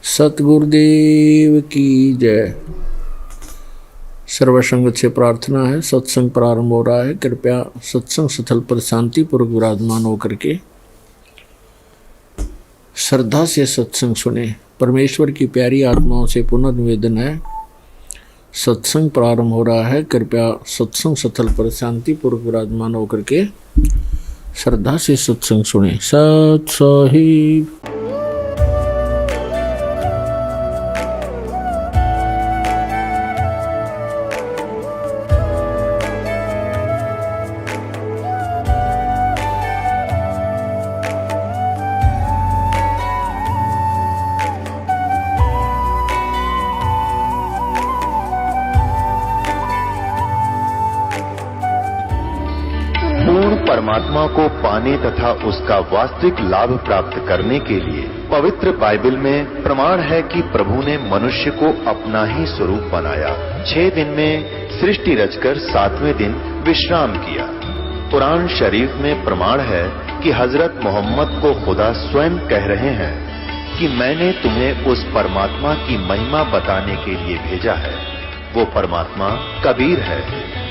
सतगुरुदेव की जय। सर्वसंगत से प्रार्थना है। सत्संग प्रारंभ हो रहा है। कृपया सत्संग स्थल पर शांतिपूर्वक विराजमान होकर के श्रद्धा से सत्संग सुने। परमेश्वर की प्यारी आत्माओं से पुनर्निवेदन है, सत्संग प्रारंभ हो रहा है। कृपया सत्संग स्थल पर शांतिपूर्वक विराजमान होकर के श्रद्धा से सत्संग सुने। सत साहिब। परमात्मा को पाने तथा उसका वास्तविक लाभ प्राप्त करने के लिए पवित्र बाइबल में प्रमाण है कि प्रभु ने मनुष्य को अपना ही स्वरूप बनाया। 6 दिन में सृष्टि रचकर 7वें दिन विश्राम किया। कुरान शरीफ में प्रमाण है कि हजरत मोहम्मद को खुदा स्वयं कह रहे हैं कि मैंने तुम्हें उस परमात्मा की महिमा बताने के लिए भेजा है। वो परमात्मा कबीर है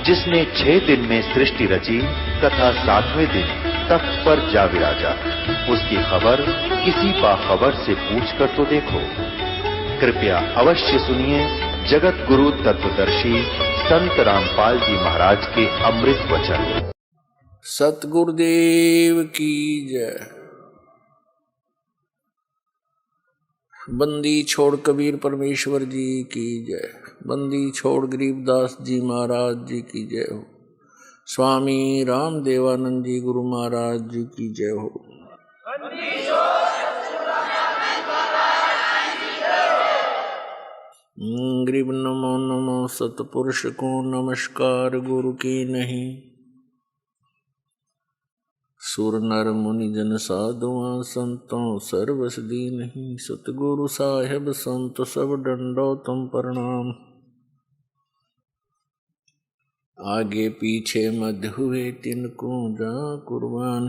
जिसने 6 दिन में सृष्टि रची तथा 7वें दिन तख्त पर जा विराजा। उसकी खबर किसी बाखबर से पूछकर तो देखो। कृपया अवश्य सुनिए जगत गुरु तत्वदर्शी संत रामपाल जी महाराज के अमृत वचन। सतगुरुदेव की जय। बंदी छोड़ कबीर परमेश्वर जी की जय। बंदी छोड़ गरीबदास जी महाराज जी की जय हो। स्वामी राम देवानंद जी गुरु महाराज जी की जय हो। गरीब नमो नमो सतपुरुष को नमस्कार गुरु की नहीं। सुर नर मुनि जन साधुआ संतों सर्वस दी नहीं। सतगुरु साहेब संत सब डंडो तुम प्रणाम। आगे पीछे मध्य हुए तिनको जा कुर्बान।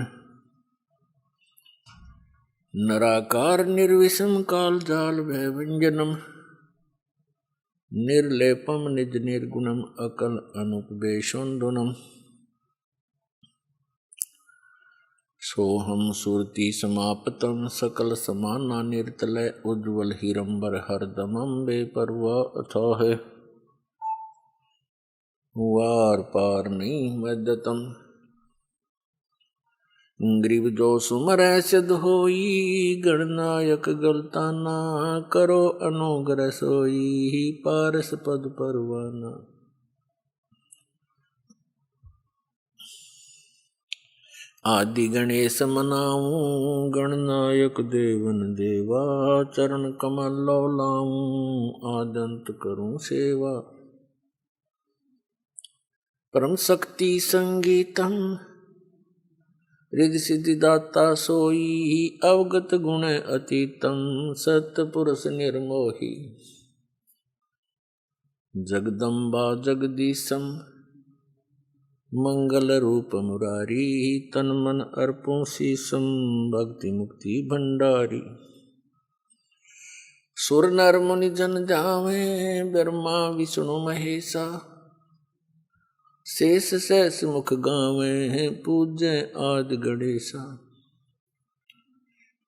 नराकार निर्विषम काल जाल भय व्यंजनम। निर्लेपम निज निर्गुणम अकल अनुपवेशोन्दुनम। सोहम सुरति समापतम सकल समाना निर्तलय उज्ज्वल हिरंबर हरदमम बेपरवा अथाह। वार पार नहीं मदतम। ग्रीव जो सुमर सिद्ध होई गणनायक गलताना। करो अनुग्रह सोई पारस पद परवाना। आदि गणेश मनाऊं गणनायक देवन देवा। चरण कमल लो लाऊं आदंत करूं सेवा। परम शक्ति संगीतम रिद्धि सिद्धि दाता सोई। अवगत गुण अतीतम सतपुरुष निर्मोही। जगदम्बा जगदीशम मंगल रूप मुरारी। तन मन अर्पों शीसम भक्ति मुक्ति भंडारी। सुर नर मुनि जन जावे ब्रह्मा विष्णु महेशा। शेष सहस मुख गावे पूज्य आदि गणेशा।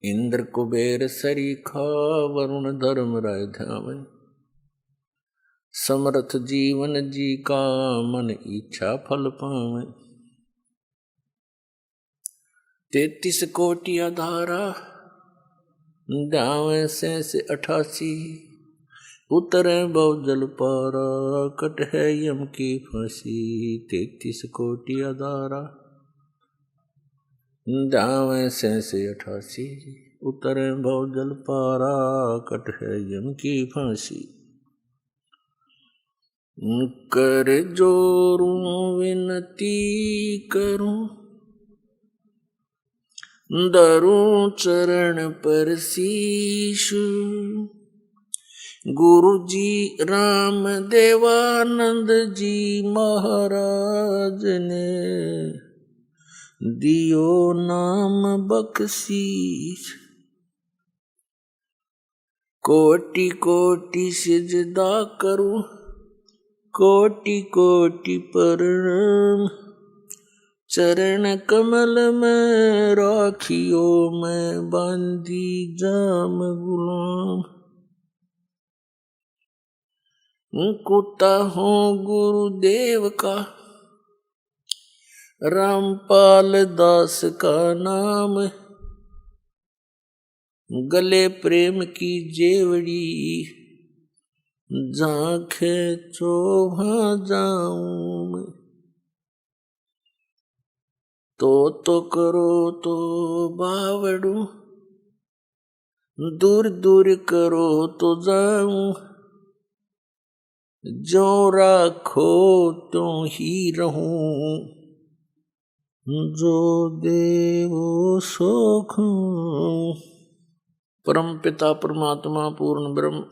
इंद्र कुबेर सरीखा वरुण धर्म राय ध्यावे। समर्थ जीवन जी का मन इच्छा फल पावे। 33 कोटि आधारा ध्यावे शेष 88। उतरे बहु जल पारा कट है यम की फांसी। 33 कोटि आधारा ध्यावे शेष 88। उतरे बहु जल पारा कट है यम की फांसी। कर जोरूं विनती करूं धरूं चरण पर शीश। गुरु जी राम देवानंद जी महाराज ने दियो नाम बख्शीश। कोटि कोटि सिजदा करूं, कोटि कोटि प्रणाम। चरण कमल में राखियो, मैं बांधी जाम गुलाम। कुत्ता हूँ गुरुदेव का, रामपाल दास का नाम। गले प्रेम की जेवड़ी, झांखे चोभा जाऊं मैं। तो करो तो बावड़ू, दूर दूर करो तो जाऊं। जो राखो त्यों ही रहूं, जो देवो सो खाऊं। परम पिता परमात्मा पूर्ण ब्रह्म,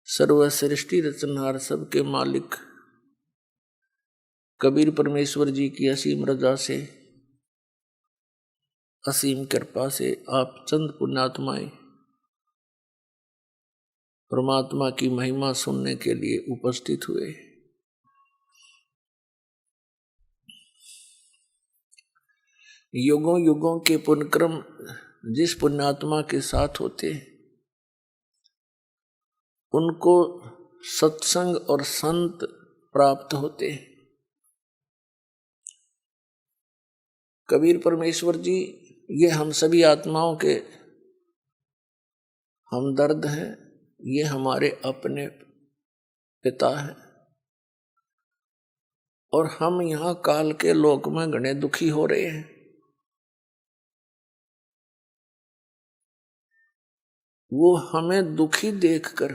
सर्व सृष्टि रचनहार, सबके मालिक कबीर परमेश्वर जी की असीम रजा से, असीम कृपा से आप चंद पुण्यात्माएं परमात्मा की महिमा सुनने के लिए उपस्थित हुए। युगों युगों के पुण्यक्रम जिस पुण्यात्मा के साथ होते, उनको सत्संग और संत प्राप्त होते। कबीर परमेश्वर जी ये हम सभी आत्माओं के हमदर्द हैं, ये हमारे अपने पिता हैं, और हम यहाँ काल के लोक में घने दुखी हो रहे हैं। वो हमें दुखी देखकर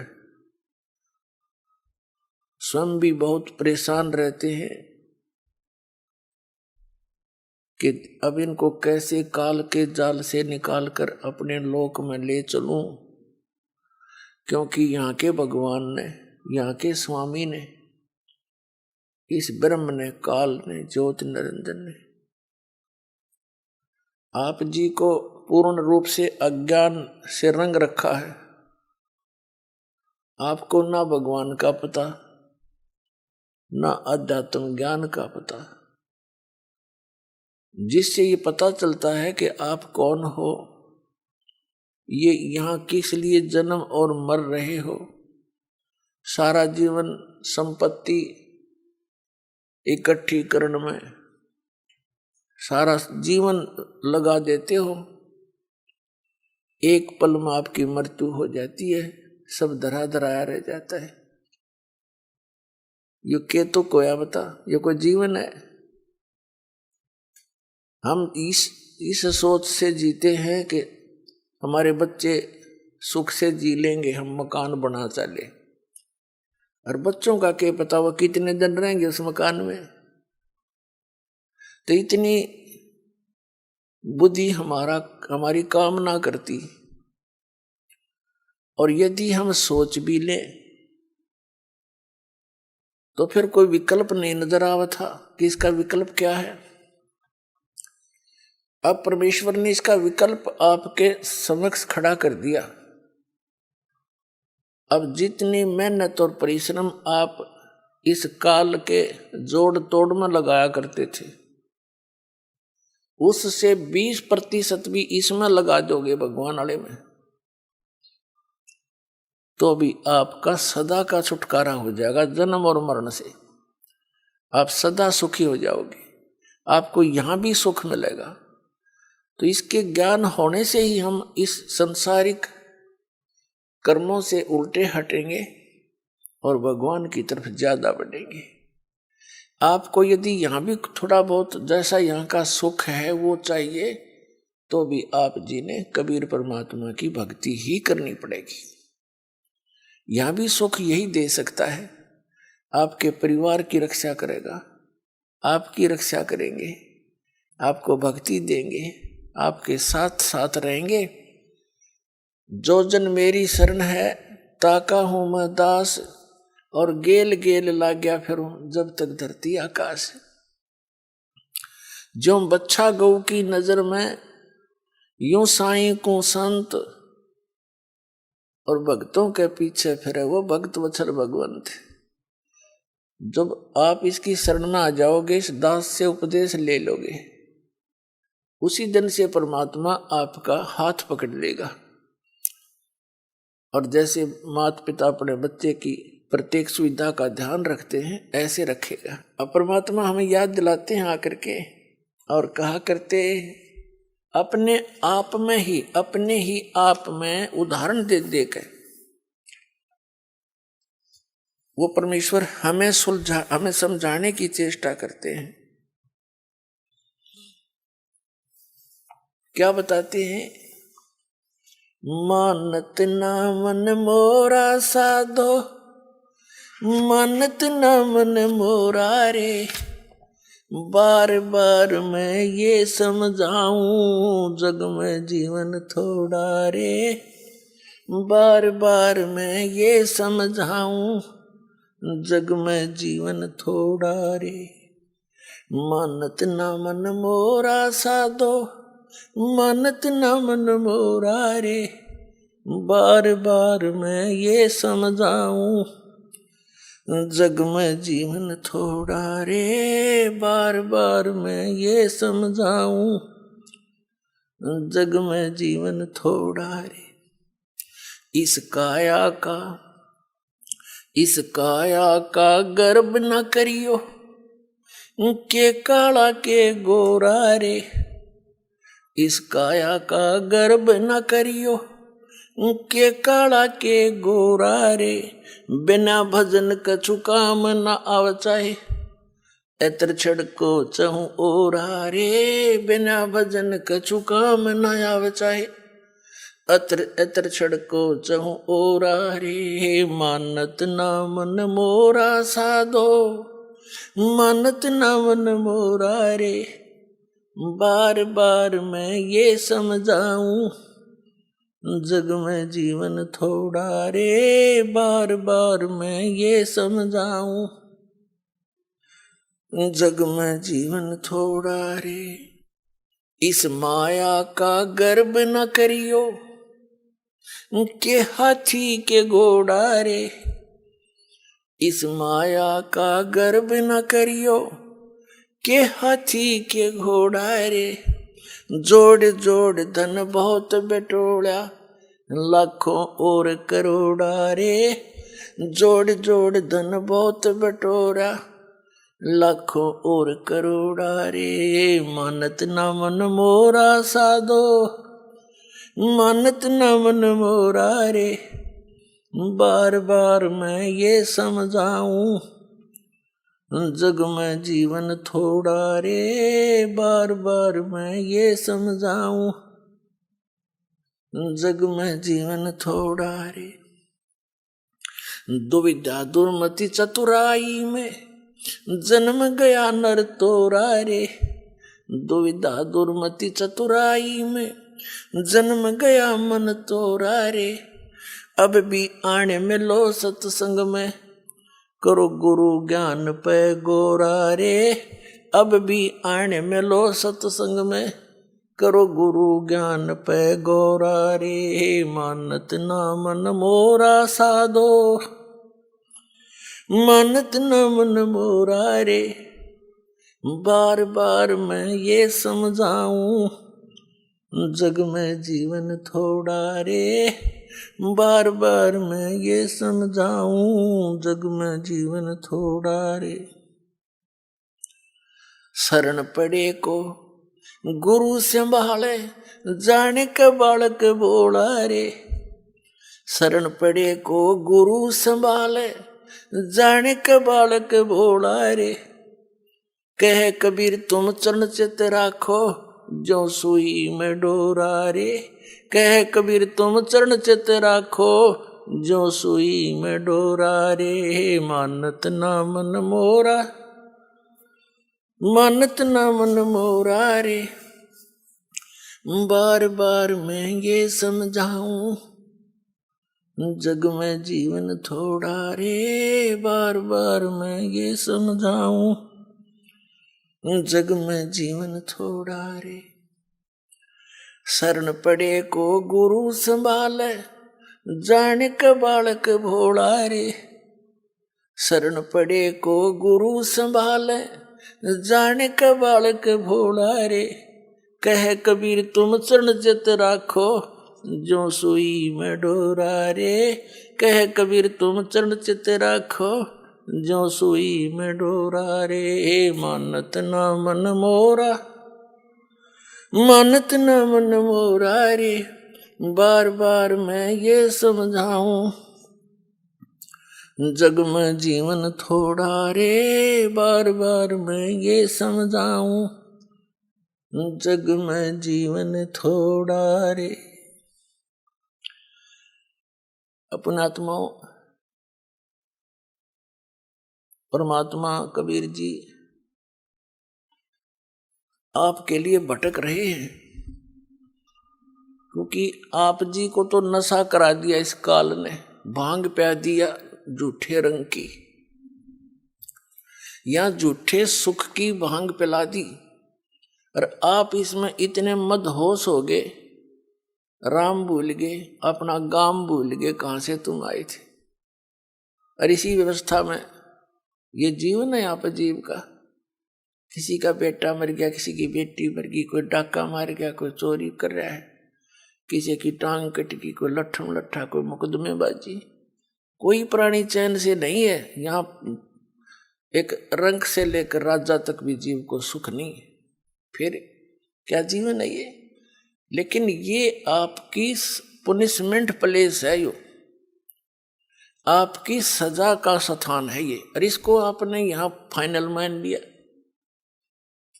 स्वयं भी बहुत परेशान रहते हैं कि अब इनको कैसे काल के जाल से निकालकर अपने लोक में ले चलूं, क्योंकि यहाँ के भगवान ने, यहाँ के स्वामी ने, इस ब्रह्म ने, काल ने, ज्योति निरंजन ने आप जी को पूर्ण रूप से अज्ञान से रंग रखा है। आपको ना भगवान का पता, ना अध्यात्म ज्ञान का पता, जिससे ये पता चलता है कि आप कौन हो, ये यहाँ किस लिए जन्म और मर रहे हो। सारा जीवन संपत्ति इकट्ठी करने में सारा जीवन लगा देते हो, एक पल में आपकी मृत्यु हो जाती है, सब धरा धराया रह जाता है। ये के तो कोया बता, ये कोई जीवन है? हम इस सोच से जीते हैं कि हमारे बच्चे सुख से जी लेंगे, हम मकान बना चले, और बच्चों का क्या पता वो कितने दिन रहेंगे उस मकान में। तो इतनी बुद्धि हमारी काम ना करती, और यदि हम सोच भी लें तो फिर कोई विकल्प नहीं नजर आवा था कि इसका विकल्प क्या है। अब परमेश्वर ने इसका विकल्प आपके समक्ष खड़ा कर दिया। अब जितनी मेहनत और परिश्रम आप इस काल के जोड़ तोड़ में लगाया करते थे, उससे 20% भी इसमें लगा दोगे भगवान वाले में, तो भी आपका सदा का छुटकारा हो जाएगा जन्म और मरण से। आप सदा सुखी हो जाओगे, आपको यहां भी सुख मिलेगा। तो इसके ज्ञान होने से ही हम इस संसारिक कर्मों से उल्टे हटेंगे और भगवान की तरफ ज्यादा बढ़ेंगे। आपको यदि यहाँ भी थोड़ा बहुत जैसा यहाँ का सुख है वो चाहिए, तो भी आप जी ने कबीर परमात्मा की भक्ति ही करनी पड़ेगी। यहाँ भी सुख यही दे सकता है, आपके परिवार की रक्षा करेगा, आपकी रक्षा करेंगे, आपको भक्ति देंगे, आपके साथ साथ रहेंगे। जो जन मेरी शरण है ताका हूं मैं दास, और गेल गेल लाग्या फिरूं जब तक धरती आकाश। जो बच्चा गऊ की नजर में यूं साईं को संत, और भक्तों के पीछे फिरे वो भक्त वत्सल भगवान थे। जब आप इसकी शरण में आ जाओगे, इस दास से उपदेश ले लोगे, उसी दिन से परमात्मा आपका हाथ पकड़ लेगा। और जैसे माता पिता अपने बच्चे की प्रत्येक सुविधा का ध्यान रखते हैं, ऐसे रखेगा। अब परमात्मा हमें याद दिलाते हैं आकर के, और कहा करते अपने आप में उदाहरण दे देकर वो परमेश्वर हमें समझाने की चेष्टा करते हैं। क्या बताते हैं? मानत ना मन मोरा साधो, मानत ना मन मोरा रे, बार बार मैं ये समझाऊं जग में जीवन थोड़ा रे, बार बार मैं ये समझाऊं जग में जीवन थोड़ा रे। मानत ना मन मोरा साधो, मानत ना मन मोरा रे, बार बार मैं ये समझाऊं जग में जीवन थोड़ा रे, बार बार मैं ये समझाऊं जग में जीवन थोड़ा रे। इस काया का गर्व न करियो, के काला के गोरा रे, इस काया का गर्व न करियो, के काला के गोरा रे, बिना भजन कछु काम न आव चाहे, एतर छड़को चहु ओरा रे, बिना भजन कछु काम न आव चाहे, अतर छड़को चहु ओरा रे। मानत ना मन मोरा साधो, मानत ना मन मोरा रे, बार बार मैं ये समझाऊं जग में जीवन थोड़ा रे, बार बार मैं ये समझाऊं जग में जीवन थोड़ा रे। इस माया का गर्व न करियो, के हाथी के घोड़ा रे, इस माया का गर्व न करियो, के हाथी के घोड़ा रे, जोड़ जोड़ धन बहुत बटोड़ा, लाखों और करोड़ा रे, जोड़ जोड़ धन बहुत बटोरा, लाखों और करोड़ा रे। मानत ना मन मोरा साधो, मानत ना मन मोरा रे, बार बार मैं ये समझाऊं जग में जीवन थोड़ा रे, बार बार मैं ये समझाऊं जग में जीवन थोड़ा रे। दुविधा दुर्मति चतुराई में जन्म गया नर तोरा रे, दुविधा दुर्मति चतुराई में जन्म गया मन तोरा रे, अब भी आने में लो सत्संग में, करो गुरु ज्ञान पे गोरा रे, अब भी आने में लो सत्संग में, करो गुरु ज्ञान पे गोरा रे। मानत ना मन मोरा साधो, मानत ना मन मोरा रे, बार बार मैं ये समझाऊं जग में जीवन थोड़ा रे, बार बार मैं ये समझाऊं जग में जीवन थोड़ा रे। शरण पड़े को गुरु संभाले, जाने का बालक बोला रे, शरण पड़े को गुरु संभाले, जाने का बालक बोला रे, कह कबीर तुम चरण चित राखो, जो सुई में डोरा रे, कह कबीर तुम चरण चित राखो, जो सुई में डोरा रे। मानत ना मन मोरा, मानत ना मन मोरा रे, बार बार मैं ये समझाऊं जग में जीवन थोड़ा रे, बार बार मैं ये समझाऊं जग में जीवन थोड़ा रे। शरण पड़े को गुरु संभाले, जाने का बालक भोला रे, शरण पड़े को गुरु संभाले। जाने का बालक भोला रे, कह कबीर तुम चरण चित राखो, जो सुई में डोरा रे। कह कबीर तुम चरण चित राखो, जो सुई में डोरा रे। मानत ना मन मोरा, मानत न मन मोरा रे, बार बार मैं ये समझाऊं, जग में जीवन थोड़ा रे। बार बार मैं ये समझाऊं, जग में जीवन थोड़ा रे। अपनात्माओं, परमात्मा कबीर जी आपके लिए भटक रहे हैं, क्योंकि आप जी को तो नशा करा दिया इस काल ने, भांग पिला दिया झूठे रंग की, या झूठे सुख की भांग पिला दी, और आप इसमें इतने मदहोश हो गए, राम भूल गए, अपना गांव भूल गए, कहां से तुम आए थे। और इसी व्यवस्था में ये जीवन है यहाँ पर जीव का। किसी का बेटा मर गया, किसी की बेटी मर गई, कोई डाका मार गया, कोई चोरी कर रहा है, किसी की टांग कट गई, कोई लट्ठम लट्ठा, कोई मुकदमेबाजी। कोई प्राणी चैन से नहीं है यहाँ। एक रंग से लेकर राजा तक भी जीव को सुख नहीं। फिर क्या जीवन है ये? लेकिन ये आपकी पुनिशमेंट प्लेस है, यो आपकी सजा का स्थान है ये, और इसको आपने यहाँ फाइनल मान लिया।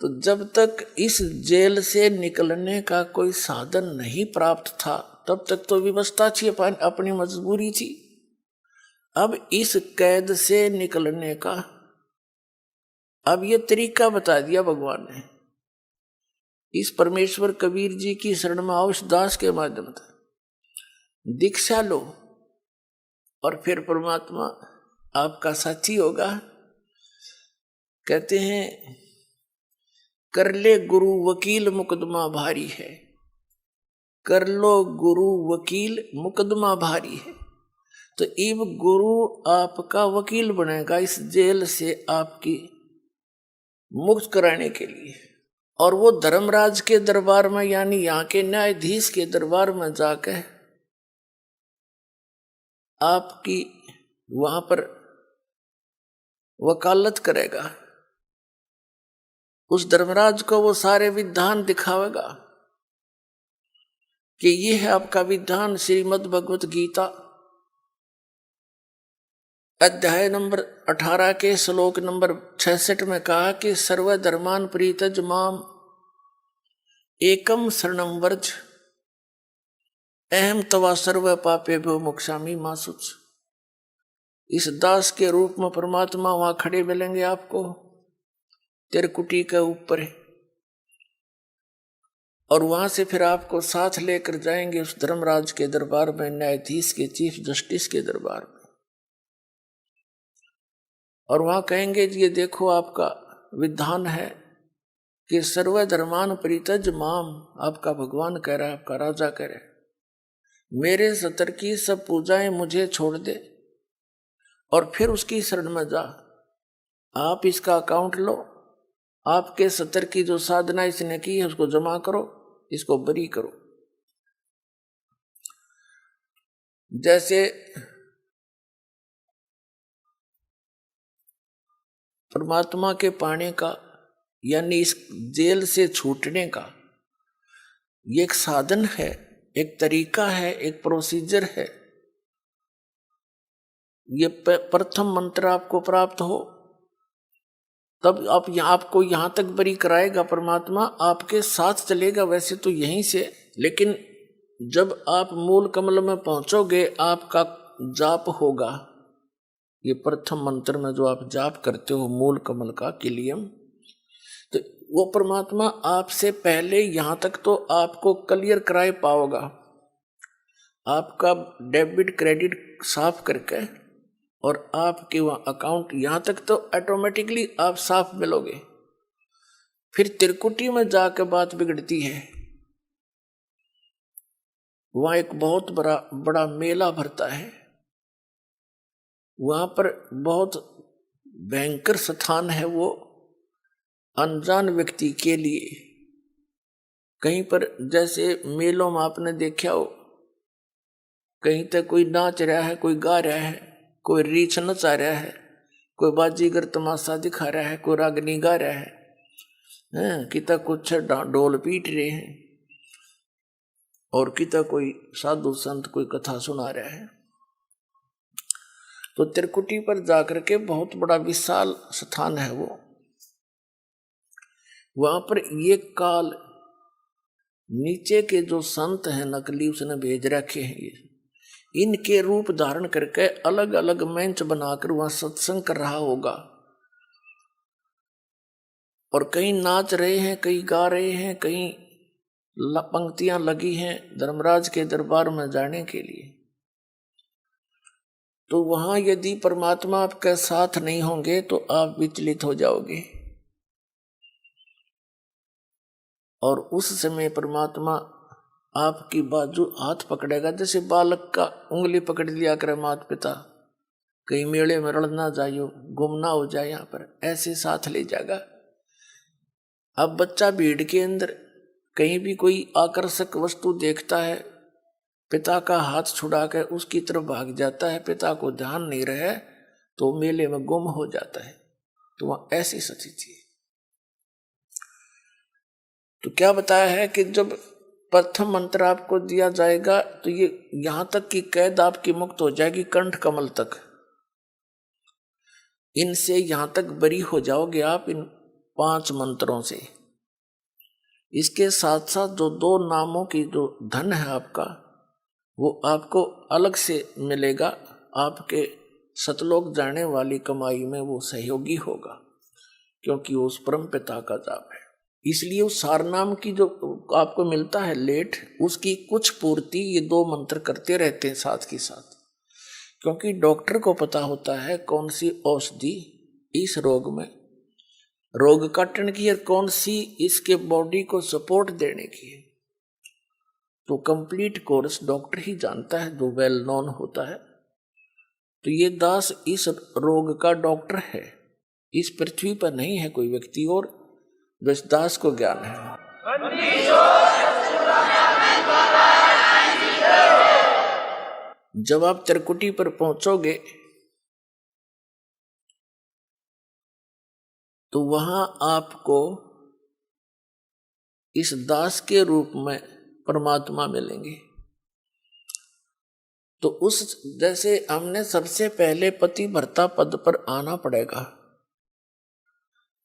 तो जब तक इस जेल से निकलने का कोई साधन नहीं प्राप्त था, तब तक तो व्यवस्था थी, अपनी मजबूरी थी। अब इस कैद से निकलने का अब ये तरीका बता दिया भगवान ने। इस परमेश्वर कबीर जी की शरण में आओ, इस दास के माध्यम से दीक्षा लो, और फिर परमात्मा आपका साथी होगा। कहते हैं, कर ले गुरु वकील मुकदमा भारी है। कर लो गुरु वकील मुकदमा भारी है। तो इब गुरु आपका वकील बनेगा इस जेल से आपकी मुक्त कराने के लिए। और वो धर्मराज के दरबार में, यानी यहाँ के न्यायाधीश के दरबार में जाकर आपकी वहां पर वकालत करेगा। उस धर्मराज को वो सारे विधान दिखावेगा कि ये है आपका विधान। श्रीमद् भगवत गीता अध्याय नंबर 18 के श्लोक नंबर 66 में कहा कि सर्वधर्मान प्रीतज माम एकम शरणम वर्ज, अहम तवा सर्व पापेभ्यो मोक्षामि मा शुच। इस दास के रूप में परमात्मा वहां खड़े मिलेंगे आपको तिरकुटी के ऊपर, और वहां से फिर आपको साथ लेकर जाएंगे उस धर्मराज के दरबार में, न्यायाधीश के, चीफ जस्टिस के दरबार में। और वहां कहेंगे ये देखो आपका विधान है कि सर्वधर्मान परित्यज माम, आपका भगवान कह रहा है, आपका राजा कह रहा है, मेरे सतर की सब पूजाएं मुझे छोड़ दे और फिर उसकी शरण में जा। आप इसका अकाउंट लो, आपके सतर की जो साधना इसने की है उसको जमा करो, इसको बरी करो। जैसे परमात्मा के पाने का, यानी इस जेल से छूटने का ये एक साधन है, एक तरीका है, एक प्रोसीजर है। ये प्रथम मंत्र आपको प्राप्त हो तब आपको यहां तक बरी कराएगा परमात्मा, आपके साथ चलेगा वैसे तो यहीं से, लेकिन जब आप मूल कमल में पहुंचोगे आपका जाप होगा। ये प्रथम मंत्र में जो आप जाप करते हो मूल कमल का किलियम, तो वो परमात्मा आपसे पहले यहां तक तो आपको क्लियर कराए पाओगा, आपका डेबिट क्रेडिट साफ करके, और आपके वहाँ अकाउंट यहाँ तक तो ऑटोमेटिकली आप साफ मिलोगे। फिर त्रिकुटी में जाकर बात बिगड़ती है। वहाँ एक बहुत बड़ा मेला भरता है। वहाँ पर बहुत भयंकर स्थान है वो अनजान व्यक्ति के लिए। कहीं पर जैसे मेलों में आपने देखा हो, कहीं तक कोई नाच रहा है, कोई गा रहा है, कोई रीछ नचा रहा है, कोई बाजीगर तमाशा दिखा रहा है, कोई रागनी गा रहा है, किता कुछ ढोल पीट रहे हैं और किता कोई साधु संत कोई कथा सुना रहा है। तो त्रिकुटी पर जाकर के बहुत बड़ा विशाल स्थान है वो। वहां पर ये काल नीचे के जो संत हैं नकली उसने भेज रखे हैं, ये इनके रूप धारण करके अलग अलग मंच बनाकर वहां सत्संग कर रहा होगा। और कहीं नाच रहे हैं, कहीं गा रहे हैं, कहीं पंक्तियां लगी हैं धर्मराज के दरबार में जाने के लिए। तो वहां यदि परमात्मा आपके साथ नहीं होंगे तो आप विचलित हो जाओगे। और उस समय परमात्मा आपकी बाजू हाथ पकड़ेगा, जैसे बालक का उंगली पकड़ लिया करे माता पिता, कहीं मेले में रड़ ना जाइयो, गुम ना हो जाए, यहाँ पर ऐसे साथ ले जाएगा। अब बच्चा भीड़ के अंदर कहीं भी कोई आकर्षक वस्तु देखता है, पिता का हाथ छुड़ा कर उसकी तरफ भाग जाता है, पिता को ध्यान नहीं रहे तो मेले में गुम हो जाता है। तो वह ऐसी स्थिति है। तो क्या बताया है कि जब प्रथम मंत्र आपको दिया जाएगा तो ये यहां तक की कैद आपकी मुक्त हो जाएगी, कंठ कमल तक। इनसे यहां तक बरी हो जाओगे आप इन 5 मंत्रों से। इसके साथ साथ जो 2 नामों की जो धन है आपका, वो आपको अलग से मिलेगा। आपके सतलोक जाने वाली कमाई में वो सहयोगी होगा, क्योंकि वो उस परम पिता का जाप है। इसलिए उस सारनाम की जो आपको मिलता है लेट, उसकी कुछ पूर्ति ये 2 मंत्र करते रहते हैं साथ के साथ। क्योंकि डॉक्टर को पता होता है कौन सी औषधि इस रोग में रोग काटने की और कौन सी इसके बॉडी को सपोर्ट देने की है। तो कंप्लीट कोर्स डॉक्टर ही जानता है, जो वेल नोन होता है। तो ये दास इस रोग का डॉक्टर है। इस पृथ्वी पर नहीं है कोई व्यक्ति और बस दास को ज्ञान है। जब आप त्रिकुटी पर पहुंचोगे तो वहां आपको इस दास के रूप में परमात्मा मिलेंगे। तो उस जैसे हमने सबसे पहले पति भर्ता पद पर आना पड़ेगा,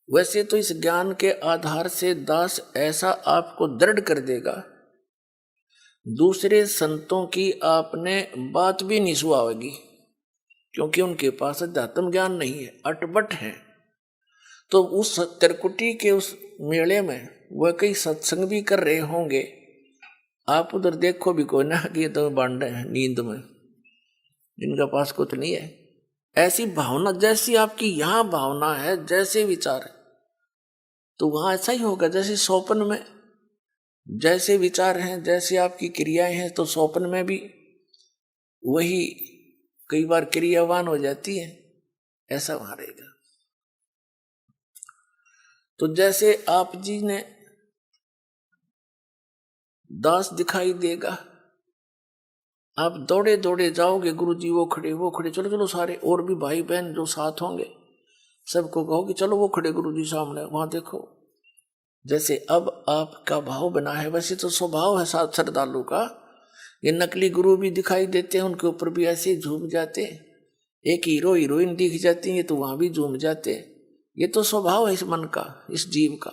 वैसे तो इस ज्ञान के आधार से दास ऐसा आपको दृढ़ कर देगा, दूसरे संतों की आपने बात भी नहीं सुहावेगी, क्योंकि उनके पास अध्यात्म ज्ञान नहीं है, अटपट है। तो उस त्रिकुटी के उस मेले में वह कई सत्संग भी कर रहे होंगे, आप उधर देखो भी कोई ना कि ये तो बांडे हैं नींद में, इनका पास कुछ नहीं है। ऐसी भावना जैसी आपकी यहाँ भावना है, जैसे विचार है, तो वहां ऐसा ही होगा। जैसे स्वप्न में जैसे विचार हैं, जैसे आपकी क्रियाएं हैं, तो स्वप्न में भी वही कई बार क्रियावान हो जाती है, ऐसा वहां रहेगा। तो जैसे आप जी ने दास दिखाई देगा, आप दौड़े दौड़े जाओगे, गुरु जी वो खड़े, चलो चलो सारे और भी भाई बहन जो साथ होंगे सबको कहो कि चलो वो खड़े गुरु जी सामने, वहां देखो। जैसे अब आपका भाव बना है, वैसे तो स्वभाव है साथ श्रद्धालु का। ये नकली गुरु भी दिखाई देते हैं, उनके ऊपर भी ऐसे झूम जाते। एक हीरो हीरोइन दिख जाती है तो वहां भी झूम जाते। ये तो स्वभाव है इस मन का, इस जीव का।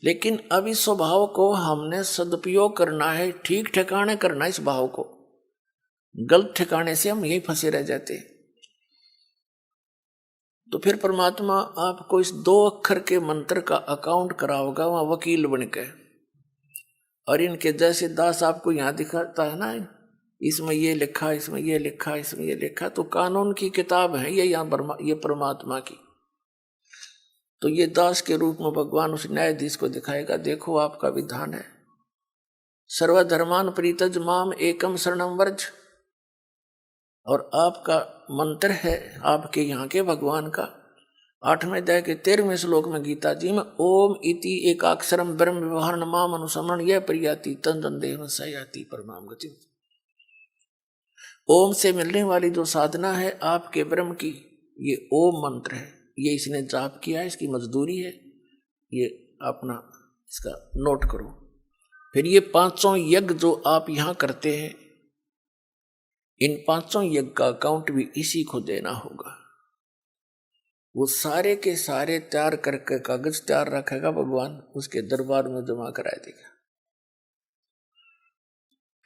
लेकिन अब इस स्वभाव को हमने सदुपयोग करना है, ठीक ठिकाने करना है इस भाव को। गलत ठिकाने से हम यही फंसे रह जाते। तो फिर परमात्मा आपको इस 2 अक्षर के मंत्र का अकाउंट कराओगा वहां वकील बनकर। और इनके जैसे दास आपको यहाँ दिखाता है ना, इसमें ये लिखा, इसमें ये लिखा, इसमें ये लिखा, तो कानून की किताब है ये यहाँ ये परमात्मा की। तो ये दास के रूप में भगवान उस न्यायाधीश को दिखाएगा, देखो आपका विधान है, सर्वधर्मान परित्यज माम एकम शरणम व्रज। और आपका मंत्र है आपके यहाँ के भगवान का 8वें अध्याय के 13वें श्लोक में गीता जी में ओम इति एकाक्षरम ब्रह्म व्यवहार माम अनुसमरण यह प्रियाति तन देह सयाति परमाम गति। ओम से मिलने वाली जो साधना है आपके ब्रह्म की, ये ओम मंत्र है। ये इसने जाप किया है, इसकी मजदूरी है, ये अपना इसका नोट करो। फिर ये 500 यज्ञ जो आप यहाँ करते हैं, इन 500 यज्ञ का अकाउंट भी इसी को देना होगा। वो सारे के सारे तैयार करके कागज तैयार रखेगा भगवान, उसके दरबार में जमा करा देगा।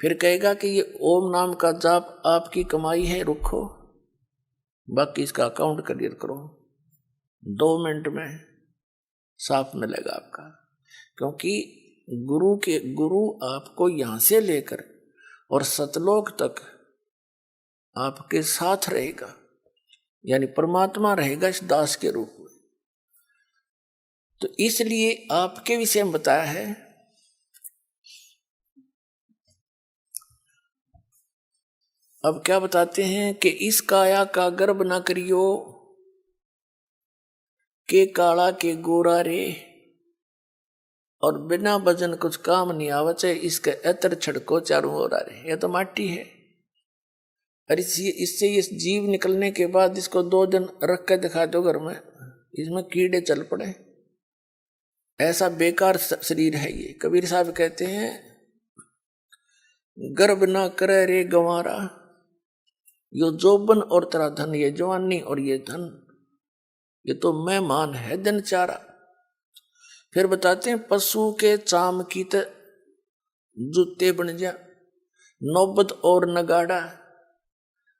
फिर कहेगा कि ये ओम नाम का जाप आपकी कमाई है, रुको, बाकी इसका अकाउंट क्लियर करो। 2 मिनट में साफ मिलेगा आपका, क्योंकि गुरु आपको यहां से लेकर और सतलोक तक आपके साथ रहेगा, यानी परमात्मा रहेगा इस दास के रूप में। तो इसलिए आपके विषय में बताया है। अब क्या बताते हैं कि इस काया का गर्भ न करियो के काला के गोरा रे, और बिना वजन कुछ काम नहीं आवचे, इसके एतर छड़को चारों ओर आ रहे। यह तो माटी है, और इससे ये जीव निकलने के बाद इसको 2 दिन रख के दिखा दो घर में, इसमें कीड़े चल पड़े। ऐसा बेकार शरीर है ये। कबीर साहब कहते हैं गर्भ ना करे रे गंवारा, यो जोबन और तेरा धन, ये जवानी और ये धन, ये तो मेहमान है दिन चारा। फिर बताते हैं पशु के चाम की त जूते बन जा, नौबत और नगाड़ा,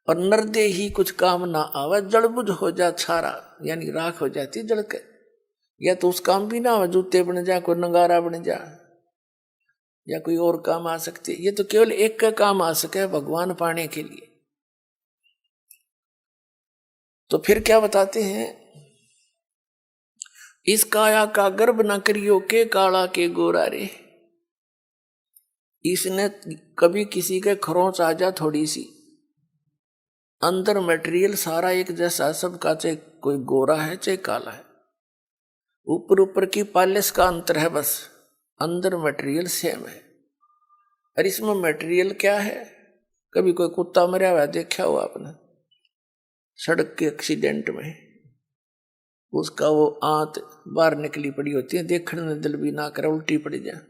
और नरदे ही कुछ काम ना आवे, जड़बुझ हो जा छारा, यानी राख हो जाती जड़ के। या तो उस काम भी ना आवे, जूते बन जा, कोई नगारा बन जा, या कोई और काम आ सकती। ये तो केवल एक का काम आ सके, भगवान पाने के लिए। तो फिर क्या बताते हैं, इस काया का गर्भ न करियो के काला के गोरा रे। इसने कभी किसी के खरोंच आ जा थोड़ी सी, अंदर मटेरियल सारा एक जैसा सबका, चाहे कोई गोरा है चाहे काला है, ऊपर की पॉलिश का अंतर है बस, अंदर मटेरियल सेम है। और इसमें मटेरियल क्या है, कभी कोई कुत्ता मरा हुआ देखा हो आपने सड़क के एक्सीडेंट में, उसका वो आंत बाहर निकली पड़ी होती है, देखने में दिल भी ना करे, उल्टी पड़ी जाए,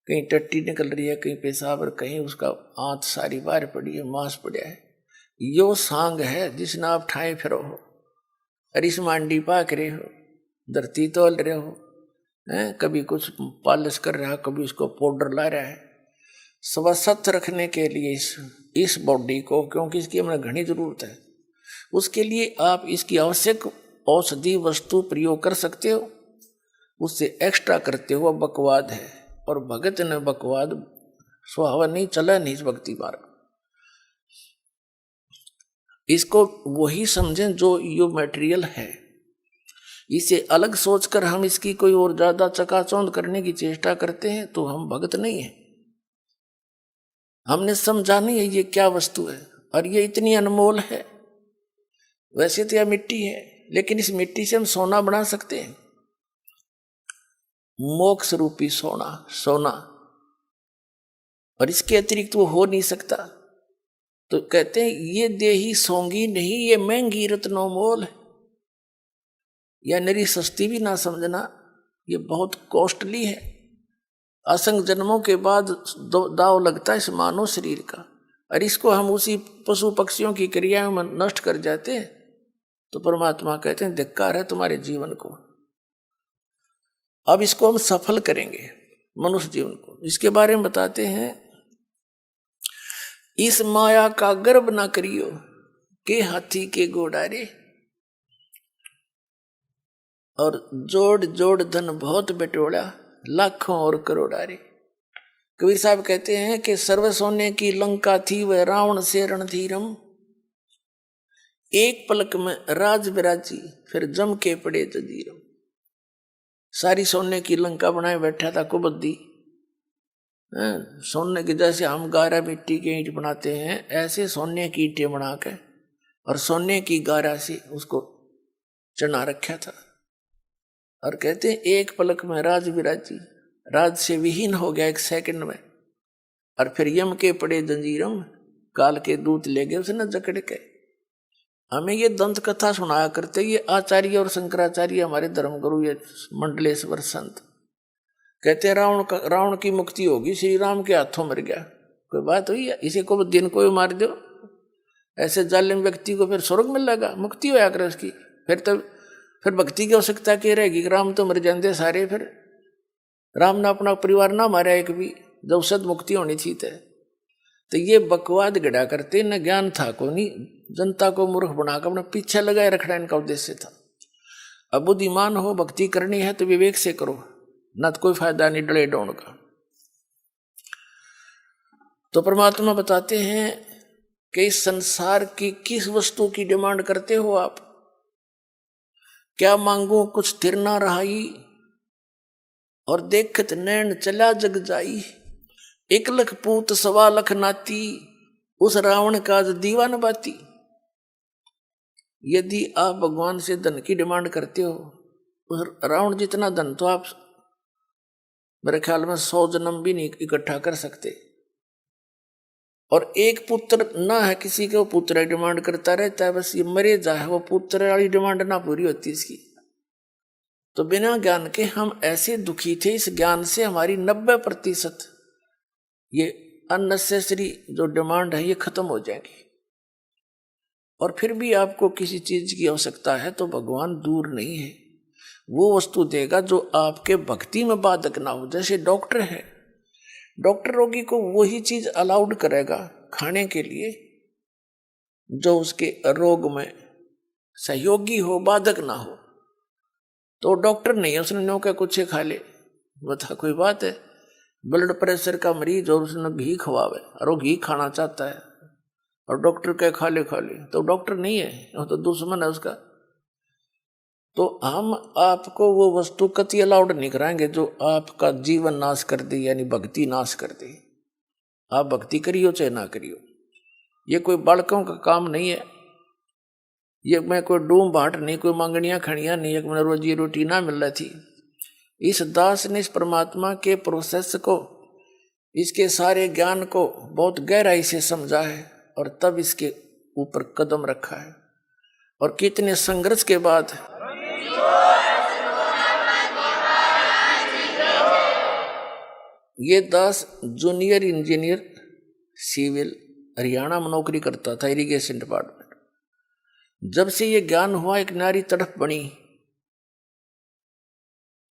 कहीं टट्टी निकल रही है, कहीं पेशाब, और कहीं उसका आंत सारी बाहर पड़ी है, मांस पड़ा है। यो सांग है जिसने आप ठाए फिरो हो, और इस मांडी पाक रहे हो, धरती तोल रहे हो, कभी कुछ पॉलिश कर रहा है, कभी उसको पाउडर ला रहा है, स्वस्थ रखने के लिए इस बॉडी को, क्योंकि इसकी हमें घनी जरूरत है, उसके लिए आप इसकी आवश्यक औषधि वस्तु प्रयोग कर सकते हो, उससे एक्स्ट्रा करते हो बकवाद है। और भगत ने बकवाद सुहावा नहीं, चला नहीं इस भक्ति मार्ग। इसको वही समझें जो यो मटेरियल है, इसे अलग सोचकर हम इसकी कोई और ज्यादा चकाचौंध करने की चेष्टा करते हैं तो हम भगत नहीं है। हमने समझा नहीं है ये क्या वस्तु है, और ये इतनी अनमोल है। वैसे तो यह मिट्टी है, लेकिन इस मिट्टी से हम सोना बना सकते हैं, मोक्ष रूपी सोना, और इसके अतिरिक्त वो हो नहीं सकता। तो कहते हैं ये देही सोंगी नहीं, ये महंगी रत्नों मोल है। या नरी सस्ती भी ना समझना, ये बहुत कॉस्टली है। असंख्य जन्मों के बाद दाव लगता है इस मानव शरीर का, और इसको हम उसी पशु पक्षियों की क्रियाओं में नष्ट कर जाते हैं। तो परमात्मा कहते हैं धिक्कार है तुम्हारे जीवन को। अब इसको हम सफल करेंगे, मनुष्य जीवन को। इसके बारे में बताते हैं, इस माया का गर्भ ना करियो के हाथी के गोडारे, और जोड़ जोड़ धन बहुत बटोड़ा लाखों और करोड़ारे। कबीर साहब कहते हैं कि सर्व सोने की लंका थी वह रावण से रणधीरम, एक पलक में राज विराजी फिर जम के पड़े जजीरम। सारी सोने की लंका बनाए बैठा था कुबद्दी, सोने के जैसे हम गारा मिट्टी के ईंट बनाते हैं, ऐसे सोने की ईंटें बना के और सोने की गारा से उसको चढ़ा रखा था। और कहते हैं एक पलक में राज विराजी, राज से विहीन हो गया एक सेकंड में। और फिर यम के पड़े जंजीरों में, काल के दूत ले गए उसने जकड़ के। हमें ये दंत कथा सुनाया करते ये आचार्य और शंकराचार्य, हमारे धर्मगुरु, ये मंडलेश्वर संत। कहते हैं रावण की मुक्ति होगी, श्री राम के हाथों मर गया। कोई बात हुई है? इसी को दिन को भी मार दो, ऐसे जालिम व्यक्ति को फिर स्वर्ग मिलेगा, मुक्ति होया करे उसकी। फिर भक्ति की आवश्यकता क्या रहेगी? राम तो मर जाते सारे, फिर राम ने अपना परिवार ना मारा एक भी, जब सद मुक्ति होनी थी। तो ये बकवाद गढ़ा करते, न ज्ञान था को नहीं, जनता को मूर्ख बनाकर अपना पीछे लगाए रखना इनका उद्देश्य था। अब बुद्धिमान हो, भक्ति करनी है तो विवेक से करो, न तो कोई फायदा नहीं डले डोण का। तो परमात्मा बताते हैं कि इस संसार की किस वस्तु की डिमांड करते हो आप? क्या मांगो कुछ स्थिर ना रहाई, और देखत नैन चला जग जाई। 1 लाख पूत 1.25 लाख नाती, उस रावण का दीवान बाती। यदि आप भगवान से धन की डिमांड करते हो, उस रावण जितना धन तो आप मेरे ख्याल में 100 जन्म भी नहीं इकट्ठा कर सकते। और एक पुत्र ना है किसी के, वो पुत्र डिमांड करता रहता है, बस ये मरे जाए, वो पुत्र वाली डिमांड ना पूरी होती इसकी। तो बिना ज्ञान के हम ऐसे दुखी थे, इस ज्ञान से हमारी 90% ये अननेसेसरी जो डिमांड है ये खत्म हो जाएगी। और फिर भी आपको किसी चीज की आवश्यकता है तो भगवान दूर नहीं है, वो वस्तु देगा जो आपके भक्ति में बाधक ना हो। जैसे डॉक्टर है, डॉक्टर रोगी को वही चीज अलाउड करेगा खाने के लिए जो उसके रोग में सहयोगी हो, बाधक ना हो। तो डॉक्टर नहीं है, उसने नो क्या कुछ खा ले, बता कोई बात है? ब्लड प्रेशर का मरीज और उसने घी खवावे और वो घी खाना चाहता है और डॉक्टर कहे खा ले, तो डॉक्टर नहीं है, वो तो दुश्मन है उसका। तो हम आपको वो वस्तु कति अलाउड नहीं कराएंगे जो आपका जीवन नाश कर दे, यानी भक्ति नाश कर दे। आप भक्ति करियो चाहे ना करियो, ये कोई बालकों का काम नहीं है, ये मैं कोई डूम बाट नहीं, कोई मांगनियां खड़ियां नहीं, एक मैंने रोजी रोटी ना मिल रही थी। इस दास ने इस परमात्मा के प्रोसेस को, इसके सारे ज्ञान को बहुत गहराई से समझा है और तब इसके ऊपर कदम रखा है। और कितने संघर्ष के बाद ये दास जूनियर इंजीनियर सिविल हरियाणा में नौकरी करता था, इरिगेशन डिपार्टमेंट। जब से ये ज्ञान हुआ, एक नारी तड़प बनी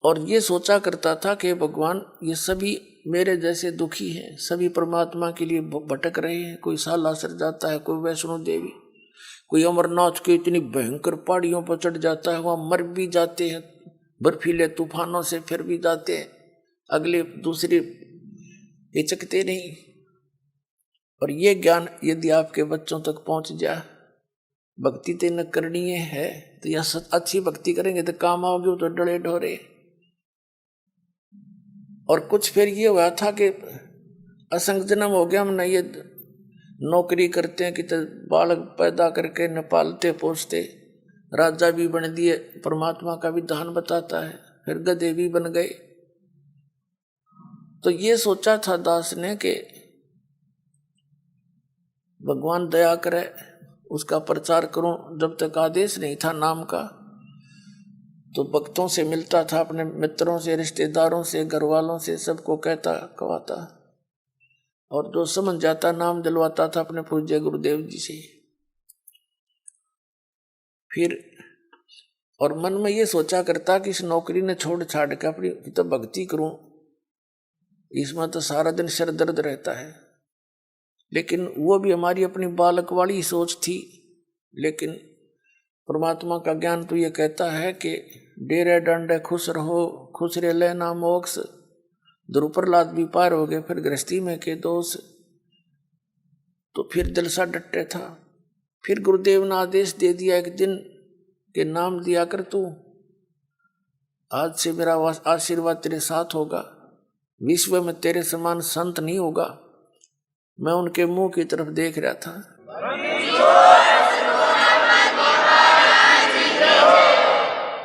और ये सोचा करता था कि भगवान ये सभी मेरे जैसे दुखी हैं, सभी परमात्मा के लिए भटक रहे हैं। कोई सालासर जाता है, कोई वैष्णो देवी, कोई अमरनाथ के इतनी भयंकर पहाड़ियों पर चढ़ जाता है, वहाँ मर भी जाते हैं बर्फीले तूफानों से, फिर भी जाते हैं, अगले दूसरे हिचकते नहीं। और ये ज्ञान यदि आपके बच्चों तक पहुँच जाए, भक्ति तो न करनी है तो या अच्छी भक्ति करेंगे तो काम आओगे, तो डरे ढोरे। और कुछ फिर ये हुआ था कि असंग जन्म हो गया, हमने ये नौकरी करते हैं कि तो बालक पैदा करके न पालते पोसते, राजा भी बन दिए, परमात्मा का विधान बताता है, फिर गधे भी बन गए। तो ये सोचा था दास ने कि भगवान दया करे, उसका प्रचार करूं। जब तक आदेश नहीं था नाम का तो भक्तों से मिलता था, अपने मित्रों से, रिश्तेदारों से, घर वालों से, सबको कहता कवाता, और जो समझ जाता नाम दिलवाता था अपने पूज्य गुरुदेव जी से। फिर और मन में ये सोचा करता कि इस नौकरी ने छोड़ छाड़ के अपनी तो भक्ति करूं, इसमें तो सारा दिन सिर दर्द रहता है। लेकिन वो भी हमारी अपनी बालक वाली सोच थी। लेकिन परमात्मा का ज्ञान तो ये कहता है कि डेरे डंडे खुश रहो, खुश रे लेना मोक्ष, ध्रुव प्रहलाद भी पार हो गए, फिर गृहस्थी में के दोष। तो फिर दिल सा डटे था। फिर गुरुदेव ने आदेश दे दिया एक दिन के नाम दिया कर तू, आज से मेरा आशीर्वाद तेरे साथ होगा। विश्व में तेरे समान संत नहीं होगा। मैं उनके मुंह की तरफ देख रहा था।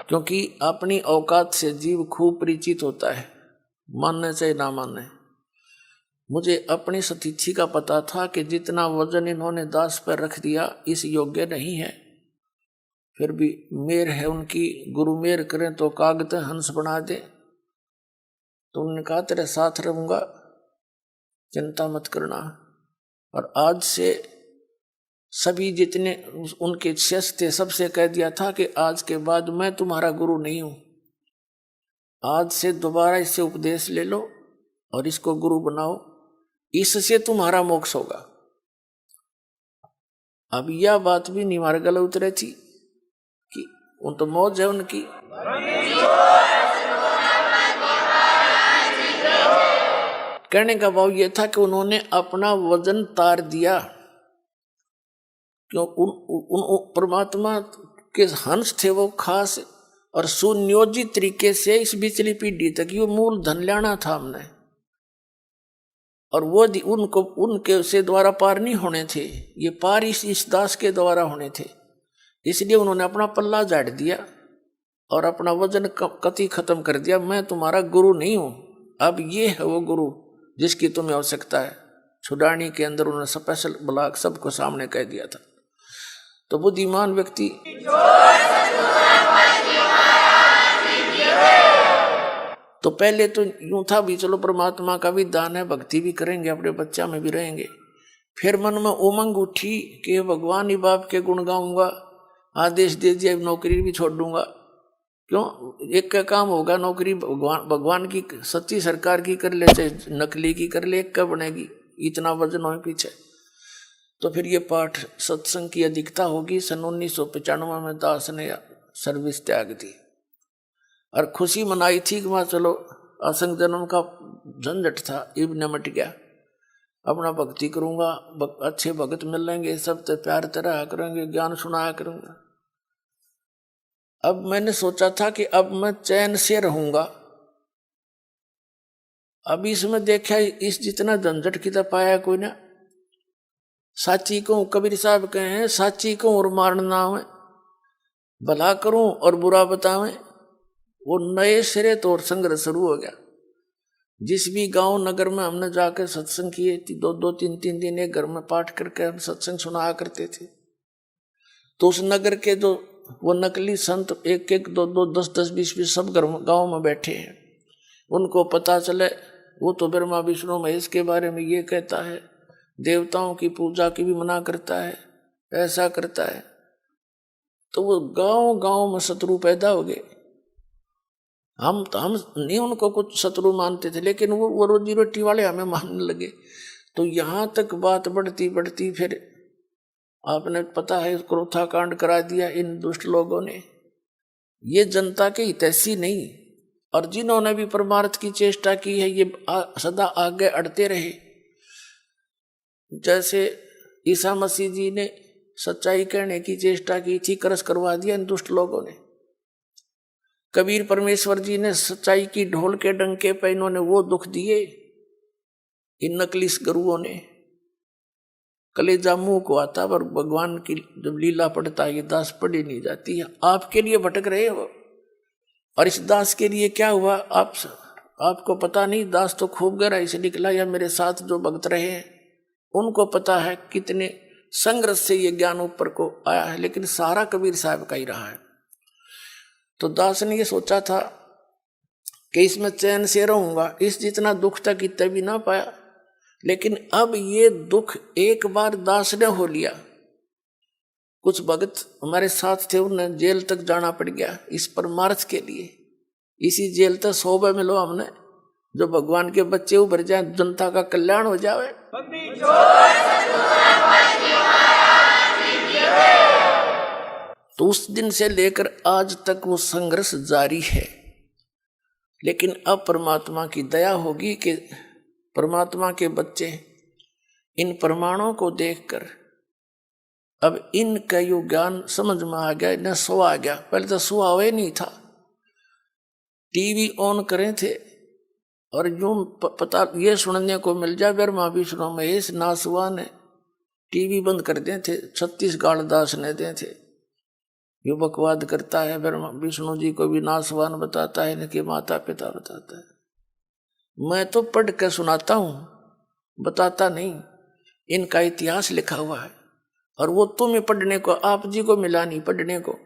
क्योंकि अपनी औकात से जीव खूब परिचित होता है, मानने चाहे ना मानने। मुझे अपनी सतीथि का पता था कि जितना वजन इन्होंने दास पर रख दिया इस योग्य नहीं है, फिर भी मेर है उनकी, गुरु मेर करें तो कागज हंस बना दे। तो उन्होंने कहा तेरे साथ रहूंगा, चिंता मत करना। और आज से सभी जितने उनके शिष्य थे सबसे कह दिया था कि आज के बाद मैं तुम्हारा गुरु नहीं हूं, आज से दोबारा इससे उपदेश ले लो और इसको गुरु बनाओ, इससे तुम्हारा मोक्ष होगा। अब यह बात भी नहीं हमारे गले उतरे थी कि उन तो मौज है उनकी। कहने का भाव यह था कि उन्होंने अपना वजन तार दिया। क्यों? उन परमात्मा के हंस थे वो खास और सुनियोजित तरीके से इस बिचली पीढ़ी तक ये मूल धन लाना था हमने, और वो उनको उनके से द्वारा पार नहीं होने थे, ये पार इस दास के द्वारा होने थे। इसलिए उन्होंने अपना पल्ला झाड़ दिया और अपना वजन कति खत्म कर दिया। मैं तुम्हारा गुरु नहीं हूं, अब ये है वो गुरु जिसकी तुम्हें आवश्यकता है। छुड़ानी के अंदर उन्होंने स्पेशल ब्लॉक सबको सामने कह दिया था। तो बुद्धिमान व्यक्ति तो पहले तो यूं था भी चलो परमात्मा का भी दान है, भक्ति भी करेंगे, अपने बच्चा में भी रहेंगे। फिर मन में उमंग उठी कि भगवान ही बाप के गुण गाऊंगा, आदेश दे दिया नौकरी भी छोड़ दूंगा। क्यों? एक का काम होगा, नौकरी भगवान की सच्ची सरकार की कर ले चाहे नकली की कर ले, एक का बनेगी, इतना वजन हो पीछे। तो फिर ये पाठ सत्संग की अधिकता होगी। सन 1995 में दास ने सर्विस त्याग दी और खुशी मनाई थी कि वहाँ चलो असंग जन्म का झंझट था, इब निमट गया, अपना भक्ति करूंगा, अच्छे भगत मिलेंगे, सब ते प्यार तरह करेंगे, ज्ञान सुनाया करूंगा। अब मैंने सोचा था कि अब मैं चैन से रहूंगा। अब इसमें देखा इस जितना झंझट की तरह पाया कोई ना। साची को कबीर साहब कहे हैं, साची को और मारना है, भला करूं और बुरा बतावें। वो नए सिरे तो और संघर्ष शुरू हो गया। जिस भी गांव नगर में हमने जाकर सत्संग किए, 2-2-3-3 दिन एक घर में पाठ करके हम सत्संग सुनाया करते थे। तो उस नगर के जो वो नकली संत 1-1, 2-2, 10-10, 20-20 सब गांव में बैठे हैं, उनको पता चले वो तो ब्रह्मा विष्णु महेश के बारे में ये कहता है, देवताओं की पूजा की भी मना करता है, ऐसा करता है। तो वो गांव गांव में शत्रु पैदा हो गए। हम नहीं उनको कुछ शत्रु मानते थे, लेकिन वो रोजी रोटी वाले हमें मानने लगे। तो यहाँ तक बात बढ़ती बढ़ती फिर आपने पता है क्रोथा कांड करा दिया इन दुष्ट लोगों ने। ये जनता के हितैषी नहीं, और जिन्होंने भी परमार्थ की चेष्टा की है ये सदा आगे अड़ते रहे। जैसे ईसा मसीह जी ने सच्चाई कहने की चेष्टा की थी, करस करवा दिया इन दुष्ट लोगों ने। कबीर परमेश्वर जी ने सच्चाई की ढोल के डंके पे इन्होंने वो दुख दिए, इन नकली गुरुओं ने। कलेजा मुंह को आता, पर भगवान की जब लीला पढ़ता है ये दास पढ़ी नहीं जाती है। आपके लिए भटक रहे हो, और इस दास के लिए क्या हुआ आपको पता नहीं। दास तो खूब गहराई से निकला, या मेरे साथ जो भक्त रहे हैं उनको पता है कितने संघर्ष से ये ज्ञान ऊपर को आया है, लेकिन सारा कबीर साहब का ही रहा है। तो दास ने ये सोचा था कि इसमें चैन से रहूंगा, इस जितना दुख तक इतना भी ना पाया। लेकिन अब ये दुख एक बार दास ने हो लिया। कुछ भगत हमारे साथ थे, उन्हें जेल तक जाना पड़ गया इस परमार्थ के लिए। इसी जेल तक 100 मिलो हमने, जो भगवान के बच्चे उभर जाए, जनता का कल्याण हो जाए। तो उस दिन से लेकर आज तक वो संघर्ष जारी है। लेकिन अब परमात्मा की दया होगी कि परमात्मा के बच्चे इन प्रमाणों को देखकर अब इनका यो ज्ञान समझ में आ गया, इन्हें सो आ गया। पहले तो सुआ हुआ ही नहीं था, टीवी ऑन करे थे और यूं पता ये सुनने को मिल जाए ब्रह्मा विष्णु महेश नासुआ ने टीवी बंद कर दिए थे, 36 गाल दास ने दे थे। यो बकवाद करता है, ब्रह्मा विष्णु जी को भी नासवान बताता है, इनके माता पिता बताता है। मैं तो पढ़ के सुनाता हूं, बताता नहीं। इनका इतिहास लिखा हुआ है और वो तुम्हें पढ़ने को, आप जी को मिला नहीं पढ़ने को,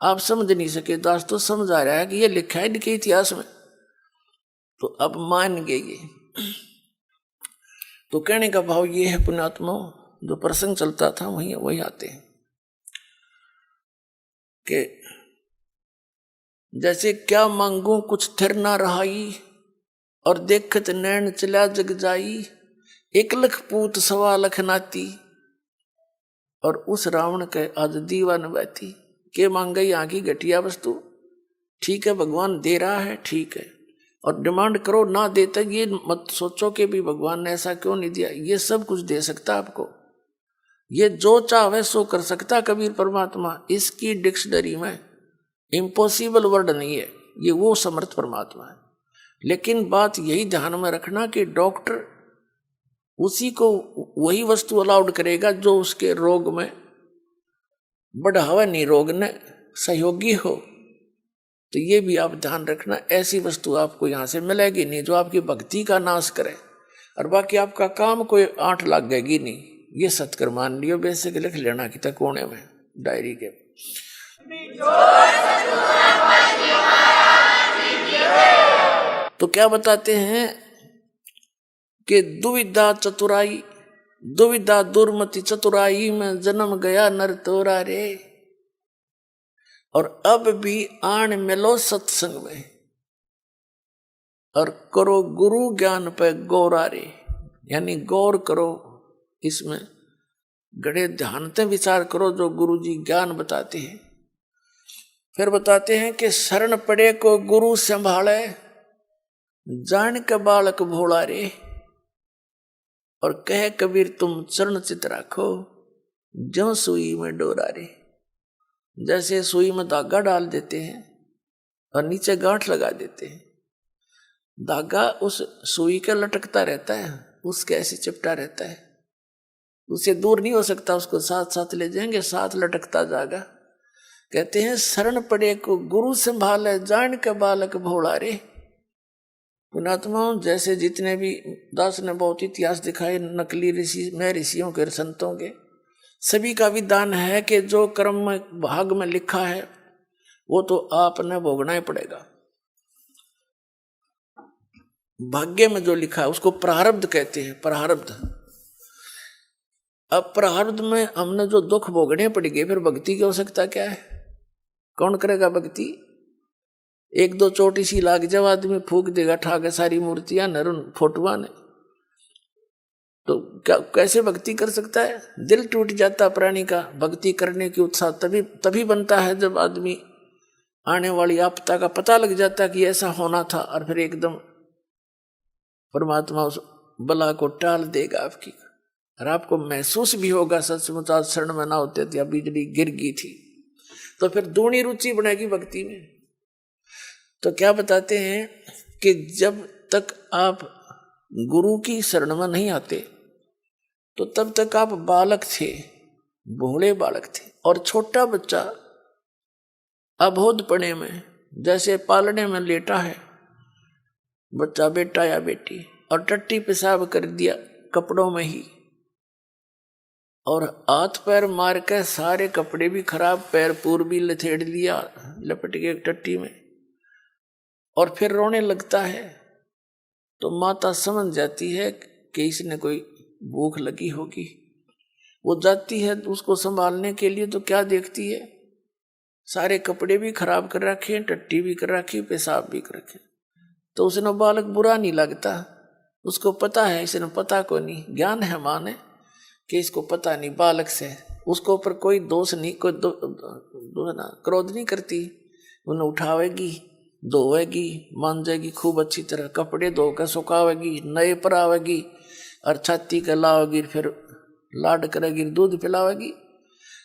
आप समझ नहीं सके। दास तो समझ आ रहा है कि ये लिखा है इनके इतिहास में, तो अब मान गए ये। तो कहने का भाव ये है पुण्यात्मा, जो प्रसंग चलता था वही आते हैं कि जैसे क्या मांगू कुछ थिर ना रहाई, और देखत नैन चला जग जाई, 1 लाख पूत 1.25 लाख नाती, और उस रावण के आज दीवान बैठी। के मांग गई यहाँ की घटिया वस्तु, ठीक है भगवान दे रहा है, ठीक है, और डिमांड करो, ना देते ये मत सोचो कि भी भगवान ने ऐसा क्यों नहीं दिया। ये सब कुछ दे सकता आपको, ये जो चाहे सो कर सकता कबीर परमात्मा। इसकी डिक्शनरी में इम्पॉसिबल वर्ड नहीं है, ये वो समर्थ परमात्मा है। लेकिन बात यही ध्यान में रखना कि डॉक्टर उसी को वही वस्तु अलाउड करेगा जो उसके रोग में बढ़ावा, नहीं रोग ने सहयोगी हो। तो ये भी आप ध्यान रखना, ऐसी वस्तु आपको यहाँ से मिलेगी नहीं जो आपकी भक्ति का नाश करे, और बाकी आपका काम कोई 8 लाख गएगी नहीं। ये सत्कर मान लियो, बेसिक लिख लेना कि तक कोने में डायरी के। तो क्या बताते हैं कि दुविधा चतुराई, दुविधा दुर्मति चतुराई में जन्म गया नर तोरा रे, और अब भी आन मिलो सत्संग में, और करो गुरु ज्ञान पे गौरा रे। यानी गौर करो, इसमें गड़े ध्यान से विचार करो जो गुरु जी ज्ञान बताते हैं। फिर बताते हैं कि शरण पड़े को गुरु संभाले, जान के बालक भोला रे, और कहे कबीर तुम चरण चित राखो, ज्यों सुई में डोरा रे। जैसे सुई में धागा डाल देते हैं और नीचे गांठ लगा देते हैं, धागा उस सुई के लटकता रहता है, उसके ऐसे चिपटा रहता है, उसे दूर नहीं हो सकता, उसको साथ साथ ले जाएंगे, साथ लटकता जाएगा। कहते हैं शरण पड़े को गुरु संभाले, जान के बालक भोला रे। पुणात्मा जैसे जितने भी दास ने बहुत इतिहास दिखाए, नकली ऋषि में ऋषियों के संतों के, सभी का विधान है कि जो कर्म में भाग में लिखा है वो तो आपने भोगना ही पड़ेगा। भाग्य में जो लिखा है उसको प्रारब्ध कहते हैं, प्रारब्ध। अब प्रारब्ध में हमने जो दुख भोगने पड़ेंगे, फिर भक्ति की आवश्यकता क्या है? कौन करेगा भक्ति? 1-2 चोटी सी लाग जब आदमी फूक देगा ठाके सारी मूर्तियां नरुन फोटुआ ने, तो क्या कैसे भक्ति कर सकता है? दिल टूट जाता प्राणी का। भक्ति करने की उत्साह तभी बनता है जब आदमी आने वाली आपदा का पता लग जाता कि ऐसा होना था, और फिर एकदम परमात्मा उस बला को टाल देगा आपकी, और आपको महसूस भी होगा सचमुच आज शरण में ना होते थे, बिजली गिर गई थी। तो फिर दूनी रुचि बनेगी भक्ति में। तो क्या बताते हैं कि जब तक आप गुरु की शरण में नहीं आते तो तब तक आप बालक थे, भोले बालक थे। और छोटा बच्चा अबोधपणे में जैसे पालने में लेटा है बच्चा, बेटा या बेटी, और टट्टी पेशाब कर दिया कपड़ों में ही, और हाथ पैर मार के सारे कपड़े भी खराब, पैर पूर भी लथेड़ लिया लपट के टट्टी में, और फिर रोने लगता है, तो माता समझ जाती है कि इसने कोई भूख लगी होगी। वो जाती है उसको संभालने के लिए, तो क्या देखती है? सारे कपड़े भी खराब कर रखे, टट्टी भी कर रखी, पेशाब भी कर रखे। तो उसने बालक बुरा नहीं लगता, उसको पता है, इसने पता को नहीं, ज्ञान है माँ ने कि इसको पता नहीं, बालक से उसको ऊपर कोई दोष नहीं, कोई क्रोध नहीं करती। उन्हें उठावेगी, धोएगी, मांजेगी खूब अच्छी तरह, कपड़े धोकर सुखावेगी, नए पर आवेगी, और छाती के लावेगी, फिर लाड करेगी, दूध पिलावेगी।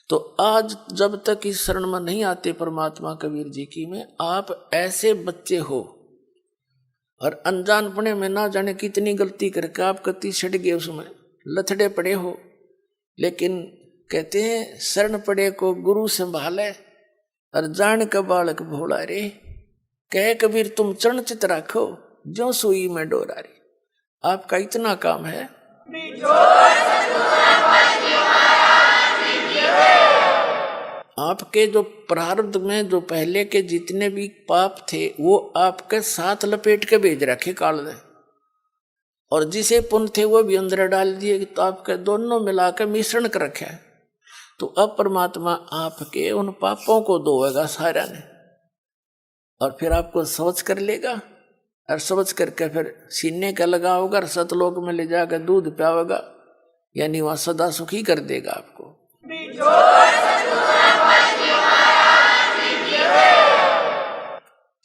तो आज जब तक इस शरण में नहीं आते परमात्मा कबीर जी की में, आप ऐसे बच्चे हो और अनजानपने में ना जाने कितनी गलती करके आप कति सड़ गए, उसमें लथड़े पड़े हो। लेकिन कहते हैं शरण पड़े को गुरु संभाले और जान का बालक भोला रे। कह कबीर तुम चरण चित राखो जो सुई में डोरा रे। आपका इतना काम है। आपके जो प्रारब्ध में जो पहले के जितने भी पाप थे वो आपके साथ लपेट के भेज रखे काल ने, और जिसे पुण्य थे वो भी अंदर डाल दिए, तो आपके दोनों मिलाकर मिश्रण कर रखे है। तो अब परमात्मा आपके उन पापों को धोएगा सारा ने, और फिर आपको सोच कर लेगा, और सोच करके फिर सीने का लगाओगा और सतलोक में ले जाकर दूध पियाओगा, यानी वहां सदा सुखी कर देगा आपको।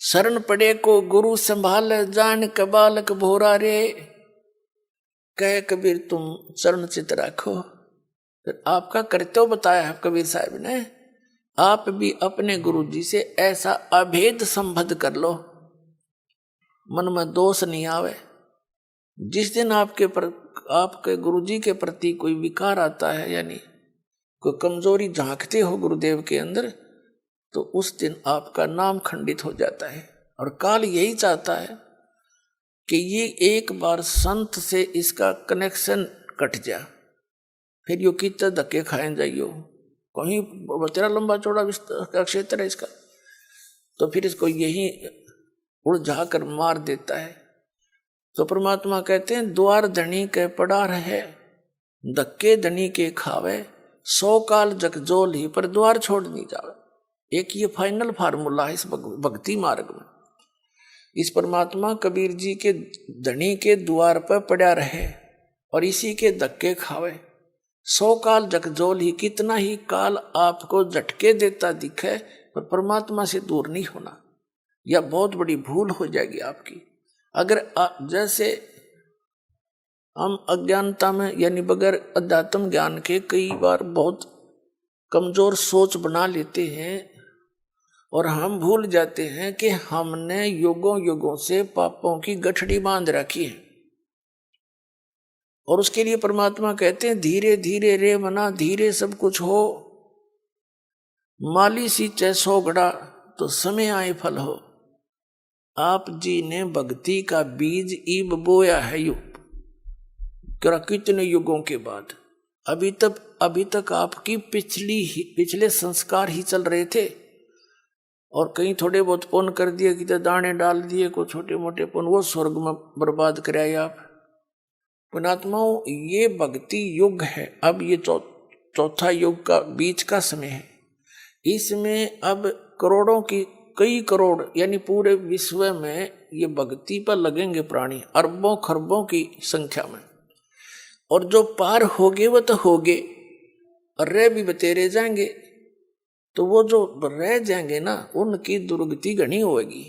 शरण पड़े को गुरु संभाल जान का बालक भोरा रे। कहे कबीर तुम चरण चित राखो। फिर आपका कर्तव्य बताया है कबीर साहब ने, आप भी अपने गुरु जी से ऐसा अभेद संबंध कर लो, मन में दोष नहीं आवे। जिस दिन आपके गुरु जी के प्रति कोई विकार आता है, यानी कोई कमजोरी झांकते हो गुरुदेव के अंदर, तो उस दिन आपका नाम खंडित हो जाता है। और काल यही चाहता है कि ये एक बार संत से इसका कनेक्शन कट जा, फिर यो कितने धक्के खाए जाइयो। कहीं तेरा लंबा चौड़ा क्षेत्र है इसका, तो फिर इसको यही उलझा कर मार देता है। तो परमात्मा कहते हैं द्वार धनी के पड़ा रहे, धक्के धनी के खावे, 100 काल जगजोल ही पर द्वार छोड़ नहीं जावे। एक ये फाइनल फार्मूला है इस भक्ति मार्ग में। इस परमात्मा कबीर जी के धनी के द्वार पर पड़ा रहे और इसी के धक्के खावे, 100 काल जगजोल ही। कितना ही काल आपको झटके देता दिखे, पर परमात्मा से दूर नहीं होना, यह बहुत बड़ी भूल हो जाएगी आपकी। अगर जैसे हम अज्ञानता में, यानी बगैर अध्यात्म ज्ञान के कई बार बहुत कमजोर सोच बना लेते हैं, और हम भूल जाते हैं कि हमने युगों युगों से पापों की गठड़ी बांध रखी है। और उसके लिए परमात्मा कहते हैं धीरे धीरे रे मना, धीरे सब कुछ हो, माली सींचे 100 घड़ा तो समय आए फल हो। आप जी ने भक्ति का बीज ईब बोया है युग, कितने युगों के बाद। अभी तक आपकी पिछले संस्कार ही चल रहे थे, और कहीं थोड़े बहुत पुण्य कर दिए, कि दाने डाल दिए को छोटे मोटे पुण्य, वो स्वर्ग में बर्बाद कराए आप। पुणात्माओं, ये भक्ति युग है। अब ये चौथा युग का बीच का समय है। इसमें अब कई करोड़ यानी पूरे विश्व में ये भक्ति पर लगेंगे प्राणी, अरबों खरबों की संख्या में। और जो पार होगे वो तो होगे, और रह भी बतेरे जाएंगे। तो वो जो रह जाएंगे ना, उनकी दुर्गति घनी होगी,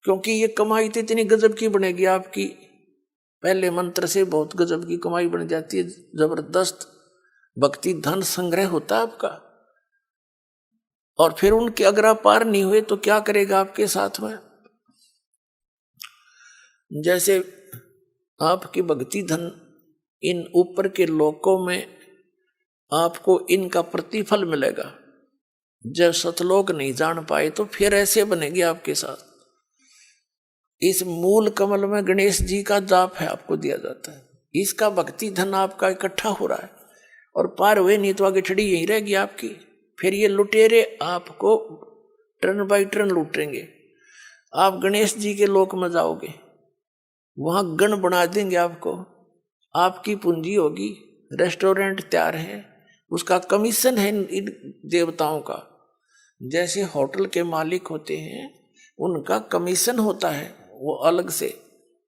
क्योंकि ये कमाई तो इतनी गजब की बनेगी आपकी। पहले मंत्र से बहुत गजब की कमाई बन जाती है, जबरदस्त भक्ति धन संग्रह होता है आपका। और फिर उनके अगर आप पार नहीं हुए तो क्या करेगा आपके साथ में। जैसे आपकी भक्ति धन इन ऊपर के लोकों में आपको इनका प्रतिफल मिलेगा। जब सतलोक नहीं जान पाए तो फिर ऐसे बनेगी आपके साथ। इस मूल कमल में गणेश जी का जाप है, आपको दिया जाता है। इसका भक्ति धन आपका इकट्ठा हो रहा है, और पार हुए नहीं तो आगे छड़ी यही रहेगी आपकी। फिर ये लुटेरे आपको टर्न बाई टर्न लूटेंगे। आप गणेश जी के लोक में जाओगे, वहां गण बना देंगे आपको, आपकी पूंजी होगी, रेस्टोरेंट तैयार है, उसका कमीशन है इन देवताओं का। जैसे होटल के मालिक होते हैं, उनका कमीशन होता है वो अलग से,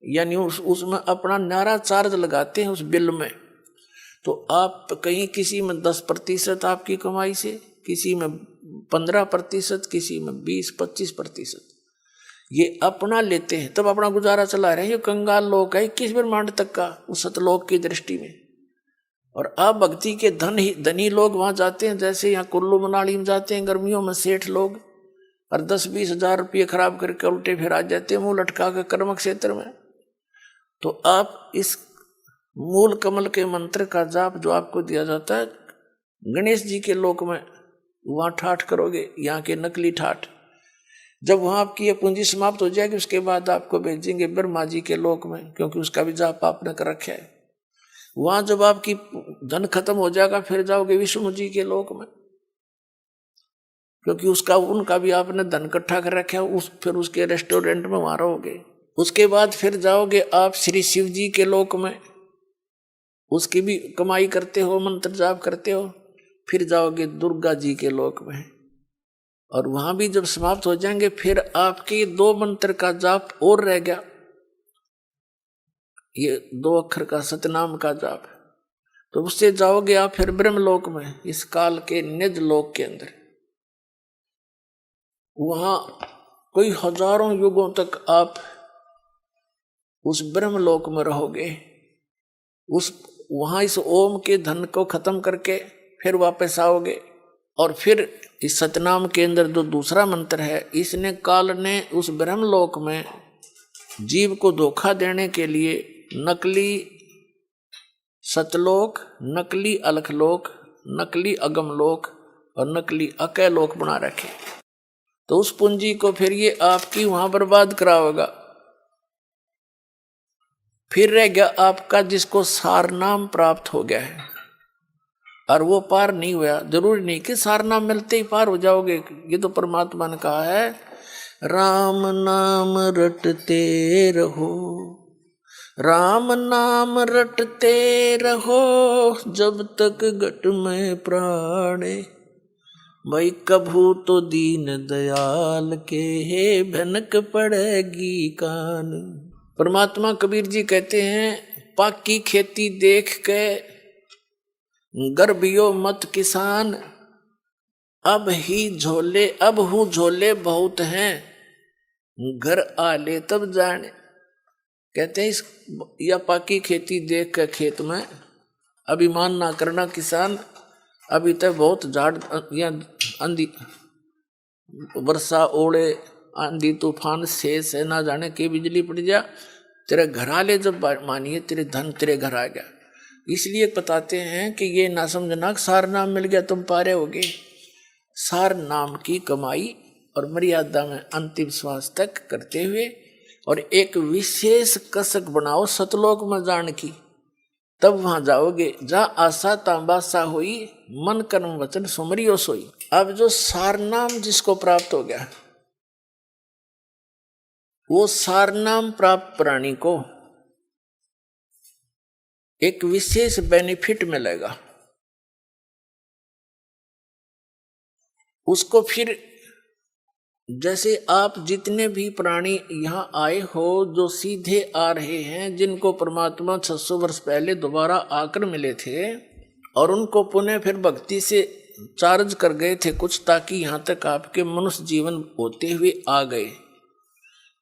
यानी उसमें अपना न्यारा चार्ज लगाते हैं उस बिल में। तो आप कहीं किसी में 10% आपकी कमाई से, किसी में 15%, किसी में 20-25% ये अपना लेते हैं, तब अपना गुजारा चला रहे हैं। ये कंगाल लोग है 21 ब्रह्मांड तक का उस सतलोक की दृष्टि में। और अब भक्ति के धनी लोग वहां जाते हैं, जैसे यहाँ कुल्लू मनाली में जाते हैं गर्मियों में सेठ लोग, और 10-20 हजार रुपये खराब करके उल्टे फिर आ जाते मुंह लटका के कर्म क्षेत्र में। तो आप इस मूल कमल के मंत्र का जाप जो आपको दिया जाता है गणेश जी के लोक में, वहां ठाठ करोगे, यहाँ के नकली ठाठ। जब वहां आपकी ये पूंजी समाप्त हो जाएगी उसके बाद आपको भेजेंगे ब्रह्मा जी के लोक में, क्योंकि उसका भी जाप आपने कर रखा है। वहां जब आपकी धन खत्म हो जाएगा फिर जाओगे विष्णु जी के लोक में, क्योंकि उनका भी आपने धन इकट्ठा कर रखा है। फिर उसके रेस्टोरेंट में वहां रहोगे। उसके बाद फिर जाओगे आप श्री शिव जी के लोक में, उसकी भी कमाई करते हो, मंत्र जाप करते हो। फिर जाओगे दुर्गा जी के लोक में, और वहां भी जब समाप्त हो जाएंगे फिर आपके 2 मंत्र का जाप और रह गया, ये 2 अक्षर का सतनाम का जाप। तो उससे जाओगे आप फिर ब्रह्मलोक में, इस काल के निज लोक के अंदर। वहां कोई हजारों युगों तक आप उस ब्रह्मलोक में रहोगे। वहां इस ओम के धन को खत्म करके फिर वापस आओगे, और फिर इस सतनाम के अंदर जो दूसरा मंत्र है, इसने काल ने उस ब्रह्मलोक में जीव को धोखा देने के लिए नकली सतलोक, नकली अलखलोक, नकली अगमलोक और नकली अकैलोक बना रखे। तो उस पूंजी को फिर ये आपकी वहां बर्बाद कराओगा। फिर रह गया आपका जिसको सार नाम प्राप्त हो गया है और वो पार नहीं हुआ। जरूरी नहीं कि सार नाम मिलते ही पार हो जाओगे, ये तो परमात्मा ने कहा है राम नाम रटते रहो, राम नाम रटते रहो जब तक घट में प्राणे, भाई कभू तो दीन दयाल के हे भनक पड़ेगी कान। परमात्मा कबीर जी कहते हैं पाकी खेती देख के गर्भियो मत किसान, अब हूँ झोले बहुत हैं, घर आले तब जाने। कहते हैं इस या पाकी खेती देख के खेत में अभिमान ना करना किसान, अभी तक बहुत झाड़ या आंधी वर्षा ओले आंधी तूफान शेष है, ना जाने की बिजली पड़ जा, तेरे घर आले जब मानिए तेरे धन तेरे घर आ गया। इसलिए बताते हैं कि ये ना समझना सार नाम मिल गया तुम पारे होगे। सार नाम की कमाई और मर्यादा में अंतिम श्वास तक करते हुए, और एक विशेष कसक बनाओ सतलोक में जान की, तब वहां जाओगे जहाँ आशा तांबासा हुई, मन कर्म वचन सुमरियो सोई। अब जो सार नाम जिसको प्राप्त हो गया, वो सार नाम प्राप्त प्राणी को एक विशेष बेनिफिट मिलेगा। उसको फिर जैसे आप जितने भी प्राणी यहाँ आए हो जो सीधे आ रहे हैं, जिनको परमात्मा 600 वर्ष पहले दोबारा आकर मिले थे और उनको पुनः फिर भक्ति से चार्ज कर गए थे कुछ, ताकि यहाँ तक आपके मनुष्य जीवन होते हुए आ गए,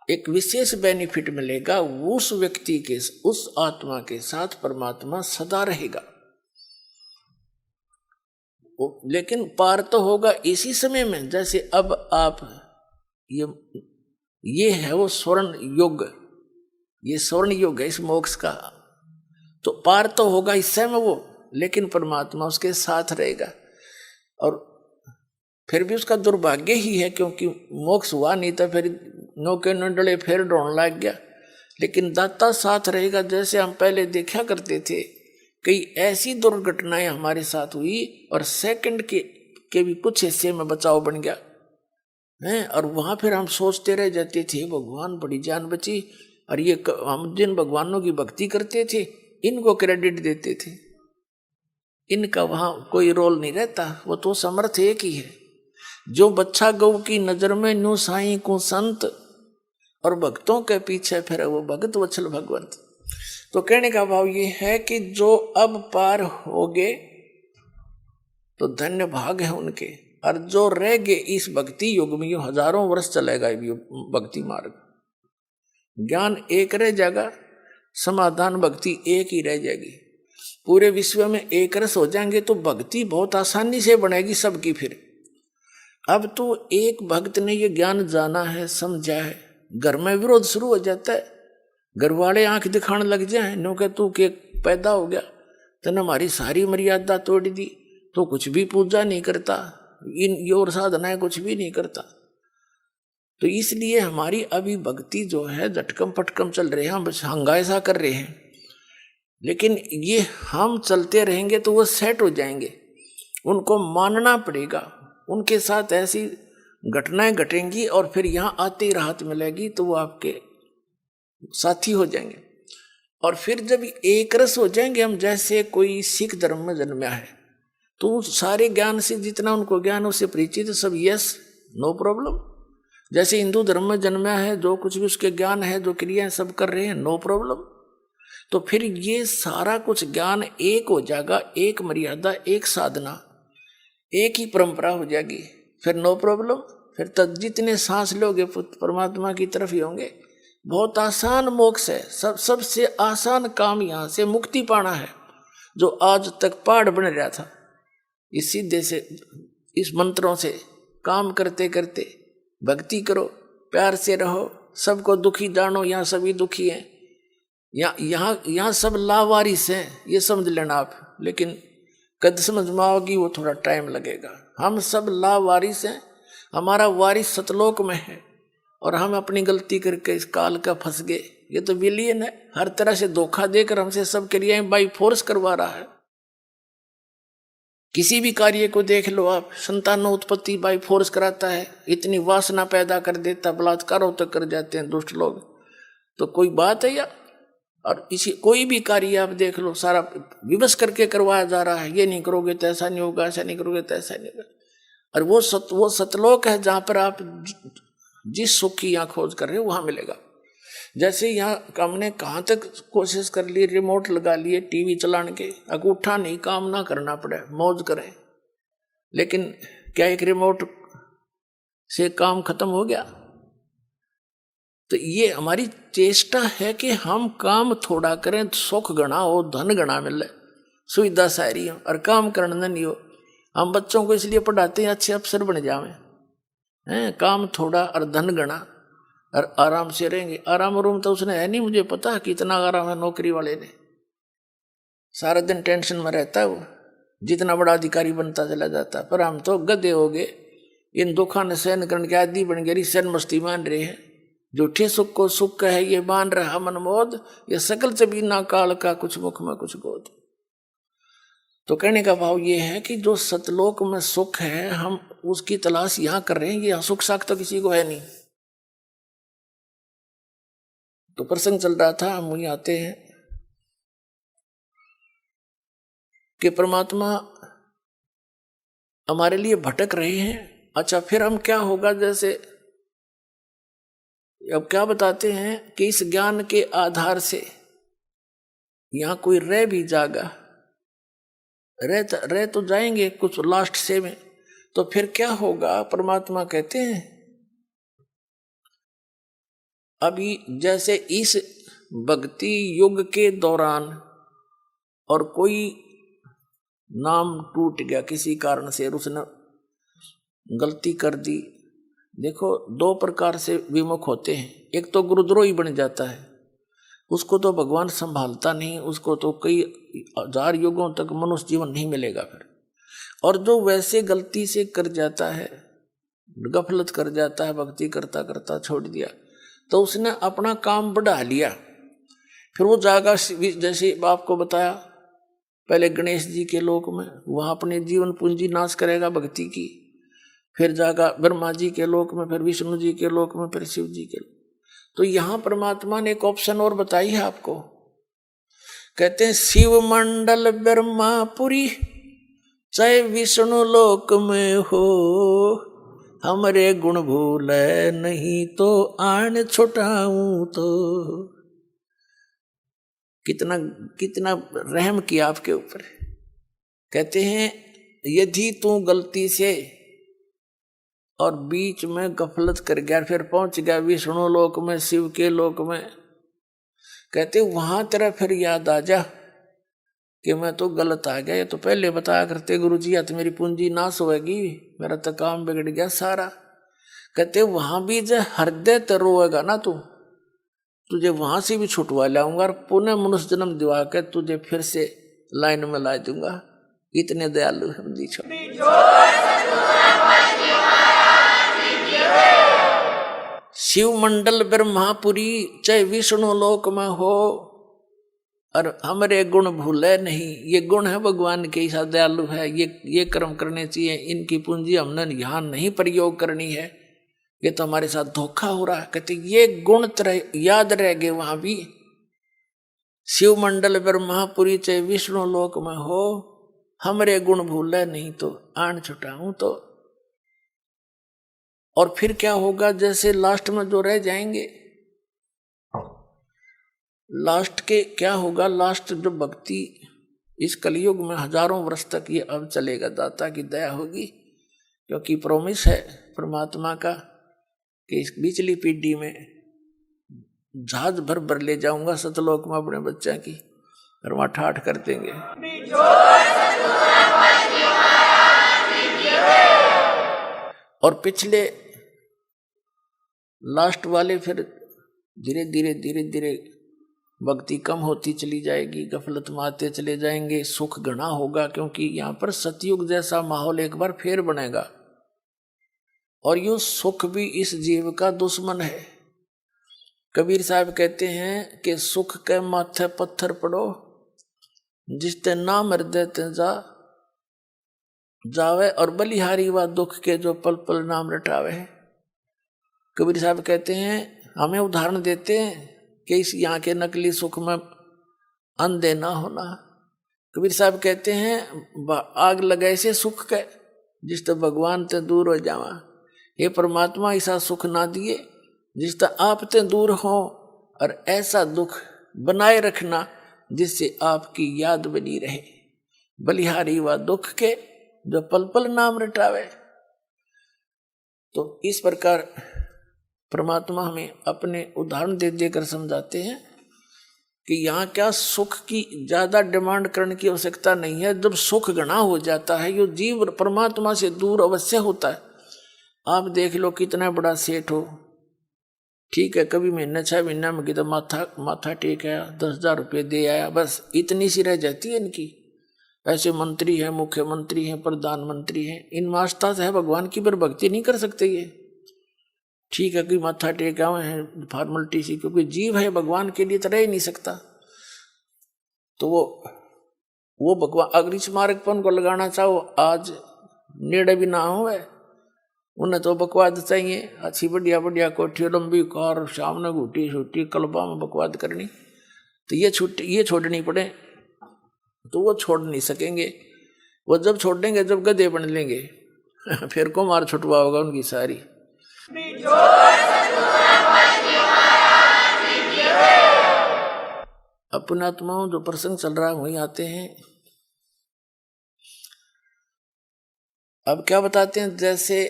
एक विशेष बेनिफिट मिलेगा। उस व्यक्ति के, उस आत्मा के साथ परमात्मा सदा रहेगा। लेकिन पार तो होगा इसी समय में, जैसे अब आप ये है वो स्वर्ण युग, ये स्वर्ण युग है इस मोक्ष का, तो पार तो होगा इस समय वो, लेकिन परमात्मा उसके साथ रहेगा। और फिर भी उसका दुर्भाग्य ही है, क्योंकि मोक्ष हुआ नहीं था, फिर नौके नंडले फिर ढोने लग गया। लेकिन दाता साथ रहेगा। जैसे हम पहले देखा करते थे, कई ऐसी दुर्घटनाएं हमारे साथ हुई और सेकंड के भी कुछ हिस्से में बचाव बन गया है, और वहां फिर हम सोचते रह जाते थे भगवान बड़ी जान बची। और ये हम जिन भगवानों की भक्ति करते थे इनको क्रेडिट देते थे, इनका वहां कोई रोल नहीं रहता, वो तो समर्थ एक ही है। जो बच्चा गौ की नजर में न्यू साईं को संत, और भक्तों के पीछे फिर वो भगत वत्सल भगवंत। तो कहने का भाव ये है कि जो अब पार हो गए तो धन्य भाग है उनके, और जो रह गए इस भक्ति युग में, हजारों वर्ष चलेगा ये भक्ति मार्ग। ज्ञान एक रह जाएगा, समाधान भक्ति एक ही रह जाएगी। पूरे विश्व में एक रस हो जाएंगे तो भक्ति बहुत आसानी से बनेगी सबकी। फिर अब तो एक भक्त ने ये ज्ञान जाना है, समझा है, घर में विरोध शुरू हो जाता है, घर वाले आंख दिखाने लग जाए, नो के तू के पैदा हो गया, तने हमारी सारी मर्यादा तोड़ दी, तो कुछ भी पूजा नहीं करता, इन योर साधनाएं कुछ भी नहीं करता। तो इसलिए हमारी अभी भक्ति जो है झटकम पटकम चल रहे हैं, हम बस हंगासा कर रहे हैं, लेकिन ये हम चलते रहेंगे तो वो सेट हो जाएंगे। उनको मानना पड़ेगा, उनके साथ ऐसी घटनाएं घटेंगी और फिर यहाँ आते ही राहत मिलेगी, तो वो आपके साथी हो जाएंगे। और फिर जब एक रस हो जाएंगे हम, जैसे कोई सिख धर्म में जन्मा है तो सारे ज्ञान से जितना उनको ज्ञान उससे परिचित सब यस नो प्रॉब्लम। जैसे हिंदू धर्म में जन्मा है, जो कुछ भी उसके ज्ञान है, जो क्रियाएं सब कर रहे हैं, नो प्रॉब्लम। तो फिर ये सारा कुछ ज्ञान एक हो जाएगा, एक मर्यादा, एक साधना, एक ही परंपरा हो जाएगी, फिर नो प्रॉब्लम। फिर तक जितने सांस लोगे परमात्मा की तरफ ही होंगे। बहुत आसान मोक्ष है, सबसे आसान काम यहाँ से मुक्ति पाना है, जो आज तक पहाड़ बन रहा था। इस सीधे से इस मंत्रों से काम करते करते भक्ति करो, प्यार से रहो, सबको दुखी जानो, यहाँ सभी दुखी हैं, यहाँ सब लावारिस हैं, ये समझ लेना आप। लेकिन कद समझ में आओगी वो थोड़ा टाइम लगेगा। हम सब लावारिस हैं, हमारा वारिस सतलोक में है और हम अपनी गलती करके इस काल का फंस गए। ये तो विलियन है, हर तरह से धोखा देकर हमसे सब क्रियाएं बाई फोर्स करवा रहा है। किसी भी कार्य को देख लो आप, संतानोत्पत्ति बाई फोर्स कराता है, इतनी वासना पैदा कर देता, बलात्कारों तक कर जाते हैं दुष्ट लोग। तो कोई बात है या? और इसी कोई भी कार्य आप देख लो, सारा विवश करके करवाया जा रहा है, ये नहीं करोगे तो ऐसा नहीं होगा, ऐसा नहीं करोगे तो ऐसा नहीं होगा। और वो सतलोक है जहाँ पर आप जिस सुख की यहाँ खोज कर रहे हो वहाँ मिलेगा। जैसे यहाँ हमने कहाँ तक कोशिश कर ली, रिमोट लगा लिए टीवी चलाने के, अंगूठा नहीं काम ना करना पड़े, मौज करें। लेकिन क्या एक रिमोट से काम खत्म हो गया? तो ये हमारी चेष्टा है कि हम काम थोड़ा करें, सुख गणा हो, धन गणा मिले, सुविधा सारी हो, और काम करना नहीं हो। हम बच्चों को इसलिए पढ़ाते हैं अच्छे अफसर बन जावे हैं, काम थोड़ा और धन गणा, और आराम से रहेंगे। आराम रूम तो उसने है नहीं, मुझे पता कितना आराम है नौकरी वाले ने, सारा दिन टेंशन में रहता है वो, जितना बड़ा अधिकारी बनता चला जाता। पर हम तो गधे हो गए, इन दुखों ने सहन करने के आदि बन गए, सहन मस्ती मान रहे हैं। झूठे सुख को सुख है ये मान रहा मनमोद, ये सकल से बिना काल का कुछ मुख में कुछ गोद। तो कहने का भाव ये है कि जो सतलोक में सुख है, हम उसकी तलाश यहाँ कर रहे हैं। ये सुख साख तो किसी को है नहीं। तो प्रसंग चल रहा था, हम वहीं आते हैं कि परमात्मा हमारे लिए भटक रहे हैं। अच्छा, फिर हम क्या होगा? जैसे अब क्या बताते हैं कि इस ज्ञान के आधार से यहां कोई रह भी जाएगा, रह तो जाएंगे कुछ लास्ट से में, तो फिर क्या होगा? परमात्मा कहते हैं अभी जैसे इस भक्ति युग के दौरान और कोई नाम टूट गया किसी कारण से, उसने गलती कर दी। देखो, दो प्रकार से विमुख होते हैं। एक तो गुरुद्रोही बन जाता है, उसको तो भगवान संभालता नहीं, उसको तो कई हजार युगों तक मनुष्य जीवन नहीं मिलेगा फिर। और जो वैसे गलती से कर जाता है, गफलत कर जाता है, भक्ति करता करता छोड़ दिया, तो उसने अपना काम बढ़ा लिया। फिर वो जाएगा, जैसे आपको बताया पहले गणेश जी के लोक में, वहाँ अपने जीवन पूंजी नाश करेगा भक्ति की। फिर जाएगा ब्रह्मा जी के लोक में, फिर विष्णु जी के लोक में, फिर शिव जी के लोक। तो यहाँ परमात्मा ने एक ऑप्शन और बताई है आपको। कहते हैं शिव मंडल ब्रह्मापुरी चाहे विष्णु लोक में हो, हमरे गुण भूले नहीं तो आन छुटाऊं तो। कितना कितना रहम किया आपके ऊपर। कहते हैं यदि तू गलती से और बीच में गफलत कर गया, फिर पहुंच गया विष्णु लोक में, शिव के लोक में, कहते वहां तेरा फिर याद आ जा कि मैं तो गलत आ गया, ये तो पहले बताया करते गुरुजी, या तो मेरी पूंजी नाश होएगी, मेरा तो काम बिगड़ गया सारा। कहते वहां भी जो हृदय तो रोएगा ना तू, तुझे वहां से भी छुटवा लाऊंगा और पुनः मनुष्य जन्म दिवा के तुझे फिर से लाइन में ला दूंगा। इतने दयालु हम जी छोड़। शिव मंडल ब्रह्मापुरी चाहे विष्णु लोक में हो, और हमारे गुण भूले नहीं। ये गुण है भगवान के, ऐसा दयालु है। ये कर्म करने चाहिए, इनकी पूंजी हमने यहाँ नहीं प्रयोग करनी है, ये तो हमारे साथ धोखा हो रहा है। कहते ये गुण याद रह गए वहां भी। शिव मंडल ब्रह्मापुरी चाहे विष्णु लोक में हो, हमरे गुण भूले नहीं तो आन छुटाऊं तो। और फिर क्या होगा, जैसे लास्ट में जो रह जाएंगे, लास्ट के क्या होगा, लास्ट जो भक्ति इस कलयुग में हजारों वर्ष तक ये अब चलेगा, दाता की दया होगी। क्योंकि प्रोमिस है परमात्मा का कि इस पिछली पीढ़ी में जहाज भर भर ले जाऊंगा सतलोक में अपने बच्चा की, और वहां ठाठ कर देंगे। और पिछले लास्ट वाले फिर धीरे धीरे धीरे धीरे भक्ति कम होती चली जाएगी, गफलत में आते चले जाएंगे, सुख घना होगा। क्योंकि यहाँ पर सतयुग जैसा माहौल एक बार फिर बनेगा, और यो सुख भी इस जीव का दुश्मन है। कबीर साहब कहते हैं कि सुख के माथे पत्थर पड़ो, जिसते नाम हृदय ते जावे, और बलिहारी व दुख के जो पल पल नाम रटावे। कबीर साहब कहते हैं, हमें उदाहरण देते हैं कि इस यहाँ के नकली सुख में अंधे ना होना। कबीर साहब कहते हैं, आग लगाए से सुख के, जिस तो भगवान ते दूर हो जावा। ये परमात्मा ऐसा सुख ना दिए जिस तो आप ते दूर हो, और ऐसा दुख बनाए रखना जिससे आपकी याद बनी रहे। बलिहारी व दुख के जो पल पल नाम रटावे। तो इस प्रकार परमात्मा हमें अपने उदाहरण दे देकर समझाते हैं कि यहाँ क्या सुख की ज्यादा डिमांड करने की आवश्यकता नहीं है। जब सुख घना हो जाता है, ये जीव परमात्मा से दूर अवश्य होता है। आप देख लो कितना बड़ा सेठ हो, ठीक है, कभी महीने 6 महीने में कितना माथा टेक आया, 10,000 रुपये दे आया, बस इतनी सी रह जाती है इनकी। ऐसे मंत्री हैं, मुख्यमंत्री हैं, प्रधानमंत्री हैं, इन मास्ता से है भगवान की पर भक्ति नहीं कर सकते ये। ठीक है कि माथा टेका हुए हैं फॉर्मेलिटी सी, क्योंकि जीव है भगवान के लिए तो रह ही नहीं सकता। तो वो भगवान अगर इस मार्ग पर उनको लगाना चाहो, आज नेड़े भी ना हो, उन्हें तो बकवाद चाहिए। अच्छी बढ़िया बढ़िया कोठी, लंबी कार, सामने घूटी छूटी कल्बा में बकवाद करनी, तो ये छोड़नी पड़े, तो वो छोड़ नहीं सकेंगे। वो जब छोड़ देंगे जब गधे बन लेंगे फिर को मार छुटवा होगा उनकी सारी। अपने आत्माओं जो प्रसंग चल रहा है वहीं आते हैं। अब क्या बताते हैं, जैसे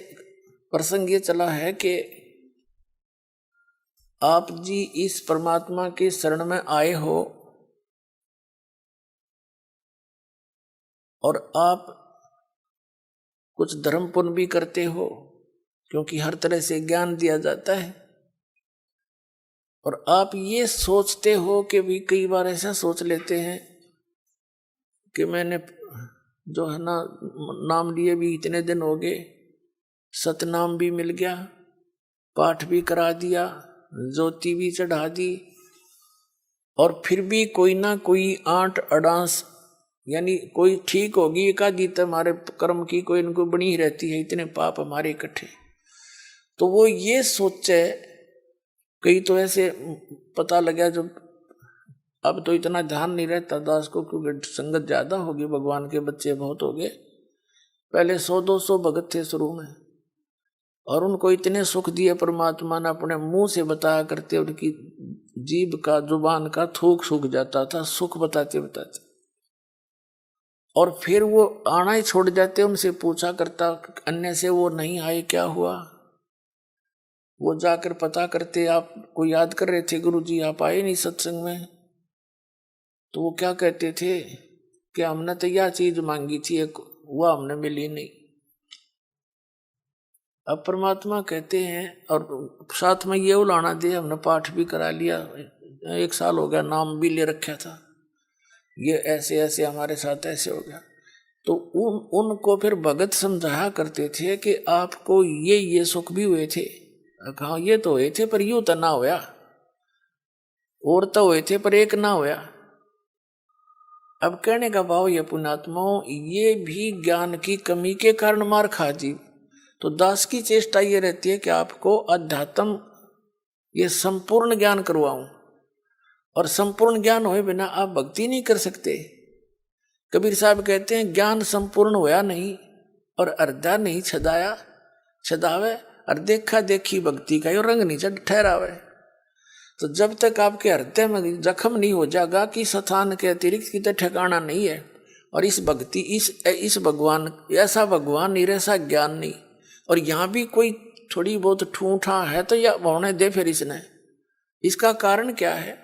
प्रसंग ये चला है कि आप जी इस परमात्मा के शरण में आए हो, और आप कुछ धर्म पुण्य भी करते हो, क्योंकि हर तरह से ज्ञान दिया जाता है। और आप ये सोचते हो कि भी कई बार ऐसा सोच लेते हैं कि मैंने जो है ना नाम लिए भी इतने दिन हो गए, सतनाम भी मिल गया, पाठ भी करा दिया, ज्योति भी चढ़ा दी, और फिर भी कोई ना कोई आंट अडांस, यानी कोई ठीक होगी एकाधी तो हमारे कर्म की कोई इनको बनी ही रहती है, इतने पाप हमारे इकट्ठे। तो वो ये सोचे, कई तो ऐसे पता लगा जब अब तो इतना ध्यान नहीं रहता दास को, क्योंकि संगत ज्यादा होगी, भगवान के बच्चे बहुत हो गए। पहले 100-200 भगत थे शुरू में, और उनको इतने सुख दिए परमात्मा ने, अपने मुंह से बताया करते, उनकी जीभ का जुबान का थूक सूख जाता था सुख बताते बताते। और फिर वो आना ही छोड़ जाते, उनसे पूछा करता अन्य से वो नहीं आए क्या हुआ। वो जाकर पता करते, आपको याद कर रहे थे गुरुजी, आप आए नहीं सत्संग में। तो वो क्या कहते थे कि हमने तो यह चीज मांगी थी, एक वह हमने मिली नहीं। अब परमात्मा कहते हैं, और साथ में ये उलाना दे, हमने पाठ भी करा लिया, 1 साल हो गया, नाम भी ले रखा था, ये ऐसे ऐसे हमारे साथ ऐसे हो गया। तो उनको फिर भगत समझाया करते थे कि आपको ये सुख भी हुए थे। कहा ये तो हुए थे, पर यूं तो ना होया, और तो हुए थे पर एक ना होया। अब कहने का भाव ये पुण्यात्माओं, ये भी ज्ञान की कमी के कारण मार खा जी। तो दास की चेष्टा ये रहती है कि आपको अध्यात्म ये संपूर्ण ज्ञान करवाऊं, और संपूर्ण ज्ञान होए बिना आप भक्ति नहीं कर सकते। कबीर साहब कहते हैं ज्ञान संपूर्ण होया नहीं और अर्धा नहीं छदाया छदावे, और देखा देखी भक्ति का यो रंग नहीं चढ़ ठहरावे। तो जब तक आपके हृदय में जख्म नहीं हो जाएगा कि स्थान के अतिरिक्त कितने ठिकाना नहीं है, और इस भक्ति इस भगवान ऐसा भगवान नहीं, ऐसा ज्ञान नहीं, और यहाँ भी कोई थोड़ी बहुत ठूठा है तो यह होने दे फिर इसने। इसका कारण क्या है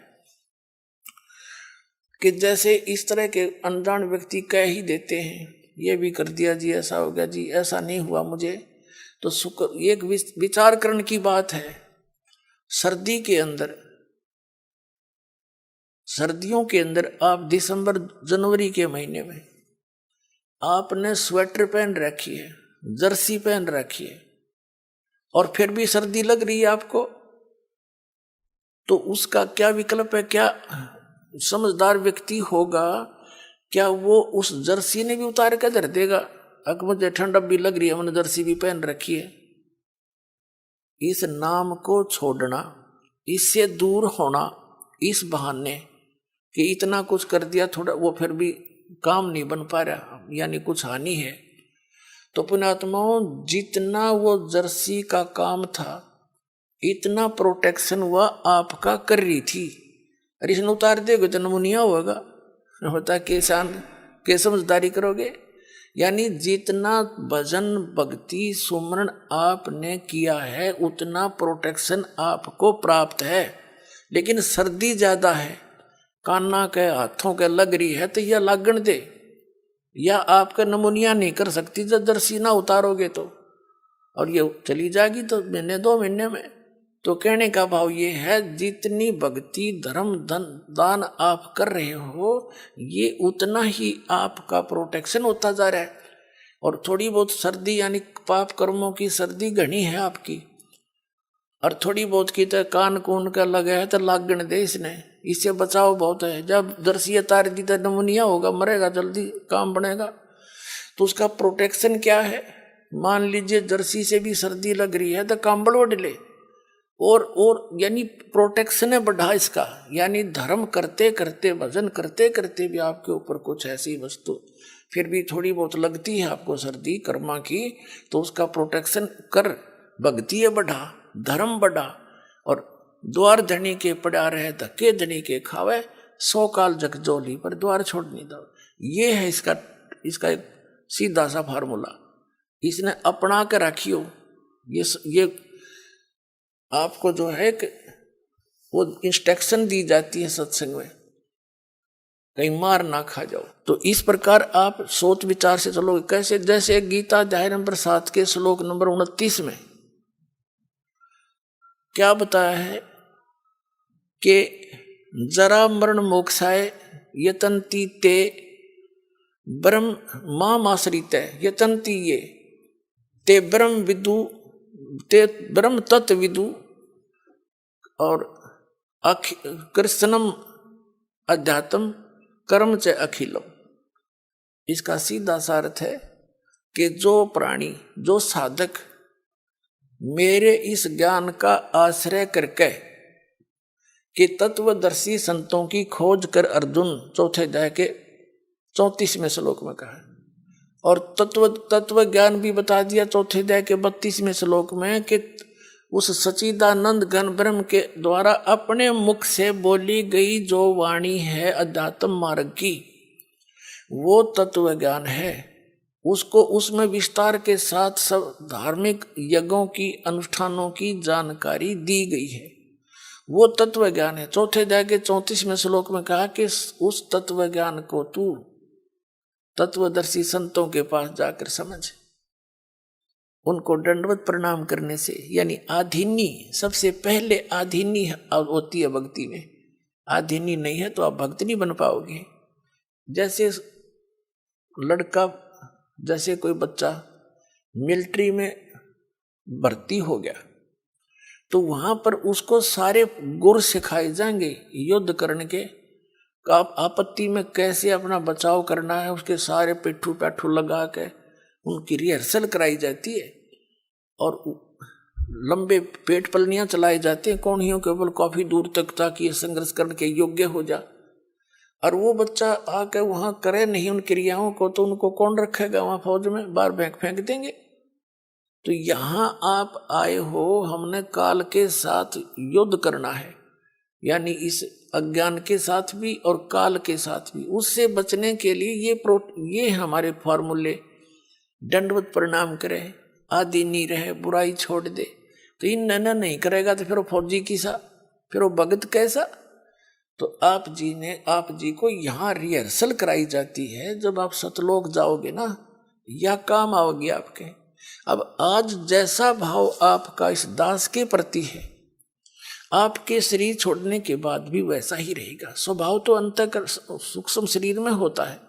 कि जैसे इस तरह के अनजान व्यक्ति कह ही देते हैं, ये भी कर दिया जी, ऐसा हो गया जी, ऐसा नहीं हुआ मुझे। तो एक विचार करने की बात है। सर्दी के अंदर, सर्दियों के अंदर आप दिसंबर जनवरी के महीने में आपने स्वेटर पहन रखी है, जर्सी पहन रखी है, और फिर भी सर्दी लग रही है आपको, तो उसका क्या विकल्प है? क्या समझदार व्यक्ति होगा, क्या वो उस जर्सी ने भी उतार कर धर देगा? अगर मुझे ठंड अब भी लग रही है, मैंने जर्सी भी पहन रखी है। इस नाम को छोड़ना, इससे दूर होना, इस बहाने कि इतना कुछ कर दिया थोड़ा, वो फिर भी काम नहीं बन पा रहा, यानी कुछ हानि है। तो पुण्यात्माओं, जितना वो जर्सी का काम था, इतना प्रोटेक्शन वह आपका कर रही थी, अरे इसने उतार देगा तो नमूनिया होगा, होता किसान के समझदारी करोगे। यानी जितना भजन भक्ति सुमरण आपने किया है, उतना प्रोटेक्शन आपको प्राप्त है। लेकिन सर्दी ज्यादा है, कान्ना के हाथों के लग रही है, तो यह लागण दे, या आपका नमूनिया नहीं कर सकती जब जर्सी ना उतारोगे तो, और ये चली जाएगी तो महीने 2 महीने में। तो कहने का भाव ये है, जितनी भक्ति धर्म धन दान आप कर रहे हो, ये उतना ही आपका प्रोटेक्शन होता जा रहा है। और थोड़ी बहुत सर्दी, यानी पाप कर्मों की सर्दी घनी है आपकी, और थोड़ी बहुत की तो कान कून का लगे है तो लागण दे इसने, इससे बचाव बहुत है। जब जर्सी तार दी तो नमूनिया होगा, मरेगा जल्दी, काम बनेगा। तो उसका प्रोटेक्शन क्या है? मान लीजिए जर्सी से भी सर्दी लग रही है तो कंबल ओढ़ ले, और यानी प्रोटेक्शन है बढ़ा इसका। यानी धर्म करते करते, भजन करते करते भी आपके ऊपर कुछ ऐसी वस्तु फिर भी थोड़ी बहुत लगती है आपको सर्दी कर्मा की, तो उसका प्रोटेक्शन कर, भक्ति है बढ़ा, धर्म बढ़ा। और द्वार धनी के पड़ा रहे, धक्के धनी के खावे, 100 काल जगजोली पर द्वार छोड़ नहीं दो। ये है इसका एक सीधा सा फार्मूला, इसने अपना के रखियो। ये आपको जो है कि वो इंस्ट्रक्शन दी जाती है सत्संग में, कहीं मार ना खा जाओ। तो इस प्रकार आप सोच विचार से चलोगे। कैसे? जैसे गीता अध्याय नंबर 7 के श्लोक नंबर 29 में क्या बताया है कि जरा मरण मोक्षाय यतंती ते ब्रह्म मामाश्रित यतंती ये ते ब्रह्म विदु ते ब्रह्म तत्व विदु और कृष्णम अध्यात्म कर्म च अखिलम। इसका सीधा सा अर्थ है कि जो प्राणी, जो साधक मेरे इस ज्ञान का आश्रय करके कि तत्वदर्शी संतों की खोज कर अर्जुन 4th अध्याय के 34वें श्लोक में कहा, और तत्व ज्ञान भी बता दिया 4th अध्याय के 32वें श्लोक में कि उस सच्चिदानंद घन ब्रह्म के द्वारा अपने मुख से बोली गई जो वाणी है अध्यात्म मार्ग की, वो तत्व ज्ञान है। उसको उसमें विस्तार के साथ सब धार्मिक यज्ञों की, अनुष्ठानों की जानकारी दी गई है, वो तत्व ज्ञान है। 4th अध्याय के 34वें श्लोक में कहा कि उस तत्व ज्ञान को तू तत्वदर्शी संतों के पास जाकर समझ, उनको दंडवत प्रणाम करने से, यानी आधीनी, सबसे पहले आधीनी होती है भक्ति में। आधीनी नहीं है तो आप भक्त नहीं बन पाओगे। जैसे लड़का, जैसे कोई बच्चा मिलिट्री में भर्ती हो गया तो वहां पर उसको सारे गुर सिखाए जाएंगे युद्ध करने के, आप आपत्ति में कैसे अपना बचाव करना है, उसके सारे पिट्ठू पैठू लगा के उनकी रिहर्सल कराई जाती है और लंबे पेट पलनियां चलाए जाते हैं कौड़ियों के बल काफी दूर तक, ताकि ये संघर्ष करने के योग्य हो जा। और वो बच्चा आकर वहां करे नहीं उन क्रियाओं को, तो उनको कौन रखेगा वहां फौज में, बाहर फेंक देंगे। तो यहां आप आए हो, हमने काल के साथ युद्ध करना है, यानी इस अज्ञान के साथ भी और काल के साथ भी। उससे बचने के लिए ये हमारे फॉर्मूले, दंडवत प्रणाम करे, आदि नहीं रहे, बुराई छोड़ दे। तो इन नैना नहीं करेगा तो फिर वो फौजी किसा, फिर वो भगत कैसा। तो आप जी को यहाँ रिहर्सल कराई जाती है। जब आप सतलोक जाओगे ना, यह काम आओगे आपके। अब आज जैसा भाव आपका इस दास के प्रति है, आपके शरीर छोड़ने के बाद भी वैसा ही रहेगा। स्वभाव तो अंतःकर सूक्ष्म शरीर में होता है,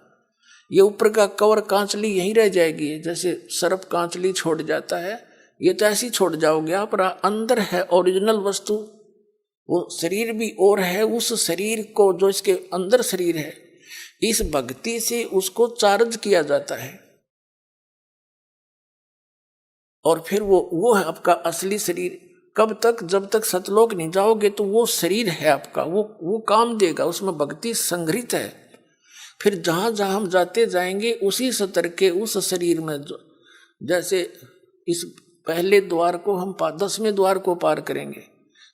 ये ऊपर का कवर कांचली यहीं रह जाएगी। जैसे सर्प कांचली छोड़ जाता है, ये तो ऐसी छोड़ जाओगे आप। अंदर है ओरिजिनल वस्तु, वो शरीर भी और है। उस शरीर को, जो इसके अंदर शरीर है, इस भक्ति से उसको चार्ज किया जाता है और फिर वो है आपका असली शरीर। कब तक? जब तक सतलोक नहीं जाओगे तो वो शरीर है आपका, वो काम देगा, उसमें भक्ति संग्रहित है। फिर जहां जहां हम जाते जाएंगे उसी स्तर के उस शरीर में, जैसे इस पहले द्वार को हम 10वें द्वार को पार करेंगे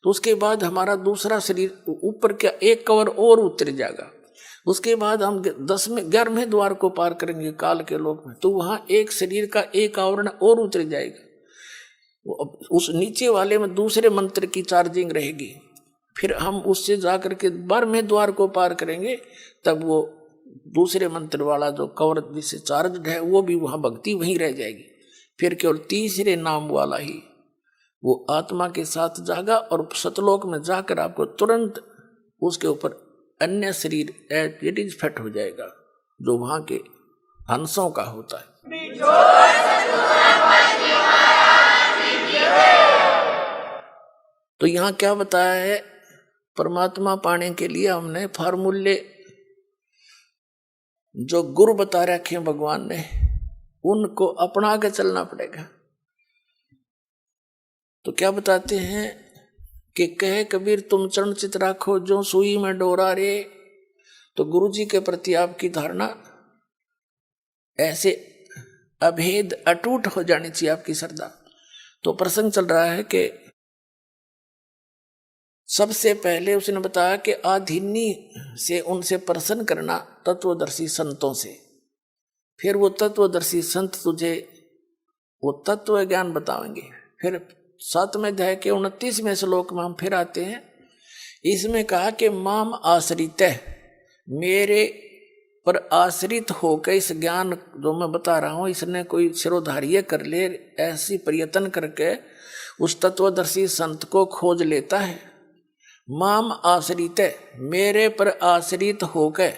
तो उसके बाद हमारा दूसरा शरीर ऊपर क्या एक कवर और उतर जाएगा। उसके बाद हम 11वें द्वार को पार करेंगे काल के लोक में, तो वहां एक शरीर का एक आवरण और उतर जाएगा। उस नीचे वाले में दूसरे मंत्र की चार्जिंग रहेगी। फिर हम उससे जाकर के 12वें द्वार को पार करेंगे, तब वो दूसरे मंत्र वाला जो कवर जिससे चार्ज है वो भी वहां भक्ति वहीं रह जाएगी। फिर केवल तीसरे नाम वाला ही वो आत्मा के साथ जागा और सतलोक में जाकर आपको तुरंत उसके ऊपर अन्य शरीर इट इज फिट हो जाएगा, जो वहां के हंसों का होता है। तो यहाँ क्या बताया है? परमात्मा पाने के लिए हमने फार्मूले जो गुरु बता रखे भगवान ने, उनको अपना के चलना पड़ेगा। तो क्या बताते हैं कि कहे कबीर तुम चरण चित राखो जो सुई में डोरा रे। तो गुरु जी के प्रति आपकी धारणा ऐसे अभेद अटूट हो जानी चाहिए, आपकी श्रद्धा। तो प्रसंग चल रहा है कि सबसे पहले उसने बताया कि आधीनी से उनसे प्रसन्न करना तत्वदर्शी संतों से। फिर वो तत्वदर्शी संत तुझे वो तत्व ज्ञान बताएंगे। फिर 7वें अध्याय के 29वें श्लोक में हम फिर आते हैं। इसमें कहा कि माम आश्रित है, मेरे पर आश्रित होकर इस ज्ञान जो मैं बता रहा हूँ इसने कोई शिरोधार्य कर ले, ऐसी प्रयत्न करके उस तत्वदर्शी संत को खोज लेता है। माम आश्रित है, मेरे पर आश्रित होकर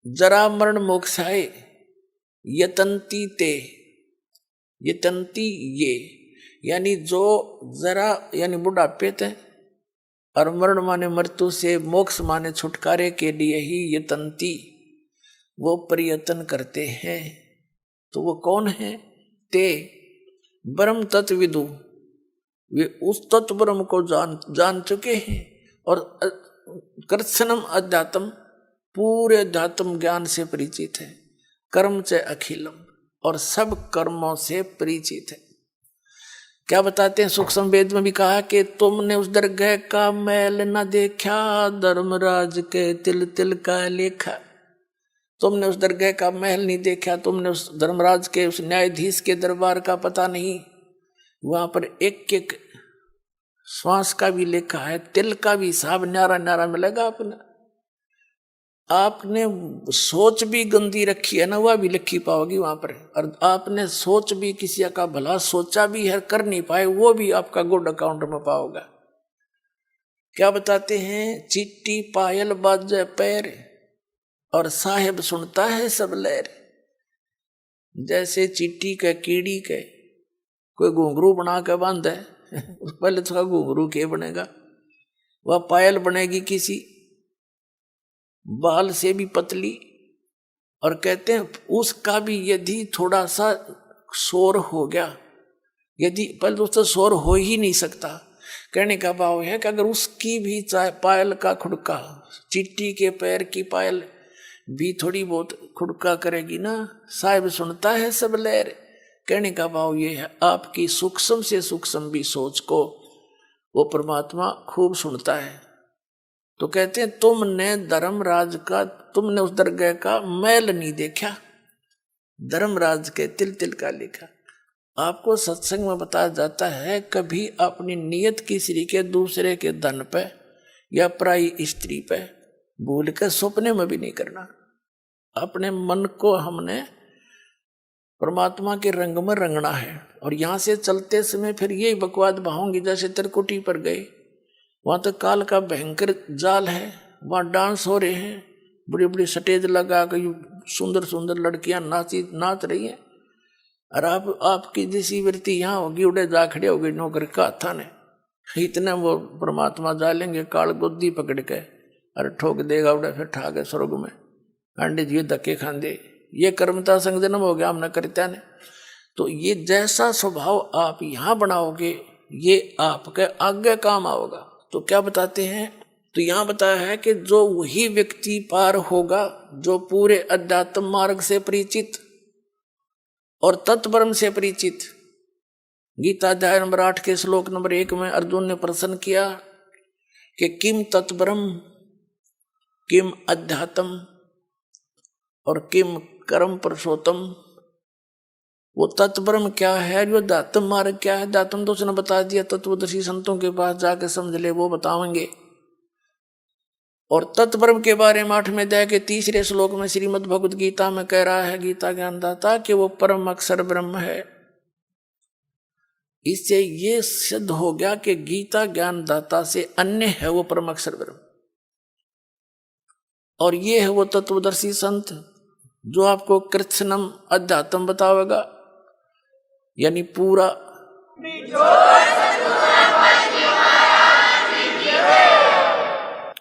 जरा मरण मोक्षाए यतंती ते, यतंती ये, यानी जो जरा यानी बुढ़ापे थे और मरण माने मृत्यु से, मोक्ष माने छुटकारे के लिए ही यतंती वो प्रयत्न करते हैं। तो वो कौन है? ते ब्रह्म तत्विदु, वे उस तत्व ब्रह्म को जान चुके हैं और कृत्सनम अध्यात्म, पूरे अध्यात्म ज्ञान से परिचित है। कर्म च अखिलम, और सब कर्मों से परिचित है। क्या बताते हैं? सूक्ष्म वेद में भी कहा कि तुमने उस दरगह का मैल न देखा, धर्मराज के तिल तिल का लेखा। तुमने उस दरगह का महल नहीं देखा, तुमने उस धर्मराज के उस न्यायाधीश के दरबार का पता नहीं। वहां पर एक एक श्वास का भी लेखा है, तिल का भी हिसाब न्यारा न्यारा मिलेगा अपना। आपने सोच भी गंदी रखी है ना, वह भी लिखी पाओगी वहां पर। और आपने सोच भी किसी का भला सोचा भी है, कर नहीं पाए, वो भी आपका गुड अकाउंट में पाओगे। क्या बताते हैं, चिट्टी पायल बाजे पैर और साहेब सुनता है सब लहर। जैसे चिट्टी के कीड़ी के कोई घुंघरू बना के बांधे पहले तो घुंघरू के बनेगा, वह पायल बनेगी किसी बाल से भी पतली। और कहते हैं उसका भी यदि थोड़ा सा शोर हो गया, यदि पहले तो उससे शोर हो ही नहीं सकता। कहने का भाव है कि अगर उसकी भी चाहे पायल का खुड़का, चिट्टी के पैर की पायल भी थोड़ी बहुत खुड़का करेगी ना, साहिब सुनता है सब लहर। कहने का भाव ये है, आपकी सूक्ष्म से सूक्ष्म भी सोच को वो परमात्मा खूब सुनता है। तो कहते हैं तुमने धर्मराज का, तुमने उस दरगाह का मैल नहीं देखा, धर्मराज के तिल तिल का लिखा। आपको सत्संग में बताया जाता है कभी अपनी नियत किसी के दूसरे के धन पे या पराई स्त्री पे भूल के सपने में भी नहीं करना। अपने मन को हमने परमात्मा के रंग में रंगना है। और यहाँ से चलते समय फिर यही बकवाद बहाऊंगी। जैसे त्रिकुटी पर गए, वहाँ तो काल का भयंकर जाल है, वहाँ डांस हो रहे हैं, बड़ी बड़ी स्टेज लगा कर सुंदर सुंदर लड़कियां नाच रही हैं। और आपकी जैसी वृत्ति यहाँ होगी, उड़े जा खड़े हो गए नौकर का था ने, इतने वो परमात्मा जालेंगे काल गोदी पकड़ के, अरे ठोक देगा उड़े, फिर ठा के स्वर्ग में अंडे जी धक्के खांदे। ये कर्मता संग जन्म हो गया हमने करता ने। तो ये जैसा स्वभाव आप यहाँ बनाओगे ये आपके आगे काम आओगा। तो क्या बताते हैं, तो यहाँ बताया है कि जो वही व्यक्ति पार होगा जो पूरे अध्यात्म मार्ग से परिचित और तत्परम से परिचित। गीता अध्याय नंबर 8 के श्लोक नंबर 1 में अर्जुन ने प्रश्न किया कि किम तत्परम किम अध्यात्म और किम कर्म पुरुषोत्तम। वो तत्परम क्या है, जो दातम मार्ग क्या है, दातम तो उसने बता दिया, तत्वदर्शी संतों के पास जाके समझ ले, वो बताएंगे। और तत्परम के बारे में 8वें अध्याय के 3 श्लोक में श्रीमद् भगवद गीता में कह रहा है गीता ज्ञानदाता कि वो परम अक्षर ब्रह्म है। इससे ये सिद्ध हो गया कि गीता ज्ञानदाता से अन्य है वो परम अक्षर ब्रह्म। और ये है वो तत्वदर्शी संत जो आपको कृत्स्नम अध्यात्म बतावेगा, यानी पूरा।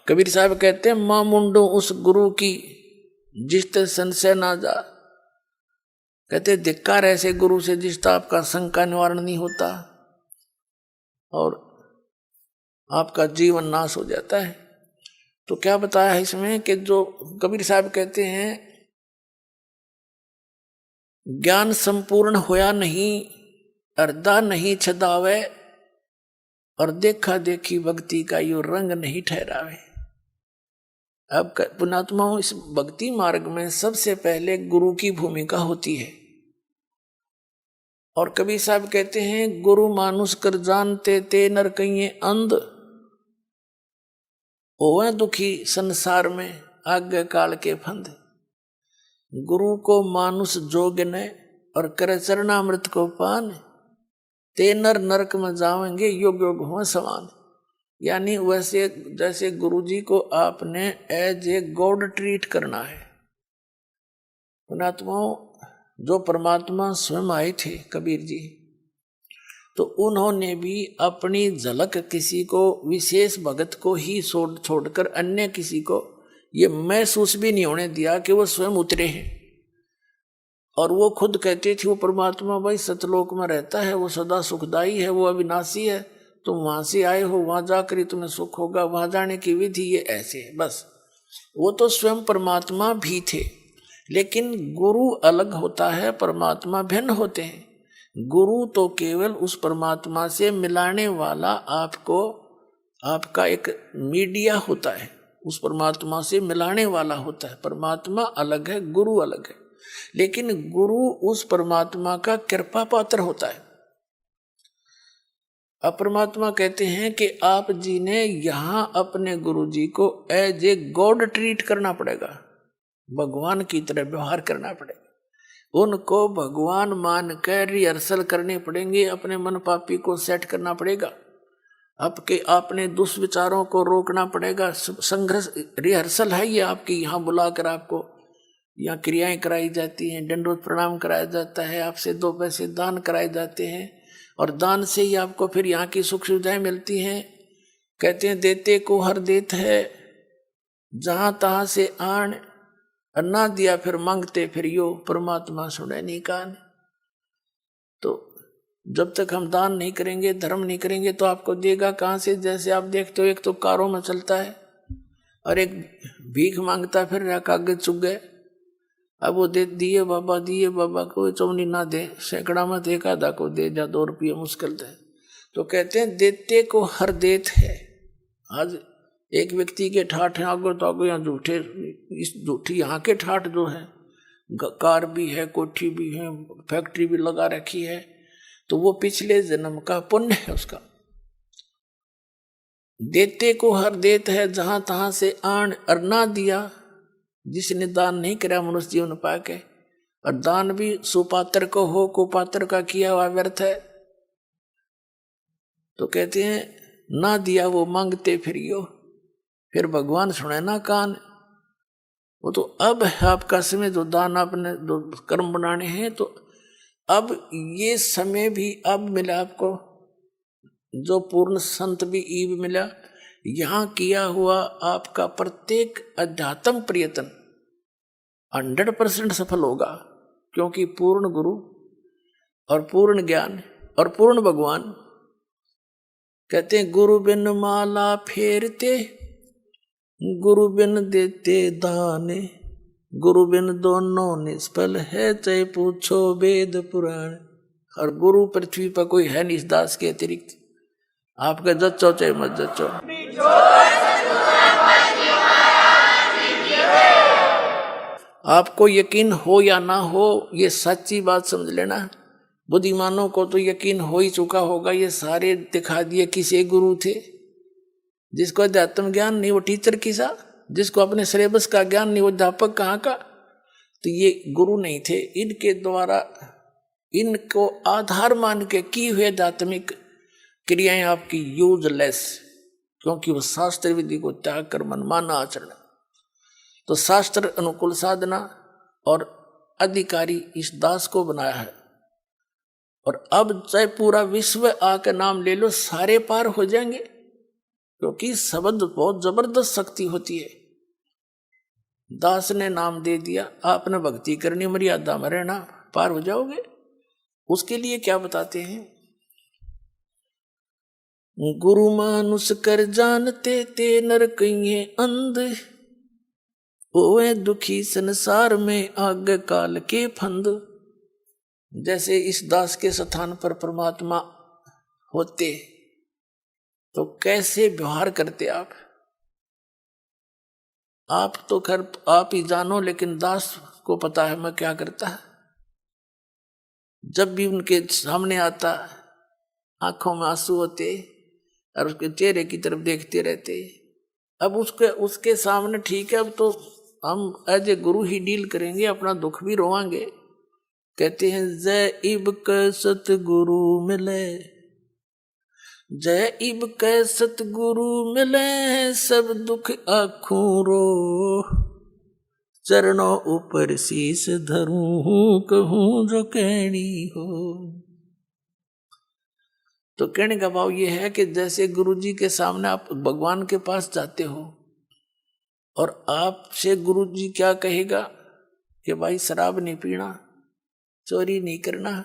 कबीर साहब कहते हैं मां मुंडो उस गुरु की जिसते संशय ना जा। कहते धिक्कार ऐसे गुरु से जिसका आपका शंका निवारण नहीं होता और आपका जीवन नाश हो जाता है। तो क्या बताया है इसमें कि जो कबीर साहब कहते हैं ज्ञान संपूर्ण होया नहीं, अर्धा नहीं छदावे और देखा देखी भक्ति का यो रंग नहीं ठहरावे। अब पुणात्माओं, इस भक्ति मार्ग में सबसे पहले गुरु की भूमिका होती है। और कबीर साहब कहते हैं गुरु मानुष कर जानते ते नर कहिए अंध, ओवे दुखी संसार में आगे काल के फंद। गुरु को मानुष जोग ने और करे चरणामृत को पान, ते नर नरक में जावेंगे योग योग हो समान। यानी वैसे जैसे गुरुजी को आपने एज ए गॉड ट्रीट करना है। पुणात्माओं, जो परमात्मा स्वयं आए थे कबीर जी, तो उन्होंने भी अपनी झलक किसी को विशेष भगत को ही छोड़कर अन्य किसी को ये महसूस भी नहीं होने दिया कि वो स्वयं उतरे हैं। और वो खुद कहते थे वो परमात्मा भाई सतलोक में रहता है, वो सदा सुखदाई है, वो अविनाशी है, तुम वहां से आए हो, वहां जाकर ही तुम्हें सुख होगा, वहां जाने की विधि ये ऐसे है। बस वो तो स्वयं परमात्मा भी थे। लेकिन गुरु अलग होता है, परमात्मा भिन्न होते हैं। गुरु तो केवल उस परमात्मा से मिलाने वाला आपको आपका एक मीडिया होता है, उस परमात्मा से मिलाने वाला होता है। परमात्मा अलग है, गुरु अलग है। लेकिन गुरु उस परमात्मा का कृपा पात्र होता है। अब परमात्मा कहते हैं कि आप जी ने यहां अपने गुरु जी को एज ए गॉड ट्रीट करना पड़ेगा, भगवान की तरह व्यवहार करना पड़ेगा, उनको भगवान मान कर रिहर्सल करने पड़ेंगे, अपने मन पापी को सेट करना पड़ेगा, आपने दुष्विचारों को रोकना पड़ेगा। संघर्ष रिहर्सल है ये आपकी, यहाँ बुलाकर आपको यहाँ क्रियाएं कराई जाती हैं, दंडवत प्रणाम कराया जाता है, आपसे 2 पैसे दान कराए जाते हैं और दान से ही आपको फिर यहाँ की सुख सुविधाएं मिलती हैं। कहते हैं देते को हर देत है, जहां तहां से आन, ना दिया फिर मांगते फिर यो, परमात्मा सुने नहीं कान। तो जब तक हम दान नहीं करेंगे, धर्म नहीं करेंगे तो आपको देगा कहाँ से? जैसे आप देखते हो एक तो कारों में चलता है और एक भीख मांगता फिर रहा, कागज चुग गए, अब वो दिए बाबा को चौनी ना दे, सैकड़ा में एक आधा को दे, जा 2 रुपये मुश्किल दे। तो कहते हैं देते को हर देत है। आज एक व्यक्ति के ठाठ हैं आगो तो आगो, यहाँ झूठे, इस झूठी यहाँ के ठाठ जो है, कार भी है, कोठी भी है, फैक्ट्री भी लगा रखी है, तो वो पिछले जन्म का पुण्य है उसका। देते को हर देत है, जहां तहां से आन, और ना दिया, जिसने दान नहीं करा मनुष्य जीवन पाके, और दान भी सुपात्र को हो, कुपात्र का किया हुआ व्यर्थ है। तो कहते हैं ना दिया वो मांगते फिर यो, फिर भगवान सुने ना कान। वो तो अब है आपका समय, जो दान आपने जो कर्म बनाने हैं, तो अब ये समय भी अब मिला आपको, जो पूर्ण संत भी ईब मिला। यहाँ किया हुआ आपका प्रत्येक अध्यात्म प्रयत्न 100% सफल होगा, क्योंकि पूर्ण गुरु और पूर्ण ज्ञान और पूर्ण भगवान। कहते हैं गुरु बिन माला फेरते, गुरु बिन देते दान, गुरु बिन दोनों निष्फल है, चाहे पूछो वेद पुराण। और गुरु पृथ्वी पर कोई है नहीं इस दास के अतिरिक्त, आपका जच्चो चाहे मत जच्चो। आपको यकीन हो या ना हो, ये सच्ची बात समझ लेना। बुद्धिमानों को तो यकीन हो ही चुका होगा, ये सारे दिखा दिए किसे गुरु थे। जिसको अध्यात्म ज्ञान नहीं वो टीचर किसा, जिसको अपने सिलेबस का ज्ञान नहीं वो अध्यापक कहाँ का। तो ये गुरु नहीं थे, इनके द्वारा इनको आधार मान के की हुए आध्यात्मिक क्रियाएं आपकी यूजलेस, क्योंकि वो शास्त्र विधि को त्याग कर मनमाना आचरण। तो शास्त्र अनुकूल साधना और अधिकारी इस दास को बनाया है। और अब चाहे पूरा विश्व आके नाम ले लो, सारे पार हो जाएंगे, क्योंकि शब्द बहुत जबरदस्त शक्ति होती है। दास ने नाम दे दिया, आपने भक्ति करनी, मर्यादा में रहना, पार हो जाओगे। उसके लिए क्या बताते हैं? गुरु मानुष कर जानते ते नर कहिए अंध, ओए दुखी संसार में आग काल के फंद। जैसे इस दास के स्थान पर परमात्मा होते तो कैसे व्यवहार करते आप तो खैर आप ही जानो, लेकिन दास को पता है मैं क्या करता है। जब भी उनके सामने आता, आंखों में आंसू होते और उसके चेहरे की तरफ देखते रहते। अब उसके सामने ठीक है, अब तो हम as a Guru he deal करेंगे, अपना दुख भी रोवांगे। कहते हैं जय इब क सतगुरु मिले, जय इब कै सतगुरु मिले, सब दुख आँखों रो, चरणों ऊपर शीस धरूं, कहूं जो कहनी हो। तो कहने का भाव ये है कि जैसे गुरुजी के सामने आप भगवान के पास जाते हो और आपसे गुरुजी क्या कहेगा कि भाई शराब नहीं पीना, चोरी नहीं करना,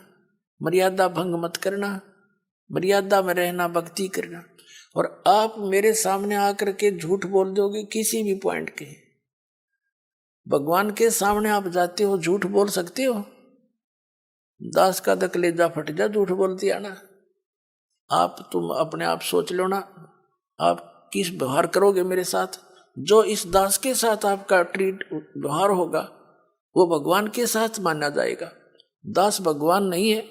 मर्यादा भंग मत करना, मर्यादा में रहना, भक्ति करना। और आप मेरे सामने आकर के झूठ बोल दोगे किसी भी पॉइंट के। भगवान के सामने आप जाते हो, झूठ बोल सकते हो? दास का तो कलेजा फट जा झूठ बोलती आना। तुम अपने आप सोच लो ना, आप किस व्यवहार करोगे मेरे साथ। जो इस दास के साथ आपका व्यवहार होगा वो भगवान के साथ माना जाएगा। दास भगवान नहीं है,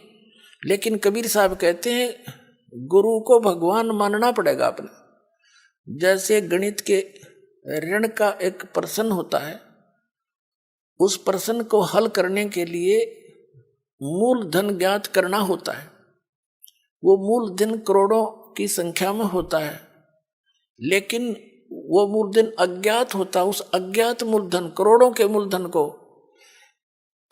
लेकिन कबीर साहब कहते हैं गुरु को भगवान मानना पड़ेगा अपने। जैसे गणित के ऋण का एक प्रश्न होता है, उस प्रश्न को हल करने के लिए मूलधन ज्ञात करना होता है। वो मूलधन करोड़ों की संख्या में होता है, लेकिन वो मूलधन अज्ञात होता है। उस अज्ञात मूलधन, करोड़ों के मूलधन को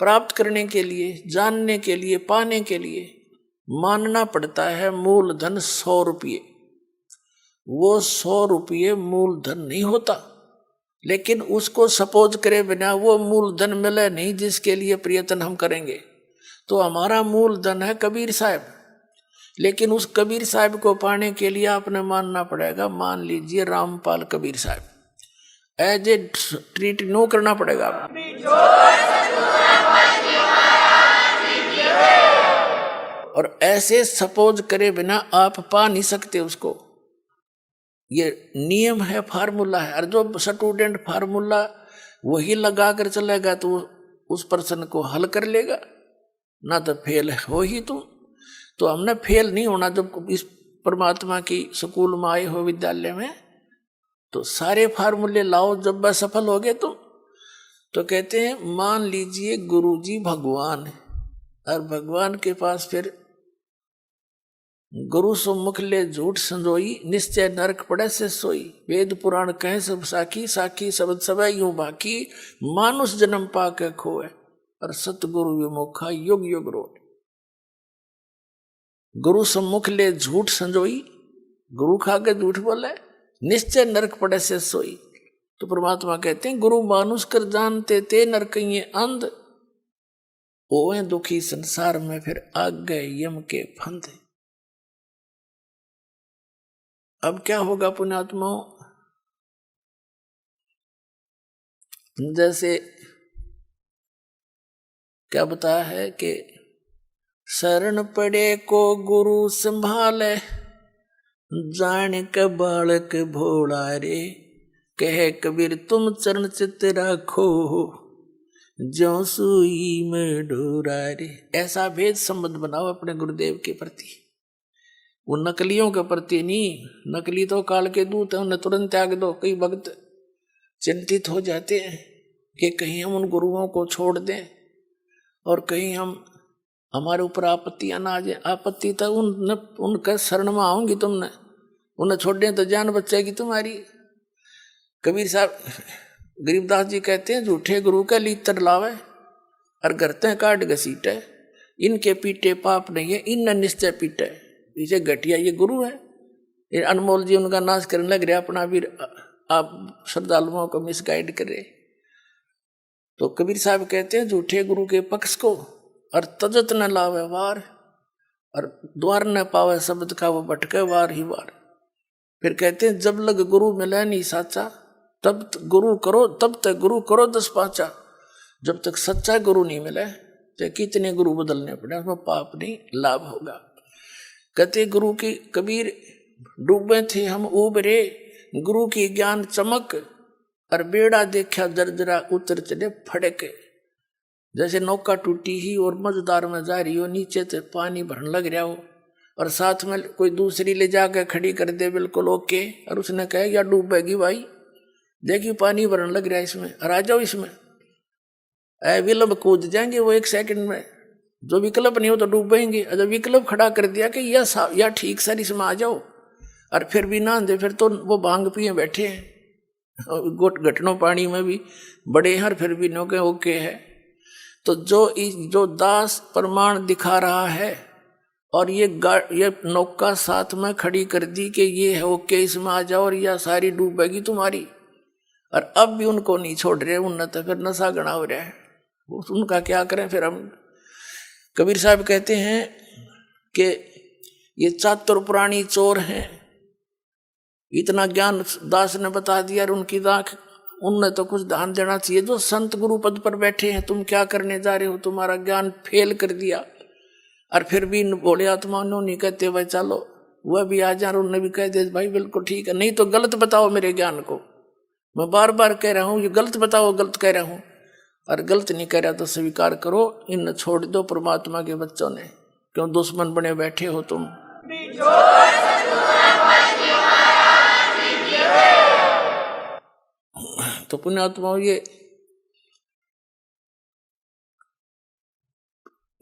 प्राप्त करने के लिए, जानने के लिए, पाने के लिए मानना पड़ता है मूलधन 100 रुपये। वो 100 रुपये मूलधन नहीं होता, लेकिन उसको सपोज करे बिना वो मूलधन मिले नहीं जिसके लिए प्रयत्न हम करेंगे। तो हमारा मूलधन है कबीर साहब, लेकिन उस कबीर साहब को पाने के लिए आपने मानना पड़ेगा, मान लीजिए रामपाल कबीर साहब, एज ए ट्रीट नो करना पड़ेगा। और ऐसे सपोज करे बिना आप पा नहीं सकते उसको। ये नियम है, फार्मूला है। और जो स्टूडेंट फार्मूला वही लगा कर चलेगा तो उस प्रश्न को हल कर लेगा, ना तो फेल हो ही तुम। तो हमने फेल नहीं होना। जब इस परमात्मा की स्कूल में आए हो, विद्यालय में, तो सारे फार्मूले लाओ। जब वह सफल हो गए तुम, तो कहते हैं मान लीजिए गुरुजी भगवान है, और भगवान के पास फिर गुरु सुमुख ले झूठ संजोई, निश्चय नरक पड़े से सोई। वेद पुराण कहे सब साखी, साखी शब्द सब यूं बाकी। मानुष जन्म पाके खोए, और सतगुरु विमुखा युग युग रोट। गुरु सम्मुख ले झूठ संजोई, गुरु खा के झूठ बोले, निश्चय नरक पड़े से सोई। तो परमात्मा कहते हैं गुरु मानुष कर जानते ते नरकइये अंध, ओए दुखी संसार में फिर आग गए यम के फंद। अब क्या होगा पुण्यात्माओं? जैसे क्या बताया है कि शरण पड़े को गुरु संभाले, जान के बालक भोला रे। कहे कबीर तुम चरण चित राखो, ज्यों सुई में डोरा रे। ऐसा भेद संबंध बनाओ अपने गुरुदेव के प्रति, वो नकलियों के प्रति नहीं। नकली तो काल के दूत है, उन्हें तुरंत त्याग दो। कई भक्त चिंतित हो जाते हैं कि कहीं हम उन गुरुओं को छोड़ दें और कहीं हमारे ऊपर आपत्तियां ना आ जाए। आपत्ति तो उनके शरण में आऊंगी तुमने, उन्हें छोड़ दें तो जान बचेगी तुम्हारी। कबीर साहब, गरीबदास जी कहते हैं झूठे गुरु का लीतर लावे और करते काट घसीटे। इनके पीटे पाप नहीं है, इन निश्चय पीटे। इसे घटिया ये गुरु है, ये अनमोल जी उनका नाश करने लग रहा अपना भी, आप श्रद्धालुओं को मिसगाइड करे। तो कबीर साहब कहते हैं झूठे गुरु के पक्ष को और तजत न लावे वार, और द्वार न पावे शब्द का वो भटके वार ही वार। फिर कहते हैं जब लग गुरु मिले नहीं साचा, तब गुरु करो, तब तक गुरु करो 10 पाचा। जब तक सच्चा गुरु नहीं मिले, चाहे कितने गुरु बदलने पड़े, उसमें पाप नहीं लाभ होगा। कहते गुरु की कबीर डूबे थे हम उबरे, गुरु की ज्ञान चमक, और बेड़ा देखा जर्जरा उतर चले फड़के। जैसे नौका टूटी ही और मझदार में जा रही हो, नीचे से पानी भरने लग रहा हो, और साथ में कोई दूसरी ले जाकर खड़ी कर दे बिल्कुल ओके, और उसने कहा या डूबेगी भाई, देखिए पानी भरने लग रहा है इसमें, और आ जाओ इसमें। विलंब कूद जाएंगे वो 1 सेकंड में। जो विकल्प नहीं हो तो डूबेंगे। अगर विकल्प खड़ा कर दिया कि या ठीक सर इसमें आ जाओ, और फिर भी ना दे, फिर तो वो भांग पिए बैठे हैं। घटनों पानी में भी बड़े हैं, फिर भी नो के ओके है। तो जो दास प्रमाण दिखा रहा है, और ये नौका साथ में खड़ी कर दी कि ये है ओके, इसमें आ जाओ, और यह सारी डूबेगी तुम्हारी, और अब भी उनको नहीं छोड़ रहे, उन तो फिर नशा गणा हो रहा है। उनका क्या करें फिर हम? कबीर साहब कहते हैं कि ये चातुर पुरानी चोर हैं। इतना ज्ञान दास ने बता दिया, और उनकी दाख उनने तो कुछ ध्यान देना चाहिए। जो संत गुरु पद पर बैठे हैं, तुम क्या करने जा रहे हो? तुम्हारा ज्ञान फेल कर दिया। और फिर भी बोले आत्मा नहीं कहते भाई चलो, वह भी आ जा, उन्होंने भी कह दे भाई बिल्कुल ठीक है, नहीं तो गलत बताओ मेरे ज्ञान को। मैं बार बार कह रहा हूँ ये गलत बताओ, गलत कह रहा हूँ, और गलत नहीं कह रहा तो स्वीकार करो। इन छोड़ दो परमात्मा के बच्चों ने, क्यों दुश्मन बने बैठे हो तुम? तो पुण्यात्माओं,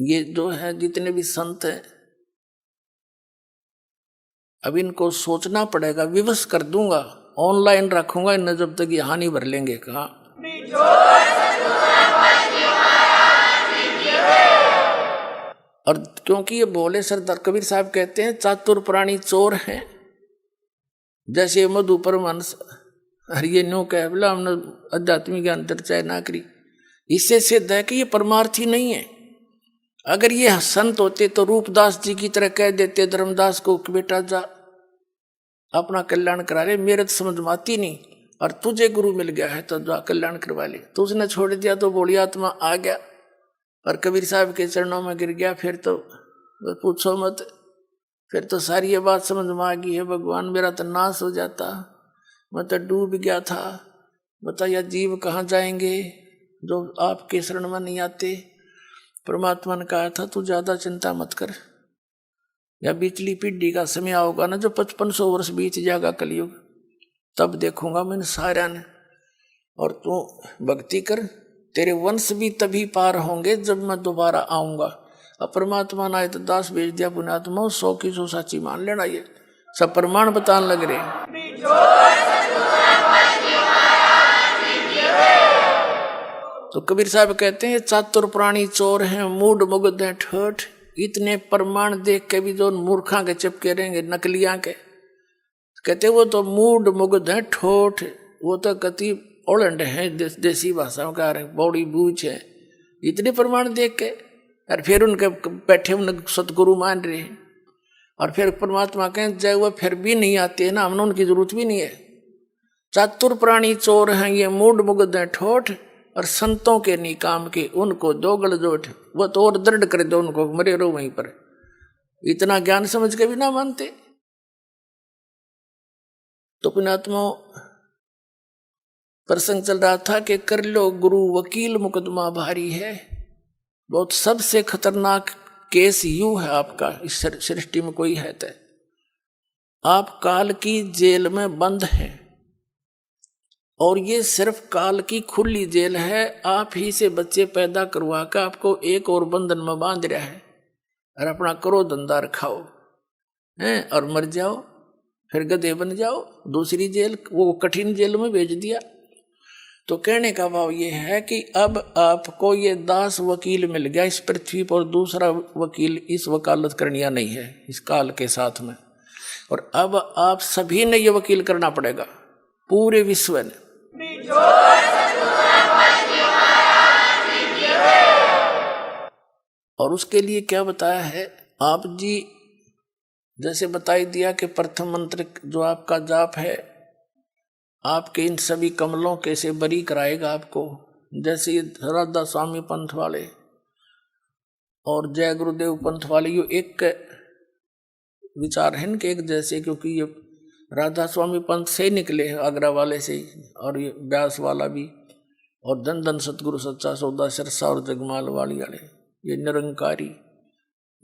ये जो है जितने भी संत हैं, अब इनको सोचना पड़ेगा। विवश कर दूंगा, ऑनलाइन रखूंगा इन्हें जब तक यहाँ नहीं भर लेंगे। कहा और क्योंकि ये बोले सरदार कबीर साहब कहते हैं चातुर प्राणी चोर हैं, जैसे मधु परमांस हरिये नो कह बोला हमने आध्यात्मिक ज्ञान चर्चा ना करी। इससे सिद्ध है कि ये परमार्थी नहीं है। अगर ये संत होते तो रूपदास जी की तरह कह देते धर्मदास को कि बेटा जा अपना कल्याण करा ले, मेरे तो समझ में आती नहीं, और तुझे गुरु मिल गया है तो जा कल्याण करवा ले। तो उसने छोड़ दिया तो बोली आत्मा आ गया और कबीर साहब के चरणों में गिर गया। फिर तो पूछो मत, फिर तो सारी ये बात समझ में आ गई है, भगवान मेरा तो नाश हो जाता, मैं तो डूब गया था। बताइए जीव कहाँ जाएंगे जो आपके शरण में नहीं आते। परमात्मा ने कहा था तू ज्यादा चिंता मत कर, या बीचली पीढ़ी का समय आओगा ना जो 5500 वर्ष बीत जाएगा कलयुग, तब देखूंगा मैंने सारा ने, और तू भक्ति कर, तेरे वंश भी तभी पार होंगे जब मैं दोबारा आऊंगा। अब परमात्मा ने आए तो दास भेज दिया पुण्यात्मा, 100 की 100 साची मान लेना। ये सब प्रमाण बताने लग रहे। तो कबीर साहब कहते हैं चातुर प्राणी चोर हैं, मूड मुग्ध हैं ठोठ। इतने प्रमाण देख के भी जो मूर्खा के चिपके रहेंगे नकलियां के, कहते वो तो मूड मुग्ध हैं ठोठ, वो तो कति ओलंड है, देसी भाषा में कह रहे बौड़ी बूझ है। इतने प्रमाण देख के और फिर उनके बैठे उन सतगुरु मान रहे हैं, और फिर परमात्मा कहें जय वो फिर भी नहीं आते ना, हमने उनकी जरूरत भी नहीं है। चातुर प्राणी चोर हैं ये, मूड मुग्ध हैं ठोठ, और संतों के नहीं काम के उनको दो गलजोट। वो तो और दृढ़ कर दो उनको, मरे रहो वहीं पर। इतना ज्ञान समझ के भी ना मानते। तो पुण्यात्मा प्रसंग चल रहा था कि कर लो गुरु वकील मुकदमा भारी है। बहुत सबसे खतरनाक केस यू है आपका इस सृष्टि में कोई है तो आप काल की जेल में बंद हैं, और ये सिर्फ काल की खुली जेल है। आप ही से बच्चे पैदा करवा कर आपको एक और बंधन में बांध रहा है, और अपना करो धंधा रखाओ हैं और मर जाओ, फिर गधे बन जाओ। दूसरी जेल, वो कठिन जेल में भेज दिया। तो कहने का भाव ये है कि अब आपको ये दास वकील मिल गया इस पृथ्वी पर, दूसरा वकील इस वकालत करनिया नहीं है इस काल के साथ में। और अब आप सभी ने ये वकील करना पड़ेगा, पूरे विश्व ने। और उसके लिए क्या बताया है आप जी, जैसे बताई दिया कि प्रथम मंत्र जो आपका जाप है आपके इन सभी कमलों के से बरी कराएगा आपको। जैसे ये राधा स्वामी पंथ वाले और जय गुरुदेव पंथ वाले, ये एक विचार है इनके एक जैसे, क्योंकि ये राधा स्वामी पंथ से ही निकले हैं, आगरा वाले से ही, और ये व्यास वाला भी, और धन धन सतगुरु सच्चा सौदा सिरसा और जगमाल वाली वाले, ये निरंकारी,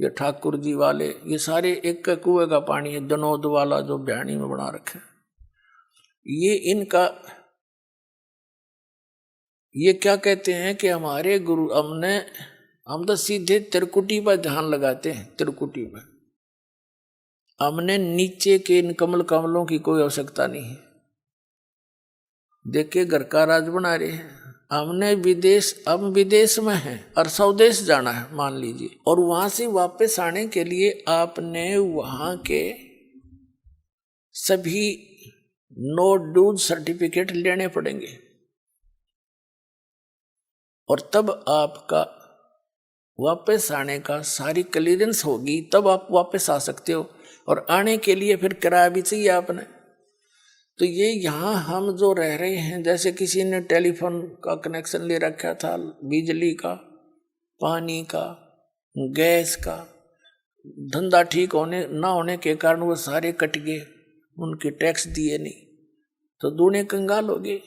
ये ठाकुर जी वाले, ये सारे एक कुएं का पानी है। जनोद वाला जो बयानी में बना रखे, ये इनका ये क्या कहते हैं कि हमारे गुरु हम तो सीधे त्रिकुटी पर ध्यान लगाते हैं। त्रिकुटी पर हमने नीचे के इन कमलों की कोई आवश्यकता नहीं है। देखिए घर का राज बना रहे हैं, हमने हम विदेश में हैं और स्वदेश जाना है मान लीजिए, और वहां से वापस आने के लिए आपने वहां के सभी नो ड्यूज सर्टिफिकेट लेने पड़ेंगे, और तब आपका वापस आने का सारी क्लियरेंस होगी, तब आप वापस आ सकते हो। और आने के लिए फिर किराया भी चाहिए आपने। तो ये यहाँ हम जो रह रहे हैं, जैसे किसी ने टेलीफोन का कनेक्शन ले रखा था, बिजली का, पानी का, गैस का, धंधा ठीक ना होने के कारण वो सारे कट गए, उनके टैक्स दिए नहीं, तो दूने कंगाल हो गए।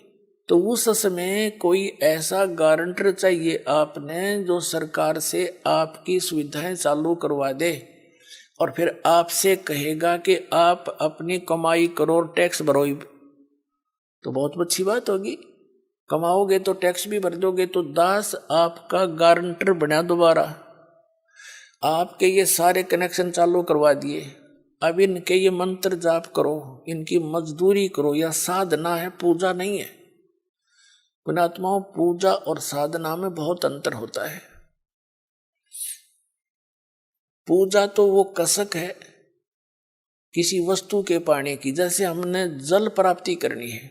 तो उस समय कोई ऐसा गारंटर चाहिए आपने जो सरकार से आपकी सुविधाएं चालू करवा दे। और फिर आपसे कहेगा कि आप अपनी कमाई करो और टैक्स भरो, तो बहुत अच्छी बात होगी। कमाओगे तो टैक्स भी भर दोगे। तो दास आपका गारंटर बना दोबारा, आपके ये सारे कनेक्शन चालू करवा दिए। अब इनके ये मंत्र जाप करो, इनकी मजदूरी करो। यह साधना है, पूजा नहीं है। पुण्यात्माओं, पूजा और साधना में बहुत अंतर होता है। पूजा तो वो कसक है किसी वस्तु के पाने की, जैसे हमने जल प्राप्ति करनी है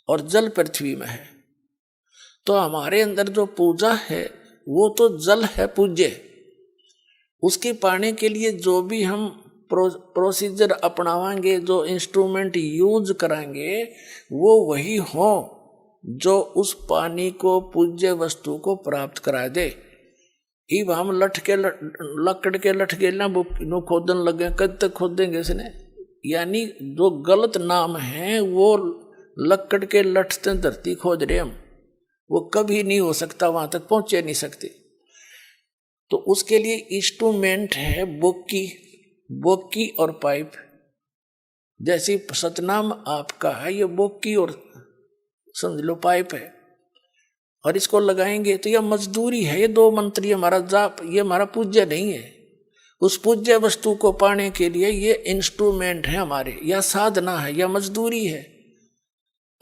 और जल पृथ्वी में है, तो हमारे अंदर जो पूजा है वो तो जल है पूज्य। उसके पाने के लिए जो भी हम प्रोसीजर अपनावाएंगे, जो इंस्ट्रूमेंट यूज कराएंगे, वो वही हो जो उस पानी को, पूज्य वस्तु को प्राप्त करा दे। इब हम लकड़ के लटके ना वो खोदन लगे, कब तक खोदेंगे इसने? यानी जो गलत नाम है वो लकड़ के लटते धरती खोद रहे हम, वो कभी नहीं हो सकता, वहां तक पहुंचे नहीं सकते। तो उसके लिए इंस्ट्रूमेंट है बोकी और पाइप। जैसे सतनाम आपका है, ये बोकी और समझ लो पाइप है, और इसको लगाएंगे तो यह मजदूरी है। ये दो मंत्र, ये हमारा जाप, ये हमारा पूज्य नहीं है। उस पूज्य वस्तु को पाने के लिए ये इंस्ट्रूमेंट है हमारे, या साधना है, या मजदूरी है।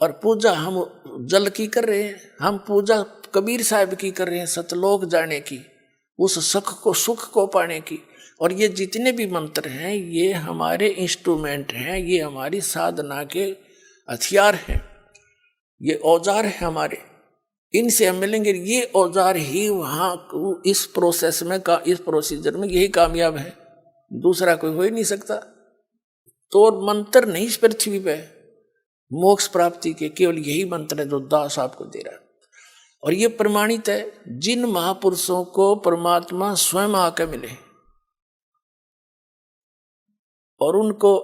और पूजा हम जल की कर रहे हैं, हम पूजा कबीर साहब की कर रहे हैं, सतलोक जाने की, उस सुख को पाने की। और ये जितने भी मंत्र हैं ये हमारे इंस्ट्रूमेंट हैं, ये हमारी साधना के हथियार हैं, ये औजार हैं हमारे। इनसे हम मिलेंगे, ये औजार ही वहाँ इस प्रोसेस में इस प्रोसीजर में यही कामयाब है, दूसरा कोई हो ही नहीं सकता। तो मंत्र नहीं इस पृथ्वी पे मोक्ष प्राप्ति के, केवल यही मंत्र है जो दास आपको दे रहा है। और ये प्रमाणित है, जिन महापुरुषों को परमात्मा स्वयं आकर मिले और उनको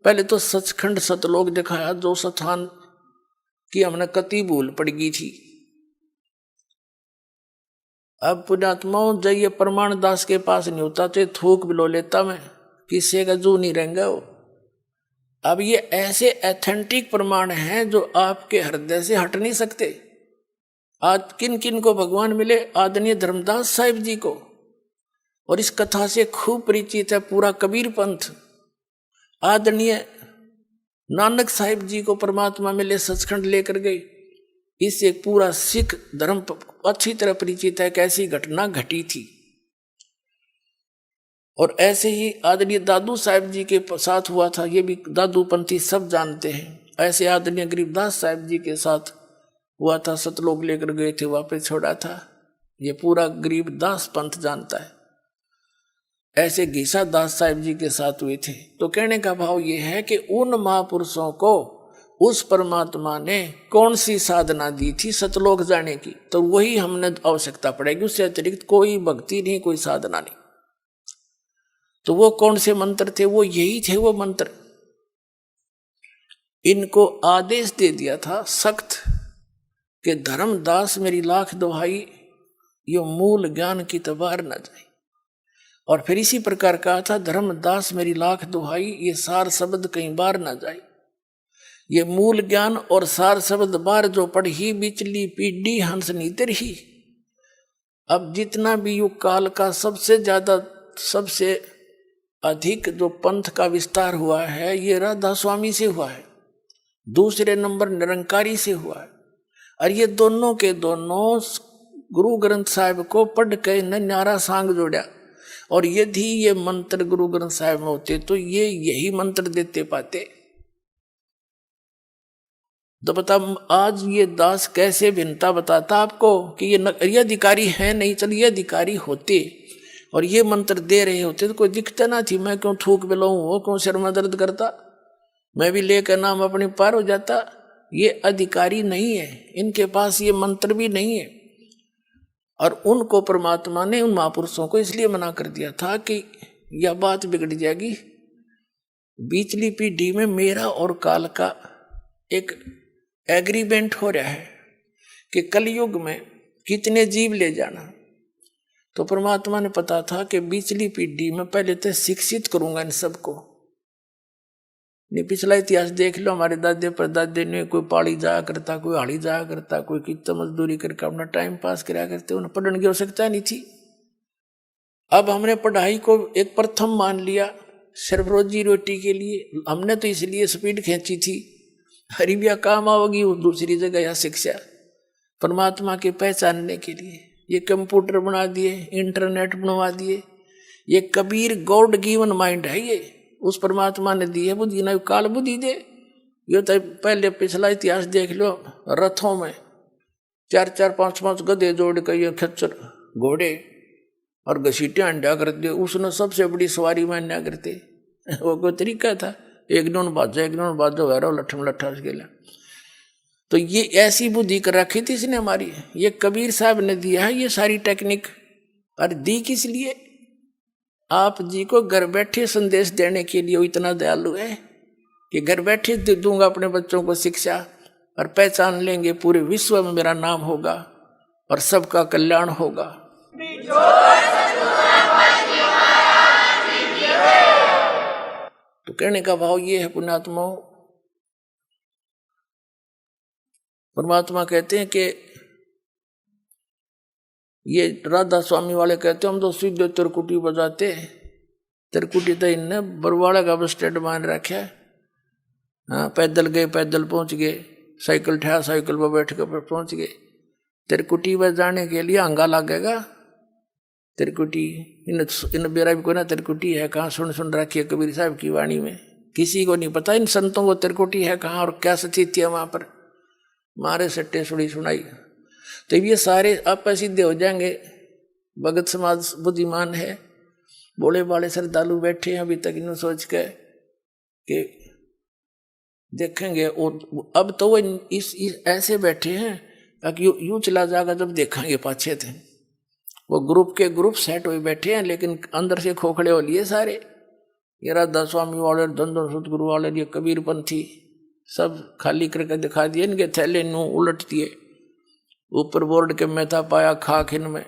पहले तो सचखंड सतलोक दिखाया, जो स्थान की हमने कति भूल पड़ गई थी। अब पुण्यात्माओं, जब ये प्रमाण दास के पास नहीं होता तो थूक बिलो लेता मैं, किसी का जू नहीं रहेंगे वो। अब ये ऐसे एथेंटिक प्रमाण हैं जो आपके हृदय से हट नहीं सकते। आज किन किन को भगवान मिले? आदरणीय धर्मदास साहिब जी को, और इस कथा से खूब परिचित है पूरा कबीर पंथ। आदरणीय नानक साहिब जी को परमात्मा मिले, सचखंड लेकर गए। इससे पूरा सिख धर्म अच्छी तरह परिचित है, कैसी घटना घटी थी। और ऐसे ही आदरणीय दादू साहिब जी के साथ हुआ था, ये भी दादूपंथी सब जानते हैं। ऐसे आदरणीय गरीबदास साहिब जी के साथ हुआ था, सतलोक लेकर गए थे, वापस छोड़ा था, ये पूरा गरीबदास पंथ जानता है। ऐसे घीसा दास साहिब जी के साथ हुए थे। तो कहने का भाव ये है कि उन महापुरुषों को उस परमात्मा ने कौन सी साधना दी थी सतलोक जाने की, तो वही हमने आवश्यकता पड़ेगी, उससे अतिरिक्त कोई भक्ति नहीं, कोई साधना नहीं। तो वो कौन से मंत्र थे? वो यही थे वो मंत्र। इनको आदेश दे दिया था सख्त कि धर्मदास मेरी लाख दुहाई, यो मूल ज्ञान की तबार न जाए। और फिर इसी प्रकार कहा था, धर्मदास मेरी लाख दुहाई, ये सार शब्द कहीं बार न जाए। ये मूल ज्ञान और सार शब्द बार जो पढ़ी, बिचली पीढ़ी हंस नीतर ही। अब जितना भी युग काल का सबसे ज्यादा, सबसे अधिक जो पंथ का विस्तार हुआ है, ये राधा स्वामी से हुआ है, दूसरे नंबर निरंकारी से हुआ है। और ये दोनों के दोनों गुरु ग्रंथ साहिब को पढ़ के न्यारा सांग जोड़ा। और यदि ये मंत्र गुरु ग्रंथ साहिब में होते तो ये यही मंत्र देते पाते। तो बता, आज ये दास कैसे भिन्नता बताता आपको कि ये अधिकारी है नहीं। चल, ये अधिकारी होते और ये मंत्र दे रहे होते तो कोई दिक्कत ना थी। मैं क्यों थूक बिलाऊं, वो क्यों सिर में दर्द करता, मैं भी लेकर नाम अपने पार हो जाता। ये अधिकारी नहीं है, इनके पास ये मंत्र भी नहीं है। और उनको परमात्मा ने, उन महापुरुषों को इसलिए मना कर दिया था कि यह बात बिगड़ जाएगी। बीचली पीढ़ी में मेरा और काल का एक एग्रीमेंट हो रहा है कि कलयुग में कितने जीव ले जाना। तो परमात्मा ने पता था कि पिछली पीढ़ी में पहले तो शिक्षित करूंगा इन सबको। नहीं, पिछला इतिहास देख लो, हमारे दादे परदादे ने कोई पाड़ी जाया करता, कोई हाड़ी जाया करता, कोई कितना मजदूरी करके अपना टाइम पास कराया करते, उन्हें पढ़ने की आवश्यकता नहीं थी। अब हमने पढ़ाई को एक प्रथम मान लिया सिर्फ रोजी रोटी के लिए। हमने तो इसलिए स्पीड खींची थी, हरी भी काम आओगी वो दूसरी जगह या शिक्षा परमात्मा के पहचानने के लिए। ये कंप्यूटर बना दिए, इंटरनेट बनवा दिए। ये कबीर गॉड गिवन माइंड है, ये उस परमात्मा ने दी है बुद्धि, ना काल बुद्धि दे। ये तो पहले पिछला इतिहास देख लो, रथों में 4-4 5-5 गधे जोड़ कर ये खच्चर घोड़े और घसीटे अंडा करते, उसने सबसे बड़ी सवारी मान्या करते। वो कोई तरीका था, एक नोन बाजो वैरो लठम लट्ठा गेला। तो ये ऐसी बुद्धि कर रखी थी इसने हमारी, ये कबीर साहब ने दिया है ये सारी टेक्निक। और दी किस लिए? आप जी को घर बैठे संदेश देने के लिए। वो इतना दयालु है कि घर बैठे दूंगा अपने बच्चों को शिक्षा, और पहचान लेंगे पूरे विश्व में मेरा नाम होगा और सबका कल्याण होगा। तो कहने का भाव ये है पुण्यात्माओं, परमात्मा कहते हैं कि ये राधा स्वामी वाले कहते हैं हम तो सीधे तिरकुटी बजाते। तिरकुटी तो इनने बरवाड़ा का बस स्टैंड मान रखा है। हाँ, पैदल गए पैदल पहुंच गए, साइकिल ठा साइकिल पर बैठ कर पहुंच गए। तिरकुटी बजाने के लिए अंगा लगेगा। तिरकुटी इन बेरा भी कोई ना तिरकुटी है कहाँ, सुन रखी है कबीर साहब की वाणी में। किसी को नहीं पता इन संतों को तिरकुटी है कहाँ और क्या स्थिति है वहां पर। मारे सट्टे सुड़ी सुनाई, तो ये सारे आप सिद्धे हो जाएंगे। भगत समाज बुद्धिमान है, बोले बाले श्रद्धालु बैठे हैं अभी तक इन सोच के कि देखेंगे। और अब तो वो इस ऐसे बैठे हैं कि यूं चला जाएगा जब देखेंगे पाछे थे। वो ग्रुप के ग्रुप सेट हुए बैठे हैं, लेकिन अंदर से खोखड़े हो लिए सारे। ये राधा स्वामी वाले, धन सतगुरु वाले, ये कबीरपंथी सब खाली करके दिखा दिए। इनके थैले नू उलट दिए, ऊपर बोर्ड के मैं था पाया खाक इनमें।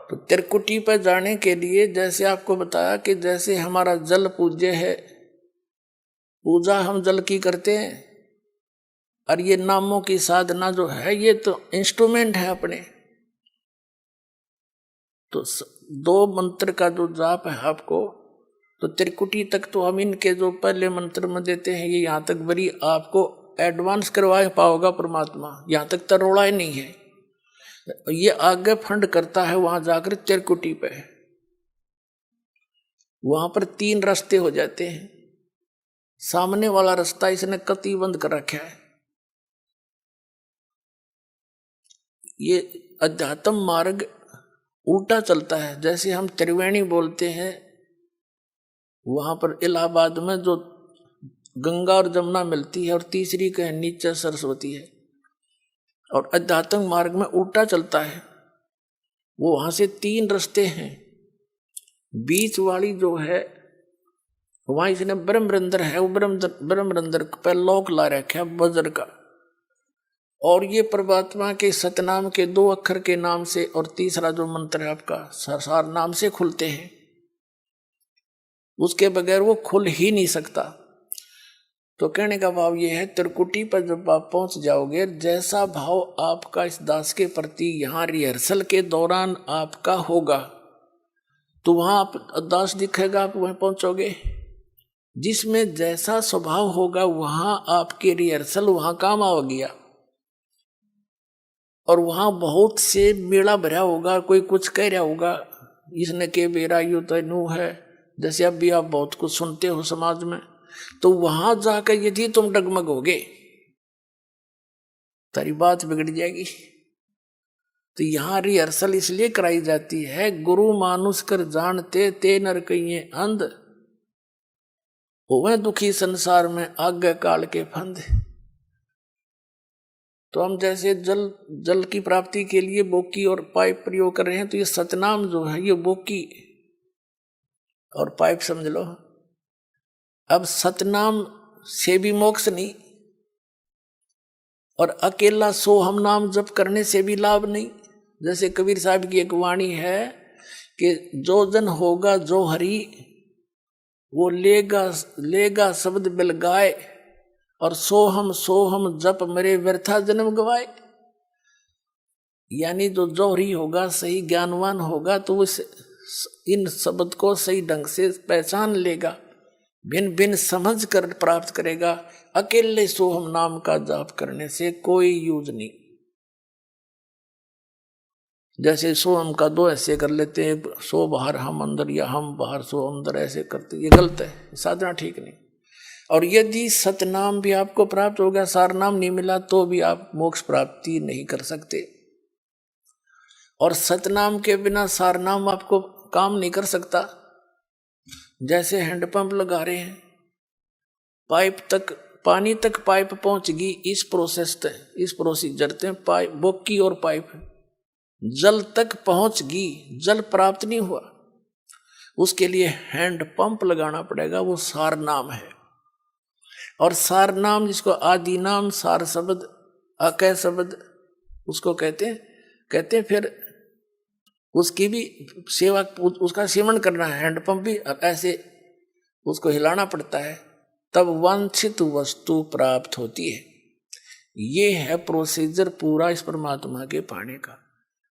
तो तिरकुटी पर जाने के लिए जैसे आपको बताया कि जैसे हमारा जल पूज्य है, पूजा हम जल की करते हैं, और ये नामों की साधना जो है ये तो इंस्ट्रूमेंट है अपने। तो 2 मंत्र का जो जाप है आपको, तो त्रिकुटी तक तो हम इनके जो पहले मंत्र में देते हैं, ये यहाँ तक बड़ी आपको एडवांस करवा पाओगा परमात्मा। यहाँ तक तरोड़ा ही नहीं है, ये आगे फंड करता है वहां जाकर त्रिकुटी पे। वहां पर 3 रास्ते हो जाते हैं। सामने वाला रास्ता इसने कति बंद कर रखा है। ये अध्यात्म मार्ग उल्टा चलता है। जैसे हम त्रिवेणी बोलते हैं, वहां पर इलाहाबाद में जो गंगा और जमुना मिलती है, और तीसरी कहीं नीचे सरस्वती है, और अध्यात्म मार्ग में उल्टा चलता है। वो वहां से 3 रास्ते हैं। बीच वाली जो है वहां इसने ब्रह्मरंध्र है, वो ब्रह्मरंध्र पर लोक ला रखा है वज्र का। और ये परमात्मा के सतनाम के 2 अक्षर के नाम से, और तीसरा जो मंत्र है आपका सरसार नाम से खुलते हैं। उसके बगैर वो खुल ही नहीं सकता। तो कहने का भाव ये है, त्रिकुटी पर जब आप पहुंच जाओगे, जैसा भाव आपका इस दास के प्रति यहाँ रिहर्सल के दौरान आपका होगा, तो वहां आप दास दिखेगा, आप वहीं पहुंचोगे। जिसमें जैसा स्वभाव होगा वहां आपके रिहर्सल वहां काम आ गया। और वहां बहुत से मेला भरा होगा, कोई कुछ कह रहा होगा, इसने के बेरा यू तो नू है, जैसे अब भी आप बहुत कुछ सुनते हो समाज में। तो वहां जाकर यदि तुम डगमगोगे, तारी बात बिगड़ जाएगी। तो यहां रिहर्सल इसलिए कराई जाती है, गुरु मानुष कर जानते ते नर कहिए अंध, होवे दुखी संसार में आगे काल के फंद। तो हम जैसे जल की प्राप्ति के लिए बोकी और पाइप प्रयोग कर रहे हैं, तो ये सतनाम जो है ये बोकी और पाइप समझ लो। अब सतनाम से भी मोक्ष नहीं, और अकेला सोहम नाम जप करने से भी लाभ नहीं। जैसे कबीर साहब की एक वाणी है कि जो जन होगा जो हरि वो लेगा शब्द बिल गाए, और सोहम सोहम जप मेरे व्यर्था जन्म गवाए। यानी जो जौहरी होगा, सही ज्ञानवान होगा, तो वो इन शब्द को सही ढंग से पहचान लेगा, भिन्न भिन्न समझ कर प्राप्त करेगा। अकेले सोहम नाम का जाप करने से कोई यूज नहीं। जैसे सोहम का दो ऐसे कर लेते हैं, सो बाहर हम अंदर, या हम बाहर सो अंदर, ऐसे करते, ये गलत है, साधना ठीक नहीं। और यदि सतनाम भी आपको प्राप्त हो गया, सार नाम नहीं मिला, तो भी आप मोक्ष प्राप्ति नहीं कर सकते। और सतनाम के बिना सार नाम आपको काम नहीं कर सकता। जैसे हैंडपंप लगा रहे हैं, पाइप तक, पानी तक पाइप पहुंच गई, इस प्रोसीजर से पाइप, बोकी और पाइप जल तक पहुंच गई, जल प्राप्त नहीं हुआ, उसके लिए हैंड पंप लगाना पड़ेगा, वो सार नाम है। और सार नाम, जिसको आदि नाम, सार शब्द, अकय शब्द उसको कहते हैं। फिर उसकी भी सेवा, उसका सेवन करना है। हैंडपंप भी ऐसे उसको हिलाना पड़ता है, तब वांछित वस्तु प्राप्त होती है। ये है प्रोसीजर पूरा इस परमात्मा के पाने का।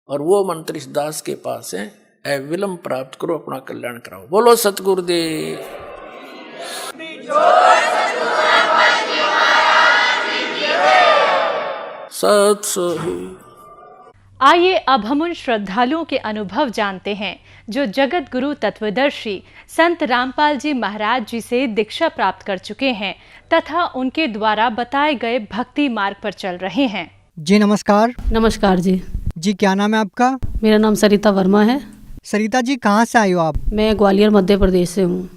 और वो मंत्र इस दास के पास है, अविलंब प्राप्त करो, अपना कल्याण कराओ। बोलो सतगुरुदेव। सत सही। आइए अब हम उन श्रद्धालुओं के अनुभव जानते हैं जो जगत गुरु तत्वदर्शी संत रामपाल जी महाराज जी से दीक्षा प्राप्त कर चुके हैं तथा उनके द्वारा बताए गए भक्ति मार्ग पर चल रहे हैं। जी नमस्कार। नमस्कार जी। जी क्या नाम है आपका? मेरा नाम सरिता वर्मा है। सरिता जी कहाँ से आए हो आप? मैं ग्वालियर मध्य प्रदेश से हूँ।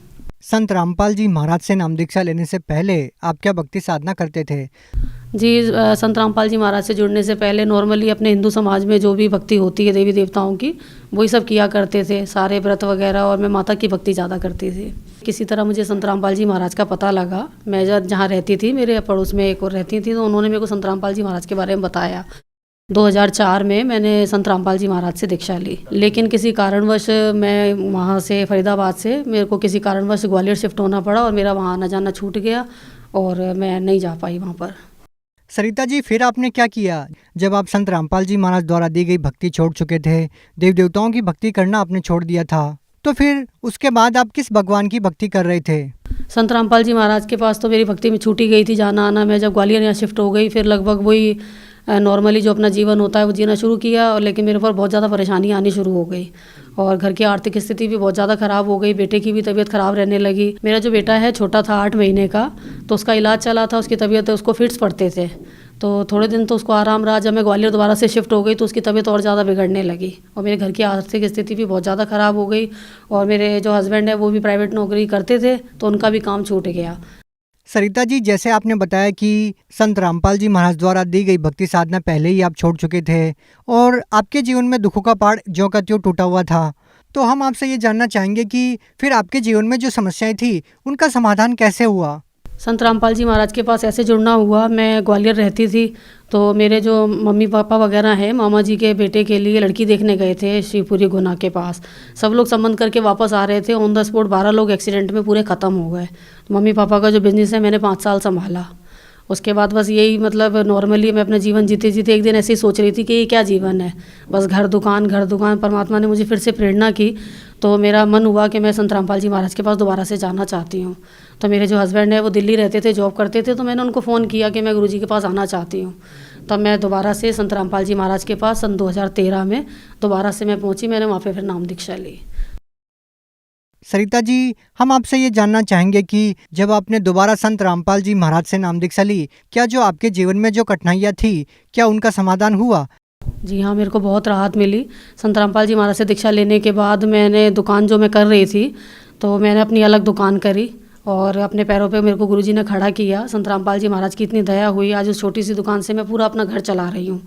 संत रामपाल जी महाराज से नाम दीक्षा लेने से पहले आप क्या भक्ति साधना करते थे? जी संत रामपाल जी महाराज से जुड़ने से पहले नॉर्मली अपने हिंदू समाज में जो भी भक्ति होती है देवी देवताओं की, वही सब किया करते थे, सारे व्रत वगैरह, और मैं माता की भक्ति ज़्यादा करती थी। किसी तरह मुझे संत रामपाल जी महाराज का पता लगा। मैं जहाँ रहती थी, मेरे पड़ोस में एक और रहती थी, तो उन्होंने मेरे को संत रामपाल जी महाराज के बारे में बताया। 2004 में मैंने संत रामपाल जी महाराज से दीक्षा ली, लेकिन किसी कारणवश मैं वहाँ से फरीदाबाद से मेरे को किसी कारणवश ग्वालियर शिफ्ट होना पड़ा और मेरा वहाँ आना जाना छूट गया और मैं नहीं जा पाई वहाँ पर। सरिता जी फिर आपने क्या किया जब आप संत रामपाल जी महाराज द्वारा दी गई भक्ति छोड़ चुके थे, देव देवताओं की भक्ति करना आपने छोड़ दिया था, तो फिर उसके बाद आप किस भगवान की भक्ति कर रहे थे? संत रामपाल जी महाराज के पास तो मेरी भक्ति में छूटी गई थी जाना आना। मैं जब ग्वालियर यहाँ शिफ्ट हो गई, फिर लगभग वही नॉर्मली जो अपना जीवन होता है वो जीना शुरू किया, और लेकिन मेरे ऊपर बहुत ज़्यादा परेशानी आनी शुरू हो गई और घर की आर्थिक स्थिति भी बहुत ज़्यादा ख़राब हो गई। बेटे की भी तबीयत ख़राब रहने लगी। मेरा जो बेटा है छोटा था 8 महीने का, तो उसका इलाज चला था, उसकी तबीयत, उसको फिट्स पड़ते थे, तो थोड़े दिन तो उसको आराम रहा। जब मैं ग्वालियर दोबारा से शिफ्ट हो गई तो उसकी तबीयत और ज़्यादा बिगड़ने लगी और मेरे घर की आर्थिक स्थिति भी बहुत ज़्यादा ख़राब हो गई। और मेरे जो हस्बैंड है वो भी प्राइवेट नौकरी करते थे, तो उनका भी काम छूट गया। सरिता जी जैसे आपने बताया कि संत रामपाल जी महाराज द्वारा दी गई भक्ति साधना पहले ही आप छोड़ चुके थे और आपके जीवन में दुखों का पहाड़ ज्यों का त्यों टूटा हुआ था, तो हम आपसे ये जानना चाहेंगे कि फिर आपके जीवन में जो समस्याएं थी उनका समाधान कैसे हुआ? संत रामपाल जी महाराज के पास ऐसे जुड़ना हुआ, मैं ग्वालियर रहती थी, तो मेरे जो मम्मी पापा वगैरह हैं, मामा जी के बेटे के लिए लड़की देखने गए थे शिवपुरी गुना के पास। सब लोग संबंध करके वापस आ रहे थे, ऑन द स्पॉट 12 लोग एक्सीडेंट में पूरे ख़त्म हो गए। मम्मी पापा का जो बिज़नेस है मैंने 5 साल संभाला। उसके बाद बस यही, मतलब नॉर्मली मैं अपना जीवन जीते जीते एक दिन ऐसे ही सोच रही थी कि ये क्या जीवन है, बस घर दुकान घर दुकान। परमात्मा ने मुझे फिर से प्रेरणा की, तो मेरा मन हुआ कि मैं संत रामपाल जी महाराज के पास दोबारा से जाना चाहती हूँ। तो मेरे जो हस्बैंड है वो दिल्ली रहते थे, जॉब करते थे, तो मैंने उनको फ़ोन किया कि मैं गुरुजी के पास आना चाहती हूँ। तब मैं दोबारा से संत रामपाल जी महाराज के पास सन 2013 में दोबारा से मैं पहुँची। मैंने वहाँ पे फिर नाम दीक्षा ली। सरिता जी हम आपसे ये जानना चाहेंगे कि जब आपने दोबारा संत रामपाल जी महाराज से नाम दीक्षा ली, क्या जो आपके जीवन में जो कठिनाइयाँ थी, क्या उनका समाधान हुआ? जी हाँ, मेरे को बहुत राहत मिली। संत रामपाल जी महाराज से दीक्षा लेने के बाद मैंने दुकान जो मैं कर रही थी, तो मैंने अपनी अलग दुकान करी और अपने पैरों पे मेरे को गुरुजी ने खड़ा किया। संत रामपाल जी महाराज की इतनी दया हुई, आज उस छोटी सी दुकान से मैं पूरा अपना घर चला रही हूँ।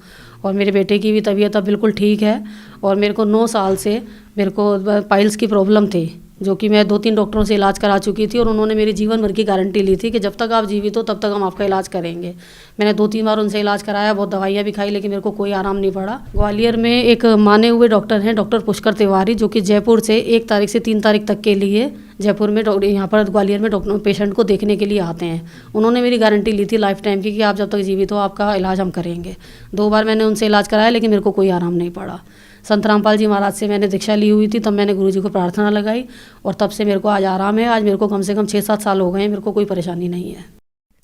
और मेरे बेटे की भी तबीयत अब बिल्कुल ठीक है। और मेरे को 9 साल से मेरे को पाइल्स की प्रॉब्लम थी, जो कि मैं 2-3 डॉक्टरों से इलाज करा चुकी थी और उन्होंने मेरी जीवन भर की गारंटी ली थी कि जब तक आप जीवित हो तब तक हम आपका इलाज करेंगे। मैंने 2-3 बार उनसे इलाज कराया, बहुत दवाइयाँ भी खाई, लेकिन मेरे को कोई आराम नहीं पड़ा। ग्वालियर में एक माने हुए डॉक्टर हैं, डॉक्टर पुष्कर तिवारी, जो कि जयपुर से 1 तारीख से 3 तारीख तक के लिए जयपुर में यहाँ पर ग्वालियर में डॉक्टर पेशेंट को देखने के लिए आते हैं। उन्होंने मेरी गारंटी ली थी लाइफ टाइम की कि आप जब तक जीवित हो आपका इलाज हम करेंगे। 2 बार मैंने उनसे इलाज कराया, लेकिन मेरे को कोई आराम नहीं पड़ा। संत रामपाल जी महाराज से मैंने दीक्षा ली हुई थी, तब मैंने गुरुजी को प्रार्थना लगाई और तब से मेरे को आज आराम है। आज मेरे को कम से कम 6-7 साल हो गए हैं, मेरे को कोई परेशानी नहीं है।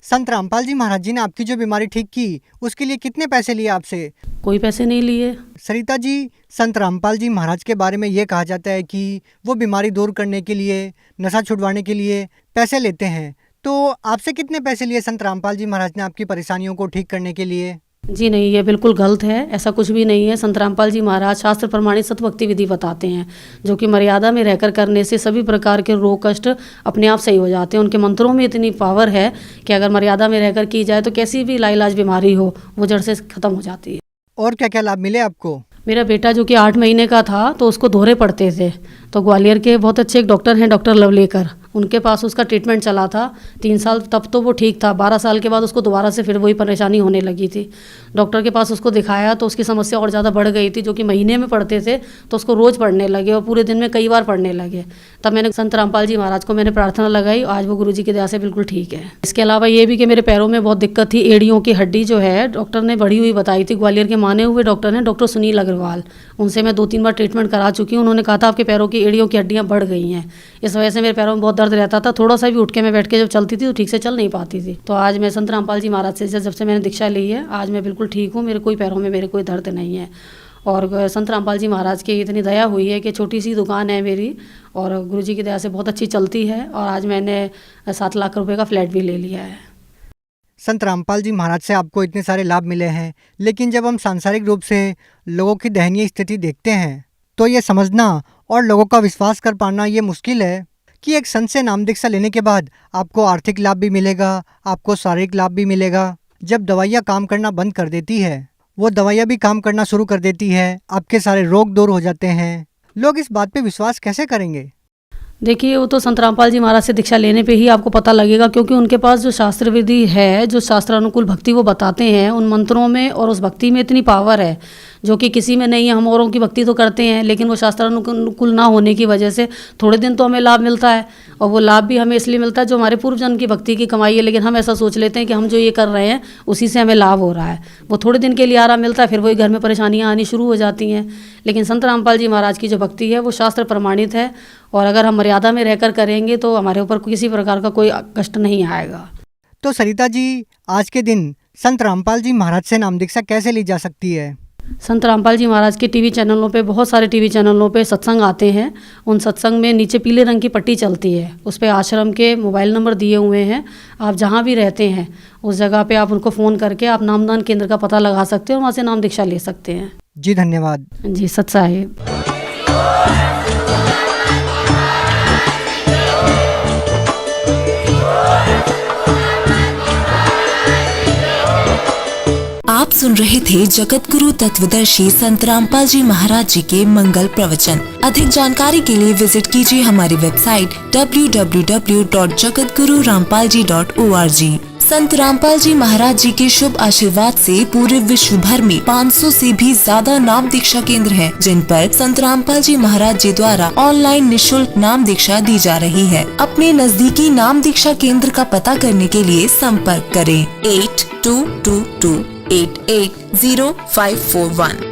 संत रामपाल जी महाराज जी ने आपकी जो बीमारी ठीक की उसके लिए कितने पैसे लिए आपसे? कोई पैसे नहीं लिए। सरिता जी, संत रामपाल जी महाराज के बारे में ये कहा जाता है कि वो बीमारी दूर करने के लिए, नशा छुड़वाने के लिए पैसे लेते हैं, तो आपसे कितने पैसे लिए संत रामपाल जी महाराज ने आपकी परेशानियों को ठीक करने के लिए? जी नहीं, ये बिल्कुल गलत है, ऐसा कुछ भी नहीं है। संत रामपाल जी महाराज शास्त्र प्रमाणित सतभक्ति विधि बताते हैं, जो कि मर्यादा में रहकर करने से सभी प्रकार के रोग कष्ट अपने आप सही हो जाते हैं। उनके मंत्रों में इतनी पावर है कि अगर मर्यादा में रहकर की जाए तो कैसी भी लाइलाज बीमारी हो वो जड़ से खत्म हो जाती है। और क्या क्या लाभ मिले आपको? मेरा बेटा जो कि 8 महीने का था तो उसको दोहरे पड़ते थे, तो ग्वालियर के बहुत अच्छे एक डॉक्टर हैं, डॉक्टर लवलेकर, उनके पास उसका ट्रीटमेंट चला था 3 साल, तब तो वो ठीक था। 12 साल के बाद उसको दोबारा से फिर वही परेशानी होने लगी थी। डॉक्टर के पास उसको दिखाया तो उसकी समस्या और ज़्यादा बढ़ गई थी, जो कि महीने में पढ़ते थे तो उसको रोज़ पढ़ने लगे और पूरे दिन में कई बार पढ़ने लगे। तब मैंने संत रामपाल जी महाराज को मैंने प्रार्थना लगाई, आज वो गुरुजी की दया से बिल्कुल ठीक है। इसके अलावा ये भी कि मेरे पैरों में बहुत दिक्कत थी, एड़ियों की हड्डी जो है डॉक्टर ने बढ़ी हुई बताई थी। ग्वालियर के माने हुए डॉक्टर हैं, डॉक्टर सुनील अग्रवाल, उनसे मैं 2-3 बार ट्रीटमेंट करा चुकी हूँ। उन्होंने कहा था आपके पैरों की एड़ियों की हड्डियाँ बढ़ गई हैं, इस वजह से मेरे पैरों में बहुत दर्द रहता था। थोड़ा सा भी उठ के मैं बैठ के जब चलती थी तो ठीक से चल नहीं पाती थी। तो आज मैं संत रामपाल जी महाराज से जब से मैंने दीक्षा ली है, आज मैं बिल्कुल ठीक हूँ, मेरे कोई पैरों में मेरे कोई दर्द नहीं है। और संत रामपाल जी महाराज की इतनी दया हुई है कि छोटी सी दुकान है मेरी और गुरुजी की दया से बहुत अच्छी चलती है, और आज मैंने 7 लाख रुपए का फ्लैट भी ले लिया है। संत रामपाल जी महाराज से आपको इतने सारे लाभ मिले हैं, लेकिन जब हम सांसारिक रूप से लोगों की दयनीय स्थिति देखते हैं तो ये समझना और लोगों का विश्वास कर पाना ये मुश्किल है कि एक संत से नाम दीक्षा लेने के बाद आपको आर्थिक लाभ भी मिलेगा, आपको शारीरिक लाभ भी मिलेगा। जब दवाइयाँ काम करना बंद कर देती है, वो दवाइयाँ भी काम करना शुरू कर देती है, आपके सारे रोग दूर हो जाते हैं। लोग इस बात पे विश्वास कैसे करेंगे? देखिए, वो तो संत रामपाल जी महाराज से दीक्षा लेने पे ही आपको पता लगेगा, क्योंकि उनके पास जो शास्त्र विधि है, जो शास्त्रानुकूल भक्ति वो बताते हैं, उन मंत्रों में और उस भक्ति में इतनी पावर है जो कि किसी में नहीं है। हम औरों की भक्ति तो करते हैं, लेकिन वो शास्त्रानुकूल ना होने की वजह से थोड़े दिन तो हमें लाभ मिलता है, और वो लाभ भी हमें इसलिए मिलता है जो हमारे पूर्व जन्म की भक्ति की कमाई है। लेकिन हम ऐसा सोच लेते हैं कि हम जो ये कर रहे हैं उसी से हमें लाभ हो रहा है। वो थोड़े दिन के लिए आराम मिलता है, फिर वही घर में परेशानियाँ आनी शुरू हो जाती हैं। लेकिन संत रामपाल जी महाराज की जो भक्ति है वो शास्त्र प्रमाणित है, और अगर हम मर्यादा में रहकर करेंगे तो हमारे ऊपर किसी प्रकार का कोई कष्ट नहीं आएगा। तो सरिता जी, आज के दिन संत रामपाल जी महाराज से नाम दीक्षा कैसे ली जा सकती है? संत रामपाल जी महाराज के टीवी चैनलों पे, बहुत सारे टीवी चैनलों पे सत्संग आते हैं। उन सत्संग में नीचे पीले रंग की पट्टी चलती है, उस पर आश्रम के मोबाइल नंबर दिए हुए हैं। आप जहाँ भी रहते हैं उस जगह पे आप उनको फ़ोन करके आप नामदान केंद्र का पता लगा सकते हैं और वहाँ से नाम दीक्षा ले सकते हैं। जी धन्यवाद। जी सत साहिब। आप सुन रहे थे जगत गुरु तत्वदर्शी संत रामपाल जी महाराज जी के मंगल प्रवचन। अधिक जानकारी के लिए विजिट कीजिए हमारी वेबसाइट www.jagatgururampalji.org। संत रामपाल जी महाराज जी के शुभ आशीर्वाद से पूरे विश्व भर में 500 से भी ज्यादा नाम दीक्षा केंद्र हैं, जिन पर संत रामपाल जी महाराज जी द्वारा ऑनलाइन निशुल्क नाम दीक्षा दी जा रही है। अपने नजदीकी नाम दीक्षा केंद्र का पता करने के लिए संपर्क करें 8222880541।